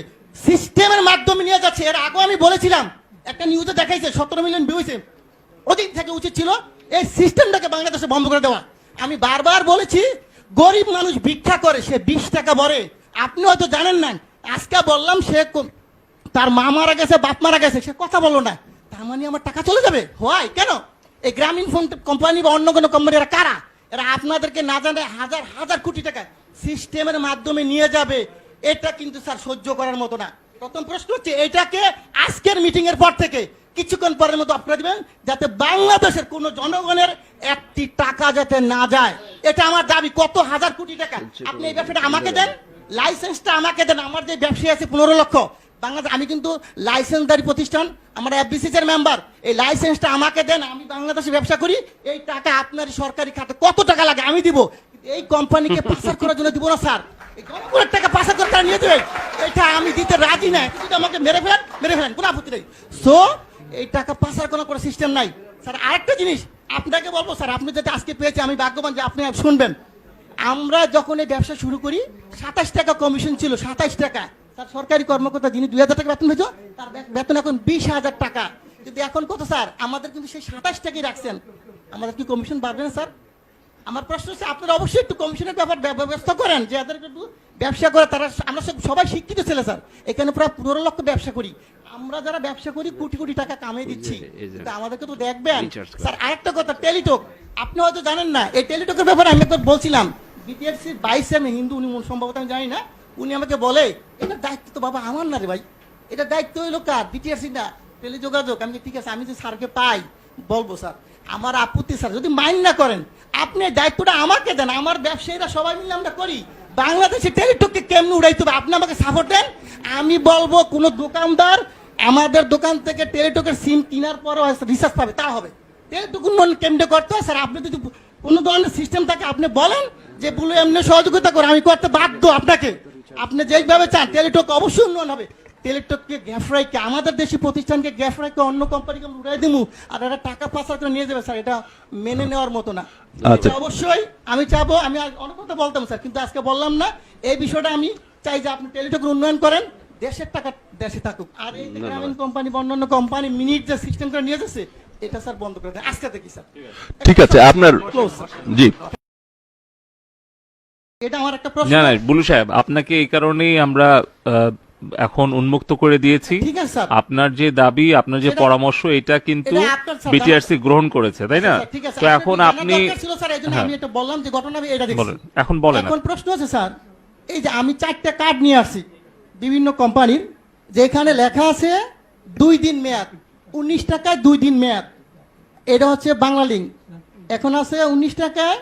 সিস্টেমের মাধ্যমে নিয়ে যাচ্ছে। এর আগেও আমি বলেছিলাম, একটা নিউজে দেখাইছে 17 মিলিয়ন ভিউ হয়েছে। ওদিন থেকে উচিত ছিল এই সিস্টেমটাকে বাংলাদেশে বন্ধ করে দেওয়া। আমি বারবার বলেছি, গরিব মানুষ ভিক্ষা করে, সে 20 টাকা ভরে। আপনি হয়তো জানেন না, আজকে বললাম সে তার মা মারা গেছে, বাপ মারা গেছে, সে কথা বললো না, তার মানে আমার টাকা চলে যাবে? হয় কেন? এই গ্রামীণ ফোন কোম্পানি বা অন্য কোনো কোম্পানি, এরা কারা? এরা আপনাদেরকে না জানে হাজার হাজার কোটি টাকা সিস্টেমের মাধ্যমে নিয়ে যাবে। এটা কিন্তু স্যার সহ্য করার মতো না। প্রথম প্রশ্ন হচ্ছে, এটাকে আজকের মিটিং এর পর থেকে কিছুক্ষণ পরের মতো আপনারা দিবেন, যাতে বাংলাদেশের কোনো জনগণের একটি টাকা যাতে না যায়। এটা আমার দাবি। কত হাজার কোটি টাকা আপনি এই ব্যবসাটা আমাকে দেন, লাইসেন্সটা আমাকে দেন। আমার যে ব্যবসায়ী আছে 15 লক্ষ বাংলাদেশ, আমি কিন্তু লাইসেন্সদারি প্রতিষ্ঠান, আমরা এফবিসিসি এর মেম্বার। এই লাইসেন্সটা আমাকে দেন, আমি বাংলাদেশে ব্যবসা করি। এই টাকা আপনার সরকারি খাতে কত টাকা লাগে আমি দিব, এই কোম্পানিকে পাচার করার জন্য দিব না স্যার। এই জনগণের টাকা পাচার করে তারা নিয়ে দেবে, এটা আমি দিতে রাজি না। কিন্তু আমাকে মেরে ফেলেন, কোনো আপত্তি নেই। সো এই টাকা পাচার করার কোনো সিস্টেম নাই স্যার। আরেকটা জিনিস আপনাকে বলবো স্যার, আপনি যাতে আজকে পেয়েছে, আমি ভাগ্যবান যে আপনি শুনবেন। আমরা যখন এই ব্যবসা শুরু করি 27 টাকা কমিশন ছিল, 27 টাকা। তার সরকারি কর্মকর্তা যিনি 2000 টাকা বেতন পেয়েছো, তার বেতন এখন 20,000 টাকা। কিন্তু এখন কত স্যার? আমাদের কিন্তু সেই 27 টাকাই রাখছেন। আমাদের কি কমিশন বাড়বে না স্যার? আমার প্রশ্ন হচ্ছে, আপনারা অবশ্যই একটু কমিশনের ব্যাপার ব্যবস্থা করেন, যে যাদের একটু ব্যবসা করে তারা। আমরা সবাই শিক্ষিত ছেলে স্যার, এখানে প্রায় 15 লক্ষ ব্যবসা করি। আমরা যারা ব্যবসা করি কোটি কোটি টাকা কামিয়ে দিচ্ছি, কিন্তু আমাদেরকে তো দেখবেন স্যার। আরেকটা কথা, টেলিটক আপনি হয়তো জানেন না। এই টেলিটকের ব্যাপারে আমি একবার বলছিলাম, বিটিআরসির 22 চেয়ারম্যান হিন্দু, উনি সম্ভবত আমি জানি না, উনি আমাকে বলে, এটা দায়িত্ব তো বাবা আমার না রে ভাই, এটা দায়িত্ব হইলো কার? বিটিআরসি না, টেলিযোগাযোগ। আমি ঠিক আছে, আমি যে স্যারকে পাই বলবো স্যার, আমার আপত্তি স্যার, যদি মাইন্ড না করেন আপনি দায়িত্বটা আমাকে দেন। আমার ব্যবসায়ীরা সবাই মিলে আমরা করি। বাংলাদেশে টেলিটককে কেমনে উড়াইতে হবে আপনি আমাকে সাপোর্ট দেন। আমি বলবো কোন দোকানদার আমাদের দোকান থেকে টেলিটকের সিম কেনার পরও রিচার্জ পাবে, তা হবে। টেলিটক উন্নয়ন কেমনে করতে হয় স্যার, আপনি যদি কোনো ধরনের সিস্টেম থাকে আপনি বলেন, যে বলে এমনি সহযোগিতা করে, আমি করতে বাধ্য আপনাকে। আপনি যেইভাবে চান টেলিটক অবশ্যই উন্নয়ন হবে। টেলিটককে গ্যাফরাইকে, আমাদের দেশি প্রতিষ্ঠানকে গ্যাফরাইকে অন্য কোম্পানিকে উড়াই দিমু, আর এটা টাকা পাচার করে নিয়ে যাবে স্যার, এটা মেনে নেওয়ার মতো না। আচ্ছা। এটা অবশ্যই আমি চাবো, আমি অনেক কথা বলতাম স্যার, কিন্তু আজকে বললাম না। এই বিষয়টা আমি চাই যে আপনি টেলিটকের উন্নয়ন করেন, দেশের টাকা দেশে থাকুক। আর এই যে গ্রামীণ কোম্পানি বা অন্যান্য কোম্পানি মিনিট যে সিস্টেম করে নিয়ে যাচ্ছে, এটা স্যার বন্ধ করে দেন আজকে থেকে স্যার। ঠিক আছে, আপনার Close, sir। জি এটা আমার একটা প্রশ্ন। না না বুলু সাহেব, আপনাকে এই কারণেই আমরা এখন উন্মুক্ত করে দিয়েছি। ঠিক আছে স্যার। আপনার যে দাবি, আপনার যে এটা- পরামর্শ, এটা কিন্তু এটা আপনার স্যার, বিটিআরসি গ্রহণ করেছে, তাই না? আচ্ছা, ঠিক আছে। তো আপনার এখন জানার আপনি দরকার ছিল স্যার, এইজন্য হ্যাঁ, আমি এটা বললাম যে ঘটনা আমি এটা দেখছি। বলেন, এখন বলেন। এখন প্রশ্ন আছে স্যার, এই যে আমি 4টা কার্ড নিয়ে আসছি বিভিন্ন কোম্পানির, যেখানে লেখা আছে 2 দিন মেয়াদ, 19 টাকায় 2 দিন মেয়াদ। এটা হচ্ছে বাংলা লিঙ্ক। এখন আছে 19 টাকায়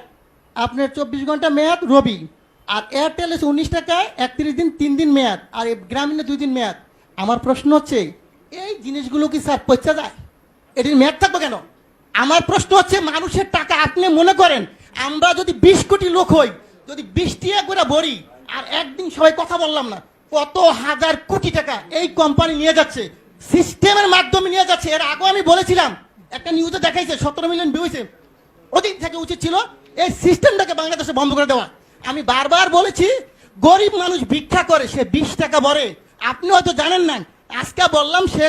আপনার 24 ঘন্টা মেয়াদ রবি। আর এয়ারটেল আছে 19 টাকায় 31 দিন 3 দিন মেয়াদ, আর এই গ্রামীণে 2 দিন মেয়াদ। আমার প্রশ্ন হচ্ছে, এই জিনিসগুলো কি স্যার পচা যায়? এটির মেয়াদ থাকবে কেন? আমার প্রশ্ন হচ্ছে, মানুষের টাকা আপনি মনে করেন আমরা যদি 20 কোটি লোক হই, যদি 20 টাকা করে ভরি, আর একদিন সবাই কথা বললাম না, কত হাজার কোটি টাকা এই কোম্পানি নিয়ে যাচ্ছে, সিস্টেমের মাধ্যমে নিয়ে যাচ্ছে। এর আগেও আমি বলেছিলাম, একটা নিউজে দেখাইছে 17 মিলিয়ন ভিউ হয়েছে। ওদিন থেকে উচিত ছিল এই সিস্টেমটাকে বাংলাদেশে বন্ধ করে দেওয়া। আমি বারবার বলেছি, গরিব মানুষ ভিক্ষা করে, সে 20 টাকা ভরে। আপনি হয়তো জানেন না, আজকে বললাম সে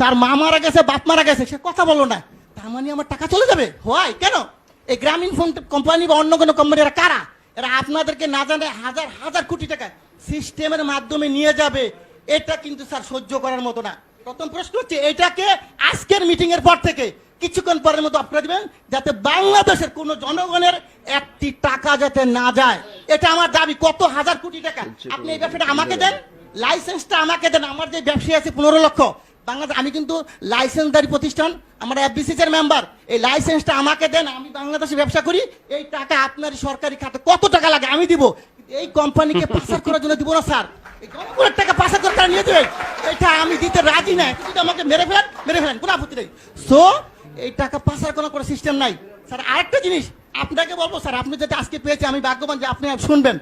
তার মা মারা গেছে, বাপ মারা গেছে, সে কথা বললো না, তার মানে আমার টাকা চলে যাবে? হয় কেন? এই গ্রামীণ ফোন কোম্পানি বা অন্য কোনো কোম্পানি, এরা কারা? এরা আপনাদেরকে না জানে হাজার হাজার কোটি টাকা সিস্টেমের মাধ্যমে নিয়ে যাবে। এটা কিন্তু স্যার সহ্য করার মতো না। প্রথম প্রশ্ন হচ্ছে, এটাকে আজকের মিটিং এর পর থেকে কিছুক্ষণ পরের মতো আপনারা দিবেন, যাতে বাংলাদেশের কোনো জনগণের একটি টাকা যাতে না যায়। এটা আমার দাবি। কত হাজার কোটি টাকা আপনি এই ব্যবসাটা আমাকে দেন, লাইসেন্সটা আমাকে দেন। আমার যে ব্যবসায়ী আছে 15 লক্ষ বাংলাদেশ, আমি কিন্তু লাইসেন্সদারি প্রতিষ্ঠান, আমরা এফবিসিসি এর মেম্বার। এই লাইসেন্সটা আমাকে দেন, আমি বাংলাদেশে ব্যবসা করি। এই টাকা আপনার সরকারি খাতে কত টাকা লাগে আমি দিব, এই কোম্পানিকে পাচার করার জন্য দিব না স্যার। এই জনগণের টাকা পাচার করে তারা নিয়ে দেবে, এটা আমি দিতে রাজি না। কিন্তু আমাকে মেরে ফেলেন, কোনো আপত্তি নেই। সো এই টাকা পাচার করার কোনো সিস্টেম নাই স্যার। আরেকটা জিনিস আপনাকে বলবো স্যার, আপনি যাতে আজকে পেয়েছে, আমি ভাগ্যবান যে আপনি শুনবেন।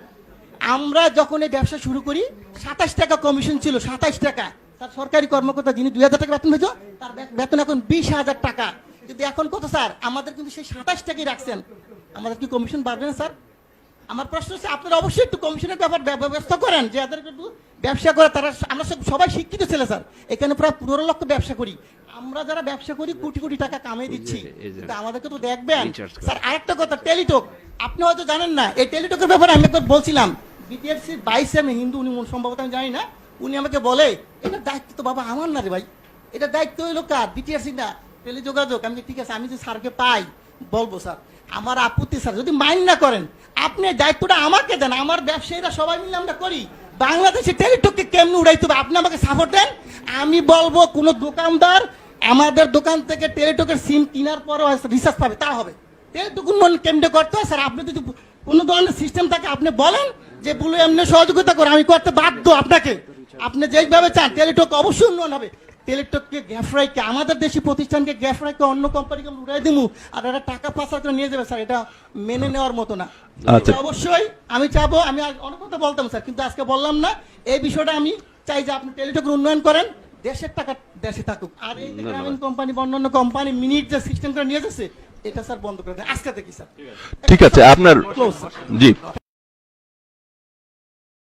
আমরা যখন এই ব্যবসা শুরু করি 27 টাকা কমিশন ছিল, 27 টাকা। তার সরকারি কর্মকর্তা যিনি 2000 টাকা বেতন পেয়েছো, তার বেতন এখন 20,000 টাকা। কিন্তু এখন কত স্যার? আমাদের কিন্তু সেই 27 টাকাই রাখছেন। আমাদের কি কমিশন বাড়বে না স্যার? আমার প্রশ্ন হচ্ছে আপনারা অবশ্যই একটু কমিশনের ব্যাপার ব্যবস্থা করেন যে এদের একটু ব্যবসা করে তারা, আমরা সবাই শিক্ষিত ছেলে স্যার, এখানে প্রায় 15 লক্ষ ব্যবসা করি, আমরা যারা ব্যবসা করি কোটি কোটি টাকা কামিয়ে দিচ্ছি, কিন্তু আমাদেরকে তো দেখবেন স্যার। আরেকটা কথা, টেলিটক আপনি হয়তো জানেন না, এই টেলিটকের ব্যাপারে আমি একবার বলছিলাম, বিটিআরসি 22 আমি হিন্দু, উনি সম্ভবত আমি জানি না, উনি আমাকে বলে এটা দায়িত্ব তো বাবা আমার না রে ভাই, এটা দায়িত্ব হইলো কার, বিটিআরসি না, টেলিযোগাযোগ। আমি ঠিক আছে, আমি যে স্যারকে পাই বলবো স্যার, আমার আপত্তি স্যার, যদি মাইন্ড না করেন আপনি দায়িত্বটা আমাকে দেন, আমার ব্যবসায়ীরা সবাই মিলে আমরা করি, বাংলাদেশে টেলিটককে কেমনে উড়াইতে হবে আপনি আমাকে সাপোর্ট দেন। আমি বলবো কোন দোকানদার আমাদের দোকান থেকে টেলিটকের সিম কেনার পরও রিচার্জ পাবে, তা হবে। টেলিটক উন্নয়ন কেমনে করতে হয় স্যার, আপনি যদি কোনো ধরনের সিস্টেম থাকে আপনি বলেন যে বলে এমনি সহযোগিতা করে, আমি করতে বাধ্য আপনাকে, আপনি যেইভাবে চান টেলিটক অবশ্যই উন্নয়ন হবে। টেলিটককে গ্যাফরাইকে, আমাদের দেশি প্রতিষ্ঠানকে গ্যাফরাইকে অন্য কোম্পানিকে উড়াই দিব আর এটা টাকা পাচার করে নিয়ে যাবে স্যার, এটা মেনে নেওয়ার মতো না। আচ্ছা। এটা অবশ্যই আমি চাবো, আমি আর অনেক কথা বলতাম স্যার, কিন্তু আজকে বললাম না, এই বিষয়টা আমি চাই যে আপনি টেলিটকের উন্নয়ন করেন, দেশের টাকা দেশে থাকুক, আর এই যে গ্রামীণ কোম্পানি বা অন্যান্য কোম্পানি মিনিট যে সিস্টেম করে নিয়ে যাচ্ছে এটা স্যার বন্ধ করে দেন আজকে থেকে স্যার। ঠিক আছে আপনার Close, sir. জি